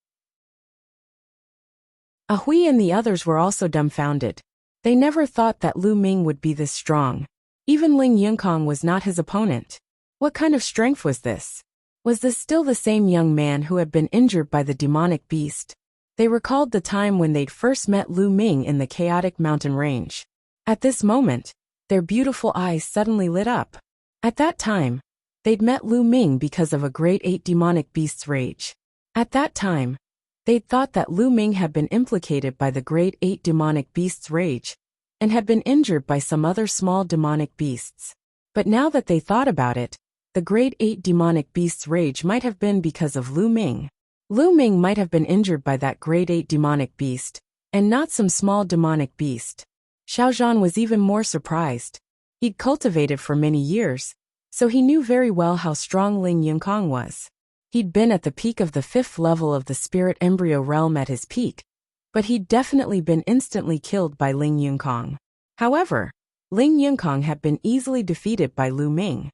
Speaker 1: Hui and the others were also dumbfounded. They never thought that Lu Ming would be this strong. Even Ling Yunkong was not his opponent. What kind of strength was this? Was this still the same young man who had been injured by the demonic beast? They recalled the time when they'd first met Lu Ming in the chaotic mountain range. At this moment, their beautiful eyes suddenly lit up. At that time, they'd met Lu Ming because of a great 8 demonic beast's rage. At that time, they'd thought that Lu Ming had been implicated by the great 8 demonic beasts' rage, and had been injured by some other small demonic beasts. But now that they thought about it, the great 8 demonic beasts' rage might have been because of Lu Ming. Lu Ming might have been injured by that great 8 demonic beast, and not some small demonic beast. Xiao Zhan was even more surprised. He'd cultivated for many years, so he knew very well how strong Ling Yunkong was. He'd been at the peak of the 5th level of the spirit embryo realm at his peak, but he'd definitely been instantly killed by Ling Yunkong. However, Ling Yunkong had been easily defeated by Lu Ming.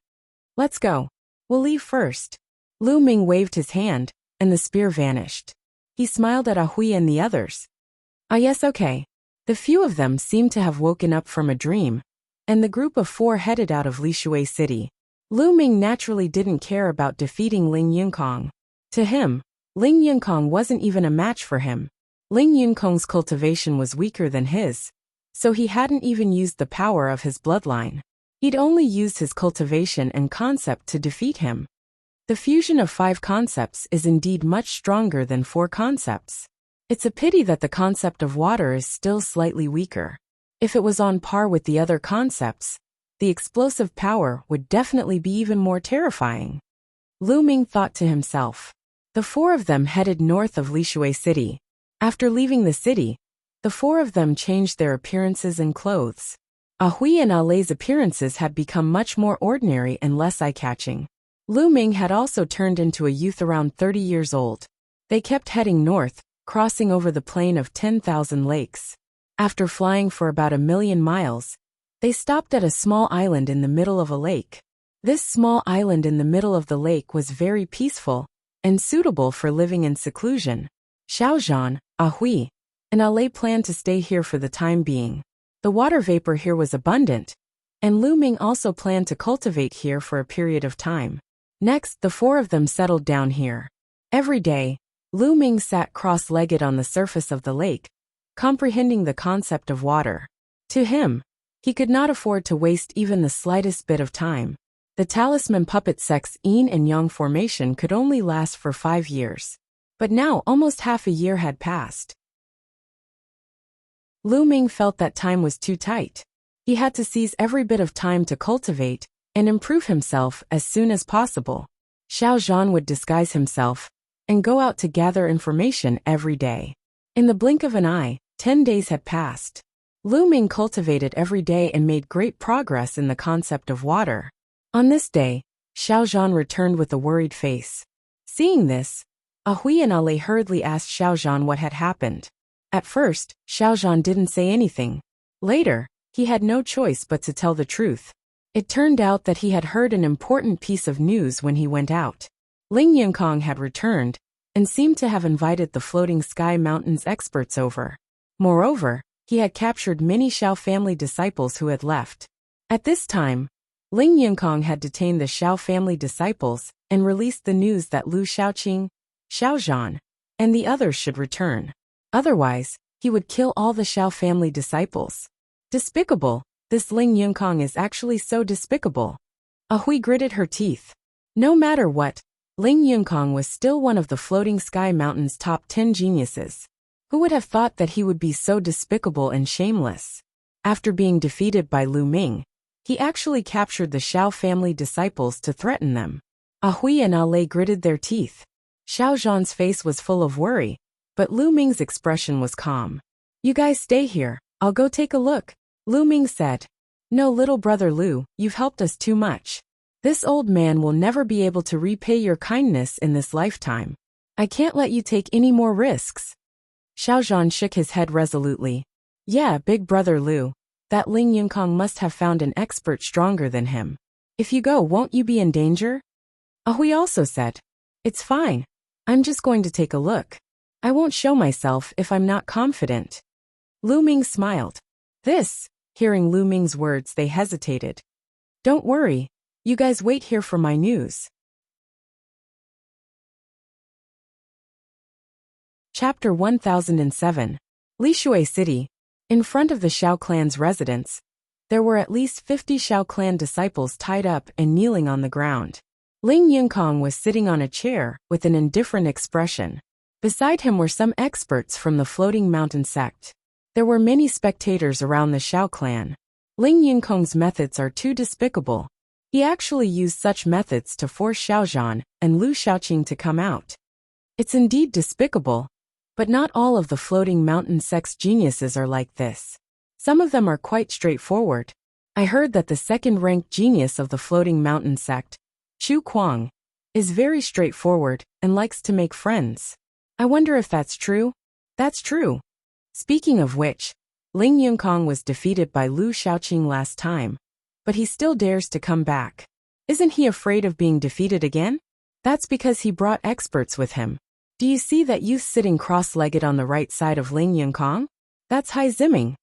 Speaker 1: Let's go. We'll leave first. Lu Ming waved his hand, and the spear vanished. He smiled at Hui and the others. Ah yes, okay. The few of them seemed to have woken up from a dream, and the group of 4 headed out of Lishui City. Lu Ming naturally didn't care about defeating Ling Yunkong. To him, Ling Yunkong wasn't even a match for him. Ling Yunkong's cultivation was weaker than his, so he hadn't even used the power of his bloodline. He'd only used his cultivation and concept to defeat him. The fusion of 5 concepts is indeed much stronger than 4 concepts. It's a pity that the concept of water is still slightly weaker. If it was on par with the other concepts, the explosive power would definitely be even more terrifying. Lu Ming thought to himself. The 4 of them headed north of Lishui City. After leaving the city, the 4 of them changed their appearances and clothes. Hui and Alei's appearances had become much more ordinary and less eye-catching. Lu Ming had also turned into a youth around 30 years old. They kept heading north, crossing over the plain of 10,000 lakes. After flying for about 1,000,000 miles, they stopped at a small island in the middle of a lake. This small island in the middle of the lake was very peaceful and suitable for living in seclusion. Xiao Zhan, Hui, and Alei planned to stay here for the time being. The water vapor here was abundant, and Lu Ming also planned to cultivate here for a period of time. Next, the 4 of them settled down here. Every day, Lu Ming sat cross-legged on the surface of the lake, comprehending the concept of water. To him, he could not afford to waste even the slightest bit of time. The talisman puppet sex yin and yang formation could only last for 5 years. But now almost half a year had passed. Lu Ming felt that time was too tight. He had to seize every bit of time to cultivate and improve himself as soon as possible. Xiao Zhan would disguise himself and go out to gather information every day. In the blink of an eye, 10 days had passed. Lu Ming cultivated every day and made great progress in the concept of water. On this day, Xiao Zhan returned with a worried face. Seeing this, Hui and Alei hurriedly asked Xiao Zhan what had happened. At first, Xiao Zhan didn't say anything. Later, he had no choice but to tell the truth. It turned out that he had heard an important piece of news when he went out. Ling Yunkong had returned, and seemed to have invited the Floating Sky Mountains experts over. Moreover, he had captured many Xiao family disciples who had left. At this time, Ling Yunкang had detained the Xiao family disciples and released the news that Lu Xiaoqing, Xiao Zhan, and the others should return. Otherwise, he would kill all the Xiao family disciples. Despicable. This Ling Yunкang is actually so despicable. Hui gritted her teeth. No matter what, Ling Yunкang was still one of the Floating Sky Mountain's top 10 geniuses. Who would have thought that he would be so despicable and shameless? After being defeated by Lu Ming, he actually captured the Xiao family disciples to threaten them. Hui and Lei gritted their teeth. Xiao Zhan's face was full of worry, but Lu Ming's expression was calm. You guys stay here, I'll go take a look, Lu Ming said. No, little brother Lu, you've helped us too much. This old man will never be able to repay your kindness in this lifetime. I can't let you take any more risks. Xiao Zhan shook his head resolutely. Yeah, big brother Lu. That Ling Yunкang must have found an expert stronger than him. If you go, won't you be in danger? Hui also said. It's fine. I'm just going to take a look. I won't show myself if I'm not confident. Lu Ming smiled. Hearing Lu Ming's words, they hesitated. Don't worry. You guys wait here for my news. Chapter 1007. Lishui City. In front of the Xiao clan's residence, there were at least 50 Xiao clan disciples tied up and kneeling on the ground. Ling Yunкang was sitting on a chair with an indifferent expression. Beside him were some experts from the Floating Mountain sect. There were many spectators around the Xiao clan. Ling Yunкang's methods are too despicable. He actually used such methods to force Xiao Zhan and Lu Xiaoqing to come out. It's indeed despicable. But not all of the Floating Mountain sect's geniuses are like this. Some of them are quite straightforward. I heard that the second-ranked genius of the Floating Mountain sect, Chu Kuang, is very straightforward and likes to make friends. I wonder if that's true? That's true. Speaking of which, Ling Yunкang was defeated by Lu Xiaoqing last time, but he still dares to come back. Isn't he afraid of being defeated again? That's because he brought experts with him. Do you see that youth sitting cross-legged on the right side of Ling Yunкang? That's Hai Ziming.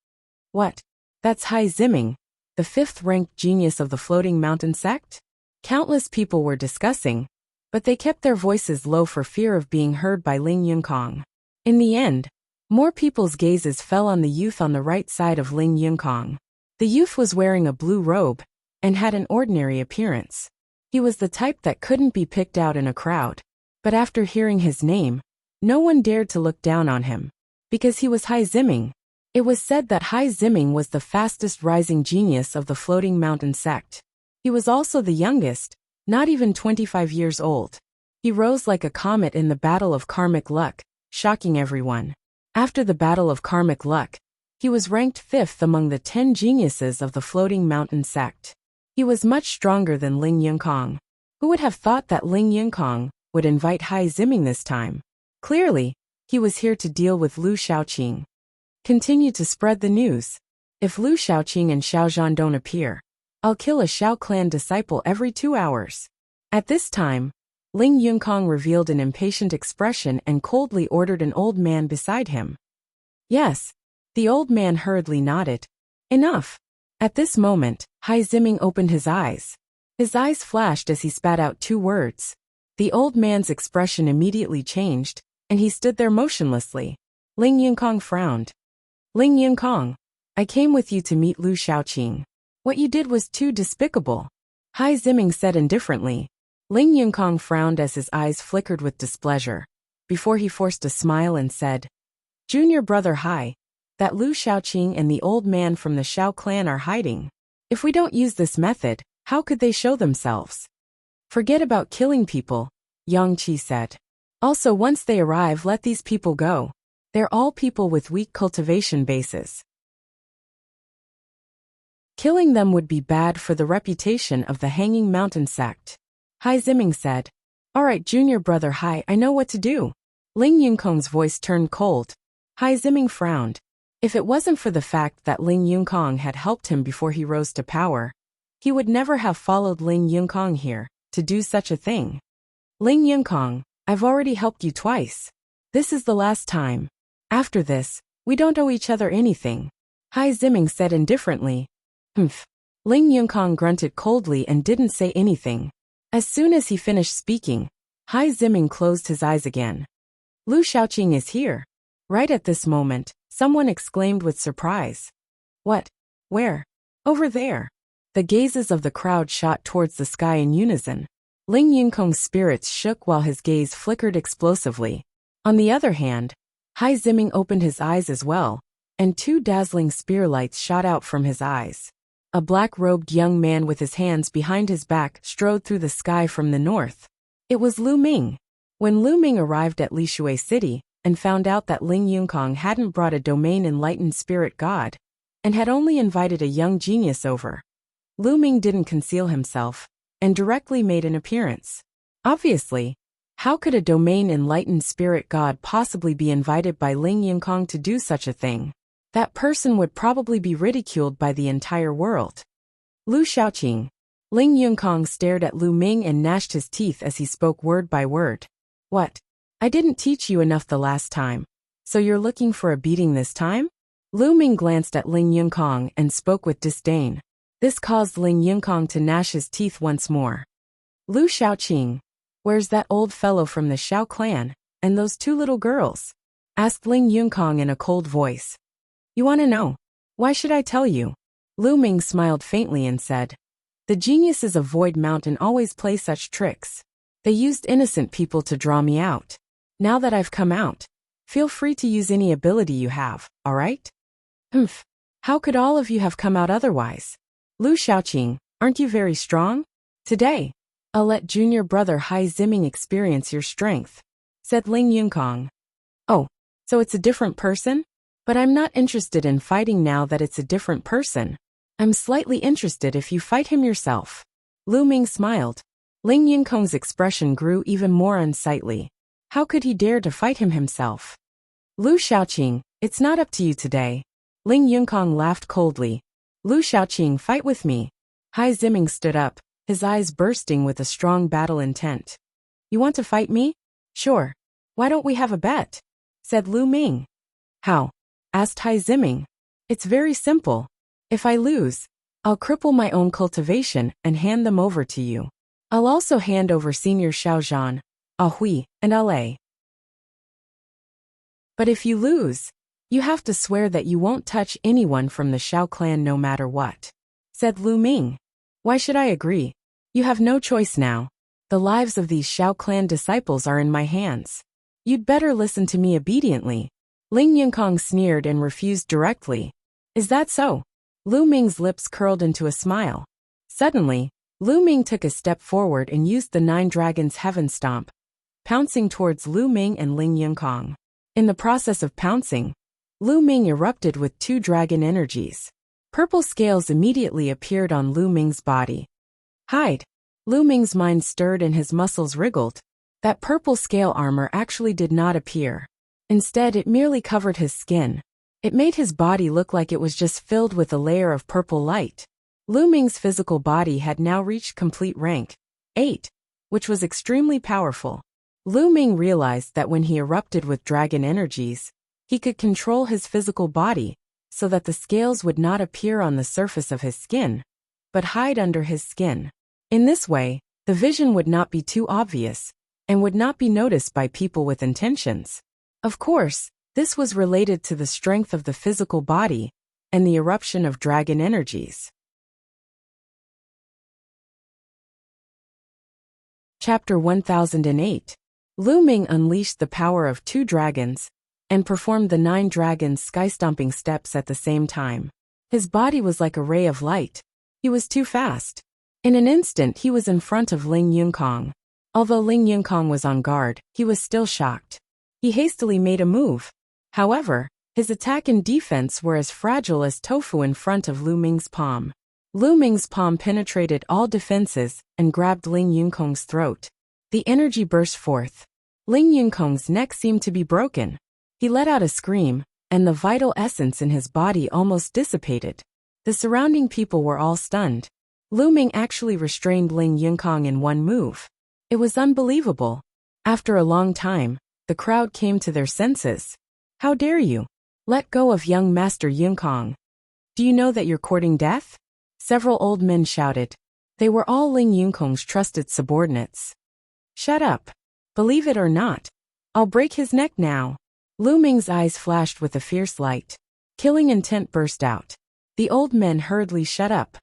Speaker 1: What? That's Hai Ziming, the fifth-ranked genius of the Floating Mountain sect? Countless people were discussing, but they kept their voices low for fear of being heard by Ling Yunкang. In the end, more people's gazes fell on the youth on the right side of Ling Yunкang. The youth was wearing a blue robe and had an ordinary appearance. He was the type that couldn't be picked out in a crowd. But after hearing his name, no one dared to look down on him, because he was Hai Ziming. It was said that Hai Ziming was the fastest rising genius of the Floating Mountain sect. He was also the youngest, not even 25 years old. He rose like a comet in the Battle of Karmic Luck, shocking everyone. After the Battle of Karmic Luck, he was ranked 5th among the 10 geniuses of the Floating Mountain sect. He was much stronger than Ling Yunкang. Who would have thought that Ling Yunкang would invite Hai Ziming this time? Clearly, he was here to deal with Lu Xiaoqing. Continue to spread the news. If Lu Xiaoqing and Xiao Zhan don't appear, I'll kill a Xiao clan disciple every 2 hours. At this time, Ling Yunкang revealed an impatient expression and coldly ordered an old man beside him. Yes. The old man hurriedly nodded. Enough. At this moment, Hai Ziming opened his eyes. His eyes flashed as he spat out 2 words. The old man's expression immediately changed, and he stood there motionlessly. Ling Yunкang frowned. Ling Yunкang, I came with you to meet Lu Xiaoqing. What you did was too despicable. Hai Ziming said indifferently. Ling Yunкang frowned as his eyes flickered with displeasure, before he forced a smile and said, Junior brother Hai, that Lu Xiaoqing and the old man from the Xiao clan are hiding. If we don't use this method, how could they show themselves? Forget about killing people, Yang Qi said. Also, once they arrive, let these people go. They're all people with weak cultivation bases. Killing them would be bad for the reputation of the Hanging Mountain sect. Hai Ziming said. All right, junior brother Hai, I know what to do. Ling Yunкang's voice turned cold. Hai Ziming frowned. If it wasn't for the fact that Ling Yunкang had helped him before he rose to power, he would never have followed Ling Yunкang here to do such a thing. Ling Yunкang, I've already helped you twice. This is the last time. After this, we don't owe each other anything. Hai Ziming said indifferently. Humph. Ling Yunкang grunted coldly and didn't say anything. As soon as he finished speaking, Hai Ziming closed his eyes again. Lu Shaoqing is here. Right at this moment, someone exclaimed with surprise. What? Where? Over there. The gazes of the crowd shot towards the sky in unison. Ling Yunкang's spirits shook while his gaze flickered explosively. On the other hand, Hai Ziming opened his eyes as well, and two dazzling spear lights shot out from his eyes. A black-robed young man with his hands behind his back strode through the sky from the north. It was Lu Ming. When Lu Ming arrived at Lishui City and found out that Ling Yunкang hadn't brought a domain-enlightened spirit god, and had only invited a young genius over, Lu Ming didn't conceal himself, and directly made an appearance. Obviously, how could a domain-enlightened spirit god possibly be invited by Ling Yunкang to do such a thing? That person would probably be ridiculed by the entire world. Lu Shaoqing. Ling Yunкang stared at Lu Ming and gnashed his teeth as he spoke word by word. What? I didn't teach you enough the last time. So you're looking for a beating this time? Lu Ming glanced at Ling Yunкang and spoke with disdain. This caused Ling Yunкang to gnash his teeth once more. Lu Shaoqing. Where's that old fellow from the Xiao clan, and those two little girls? Asked Ling Yunкang in a cold voice. You want to know? Why should I tell you? Lu Ming smiled faintly and said, the geniuses of Void Mountain always play such tricks. They used innocent people to draw me out. Now that I've come out, feel free to use any ability you have, alright? Humph. How could all of you have come out otherwise? Lu Shaoqing, aren't you very strong? Today, I'll let junior brother Hai Ziming experience your strength, said Ling Yunкang. Oh, so it's a different person? But I'm not interested in fighting now that it's a different person. I'm slightly interested if you fight him yourself. Lu Ming smiled. Ling Yunкang's expression grew even more unsightly. How could he dare to fight him himself? Lu Shaoqing, it's not up to you today. Ling Yunкang laughed coldly. Lu Shaoqing, fight with me. Hai Ziming stood up, his eyes bursting with a strong battle intent. You want to fight me? Sure. Why don't we have a bet? Said Lu Ming. How? Asked Hai Ziming. It's very simple. If I lose, I'll cripple my own cultivation and hand them over to you. I'll also hand over Senior Xiaozhan, Ahui, and Ale. But if you lose, you have to swear that you won't touch anyone from the Xiao clan no matter what, said Lu Ming. Why should I agree? You have no choice now. The lives of these Xiao clan disciples are in my hands. You'd better listen to me obediently. Ling Yunкang sneered and refused directly. Is that so? Lu Ming's lips curled into a smile. Suddenly, Lu Ming took a step forward and used the Nine Dragons Heaven Stomp, pouncing towards Lu Ming and Ling Yunкang. In the process of pouncing, Lu Ming erupted with two dragon energies. Purple scales immediately appeared on Lu Ming's body. Hide! Lu Ming's mind stirred and his muscles wriggled. That purple scale armor actually did not appear. Instead, it merely covered his skin. It made his body look like it was just filled with a layer of purple light. Lu Ming's physical body had now reached complete rank 8, which was extremely powerful. Lu Ming realized that when he erupted with dragon energies, he could control his physical body so that the scales would not appear on the surface of his skin, but hide under his skin. In this way, the vision would not be too obvious and would not be noticed by people with intentions. Of course, this was related to the strength of the physical body and the eruption of dragon energies. Chapter 1008. Lu Ming unleashed the power of 2 dragons and performed the 9 dragons' sky-stomping steps at the same time. His body was like a ray of light. He was too fast. In an instant he was in front of Ling Yunкang. Although Ling Yunкang was on guard, he was still shocked. He hastily made a move. However, his attack and defense were as fragile as tofu in front of Lu Ming's palm. Lu Ming's palm penetrated all defenses and grabbed Ling Yunкang's throat. The energy burst forth. Ling Yunкang's neck seemed to be broken. He let out a scream, and the vital essence in his body almost dissipated. The surrounding people were all stunned. Lu Ming actually restrained Ling Yunкang in one move. It was unbelievable. After a long time, the crowd came to their senses. How dare you? Let go of young Master Yunкang. Do you know that you're courting death? Several old men shouted. They were all Ling Yunкong's trusted subordinates. Shut up. Believe it or not, I'll break his neck now. Lu Ming's eyes flashed with a fierce light. Killing intent burst out. The old men hurriedly shut up.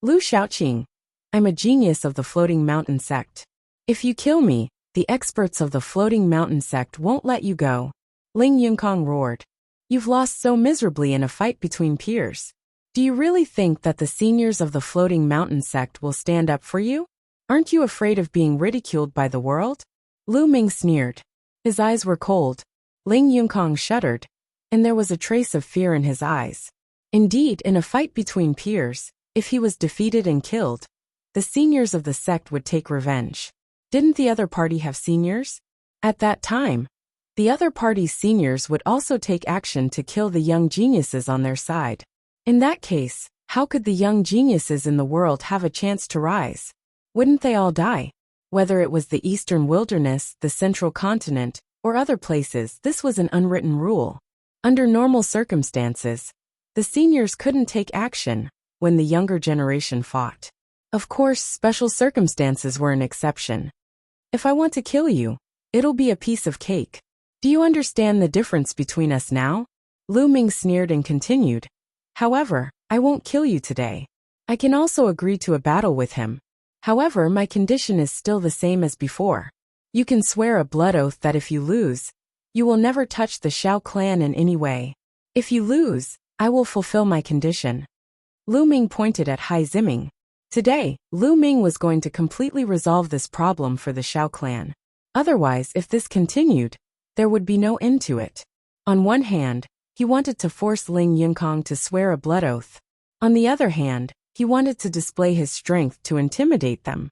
Speaker 1: Lu Shaoqing, I'm a genius of the Floating Mountain sect. If you kill me, the experts of the Floating Mountain sect won't let you go. Ling Yunкong roared. You've lost so miserably in a fight between peers. Do you really think that the seniors of the Floating Mountain sect will stand up for you? Aren't you afraid of being ridiculed by the world? Lu Ming sneered. His eyes were cold. Ling Yunкong shuddered, and there was a trace of fear in his eyes. Indeed, in a fight between peers, if he was defeated and killed, the seniors of the sect would take revenge. Didn't the other party have seniors? At that time, the other party's seniors would also take action to kill the young geniuses on their side. In that case, how could the young geniuses in the world have a chance to rise? Wouldn't they all die? Whether it was the Eastern Wilderness, the Central Continent, or other places, this was an unwritten rule. Under normal circumstances, the seniors couldn't take action when the younger generation fought. Of course, special circumstances were an exception. If I want to kill you, it'll be a piece of cake. Do you understand the difference between us now? Lu Ming sneered and continued. However, I won't kill you today. I can also agree to a battle with him. However, my condition is still the same as before. You can swear a blood oath that if you lose, you will never touch the Shao clan in any way. If you lose, I will fulfill my condition. Lu Ming pointed at Hai Ziming. Today, Lu Ming was going to completely resolve this problem for the Shao clan. Otherwise, if this continued, there would be no end to it. On one hand, he wanted to force Ling Yunкong to swear a blood oath. On the other hand, he wanted to display his strength to intimidate them.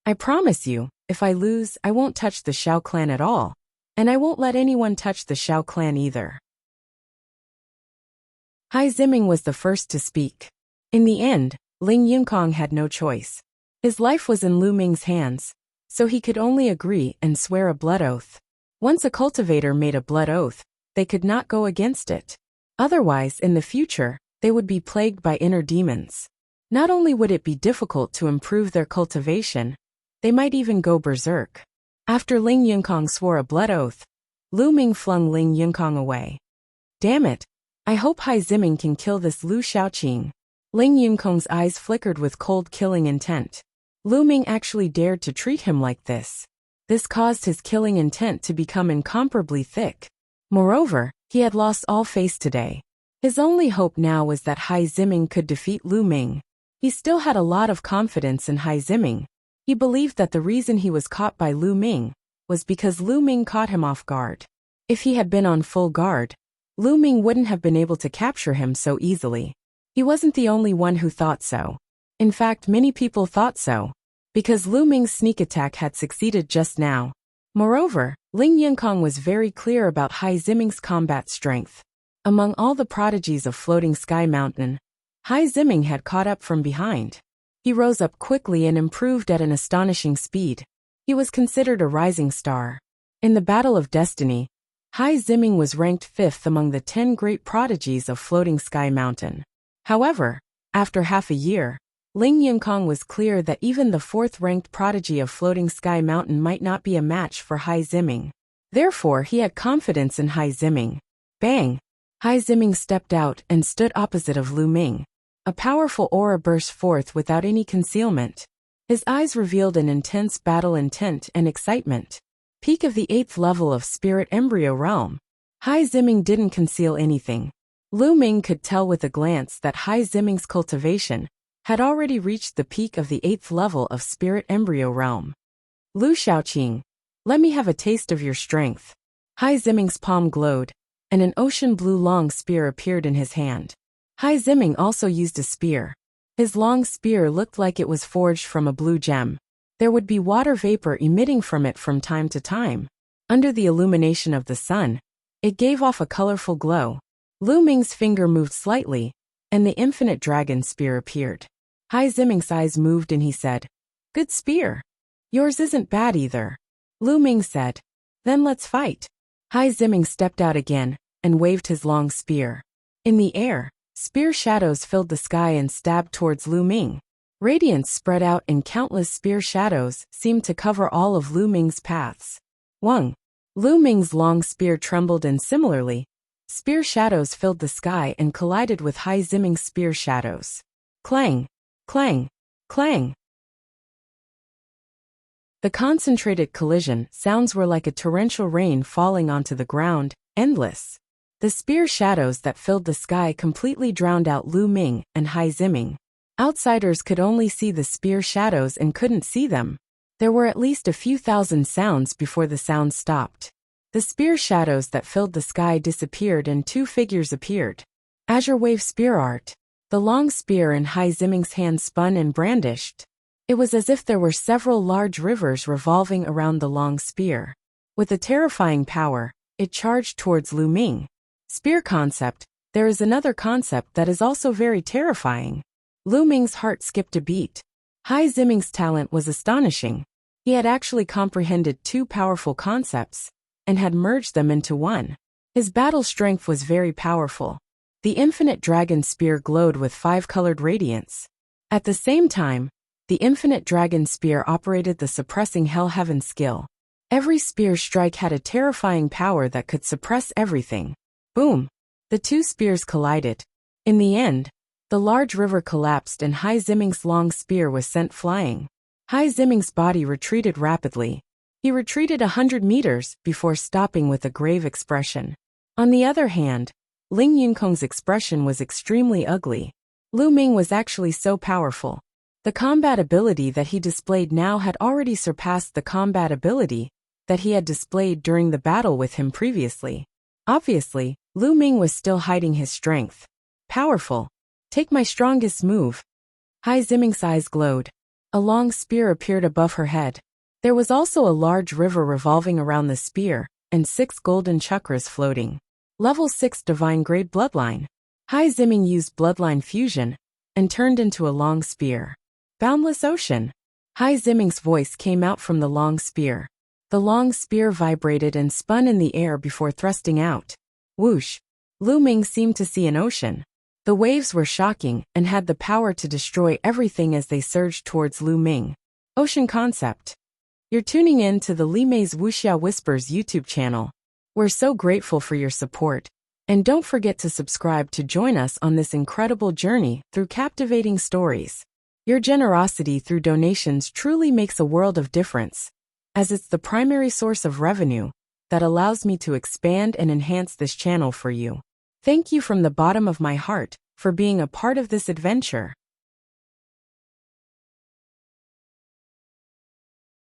Speaker 1: I promise you, if I lose, I won't touch the Shao clan at all, and I won't let anyone touch the Shao clan either. Hai Ziming was the first to speak. In the end, Ling Yunкong had no choice. His life was in Lu Ming's hands, so he could only agree and swear a blood oath. Once a cultivator made a blood oath, they could not go against it. Otherwise, in the future, they would be plagued by inner demons. Not only would it be difficult to improve their cultivation, they might even go berserk. After Ling Yunкong swore a blood oath, Lu Ming flung Ling Yunкong away. Damn it! I hope Hai Ziming can kill this Lu Shaoqing. Ling Yunкong's eyes flickered with cold killing intent. Lu Ming actually dared to treat him like this. This caused his killing intent to become incomparably thick. Moreover, he had lost all face today. His only hope now was that Hai Ziming could defeat Lu Ming. He still had a lot of confidence in Hai Ziming. He believed that the reason he was caught by Lu Ming was because Lu Ming caught him off guard. If he had been on full guard, Lu Ming wouldn't have been able to capture him so easily. He wasn't the only one who thought so. In fact, many people thought so, because Lu Ming's sneak attack had succeeded just now. Moreover, Ling Yunкong was very clear about Hai Ziming's combat strength. Among all the prodigies of Floating Sky Mountain, Hai Ziming had caught up from behind. He rose up quickly and improved at an astonishing speed. He was considered a rising star. In the Battle of Destiny, Hai Ziming was ranked 5th among the 10 great prodigies of Floating Sky Mountain. However, after half a year, Ling Yunкong was clear that even the 4th-ranked prodigy of Floating Sky Mountain might not be a match for Hai Ziming. Therefore, he had confidence in Hai Ziming. Bang! Hai Ziming stepped out and stood opposite of Lu Ming. A powerful aura burst forth without any concealment. His eyes revealed an intense battle intent and excitement. Peak of the 8th level of Spirit Embryo Realm. Hai Ziming didn't conceal anything. Lu Ming could tell with a glance that Hai Ziming's cultivation had already reached the peak of the 8th level of Spirit Embryo Realm. Lu Shaoqing, let me have a taste of your strength. Hai Ziming's palm glowed, and an ocean blue long spear appeared in his hand. Hai Ziming also used a spear. His long spear looked like it was forged from a blue gem. There would be water vapor emitting from it from time to time. Under the illumination of the sun, it gave off a colorful glow. Lu Ming's finger moved slightly, and the infinite dragon spear appeared. Hai Ziming's eyes moved and he said, "Good spear. Yours isn't bad either." Lu Ming said, "Then let's fight." Hai Ziming stepped out again and waved his long spear. In the air, Spear shadows filled the sky and stabbed towards Lu Ming. Radiance spread out in countless spear shadows seemed to cover all of Lu Ming's paths. Wang. Lu Ming's long spear trembled, and similarly, spear shadows filled the sky and collided with Hai Ziming's spear shadows. Clang! Clang! Clang! The concentrated collision sounds were like a torrential rain falling onto the ground, endless. The spear shadows that filled the sky completely drowned out Lu Ming and Hai Ziming. Outsiders could only see the spear shadows and couldn't see them. There were at least a few thousand sounds before the sound stopped. The spear shadows that filled the sky disappeared and two figures appeared. Azure Wave Spear Art. The long spear in Hai Ziming's hand spun and brandished. It was as if there were several large rivers revolving around the long spear. With a terrifying power, it charged towards Lu Ming. Spear concept. There is another concept that is also very terrifying. Lu Ming's heart skipped a beat. Hai Ziming's talent was astonishing. He had actually comprehended two powerful concepts and had merged them into one. His battle strength was very powerful. The infinite dragon spear glowed with five-colored radiance. At the same time, the infinite dragon spear operated the suppressing hell heaven skill. Every spear strike had a terrifying power that could suppress everything. Boom! The two spears collided. In the end, the large river collapsed and Hai Ziming's long spear was sent flying. Hai Ziming's body retreated rapidly. He retreated 100 meters before stopping with a grave expression. On the other hand, Ling Yunkong's expression was extremely ugly. Lu Ming was actually so powerful. The combat ability that he displayed now had already surpassed the combat ability that he had displayed during the battle with him previously. Obviously, Lu Ming was still hiding his strength. Powerful. Take my strongest move. Hai Ziming's eyes glowed. A long spear appeared above her head. There was also a large river revolving around the spear, and 6 golden chakras floating. Level 6 Divine Grade Bloodline. Hai Ziming used Bloodline Fusion and turned into a long spear. Boundless Ocean. Hai Ziming's voice came out from the long spear. The long spear vibrated and spun in the air before thrusting out. Whoosh! Lu Ming seemed to see an ocean. The waves were shocking and had the power to destroy everything as they surged towards Lu Ming. Ocean Concept. You're tuning in to the Li Mei's Wuxia Whispers YouTube channel. We're so grateful for your support. And don't forget to subscribe to join us on this incredible journey through captivating stories. Your generosity through donations truly makes a world of difference, as it's the primary source of revenue that allows me to expand and enhance this channel for you. Thank you from the bottom of my heart for being a part of this adventure.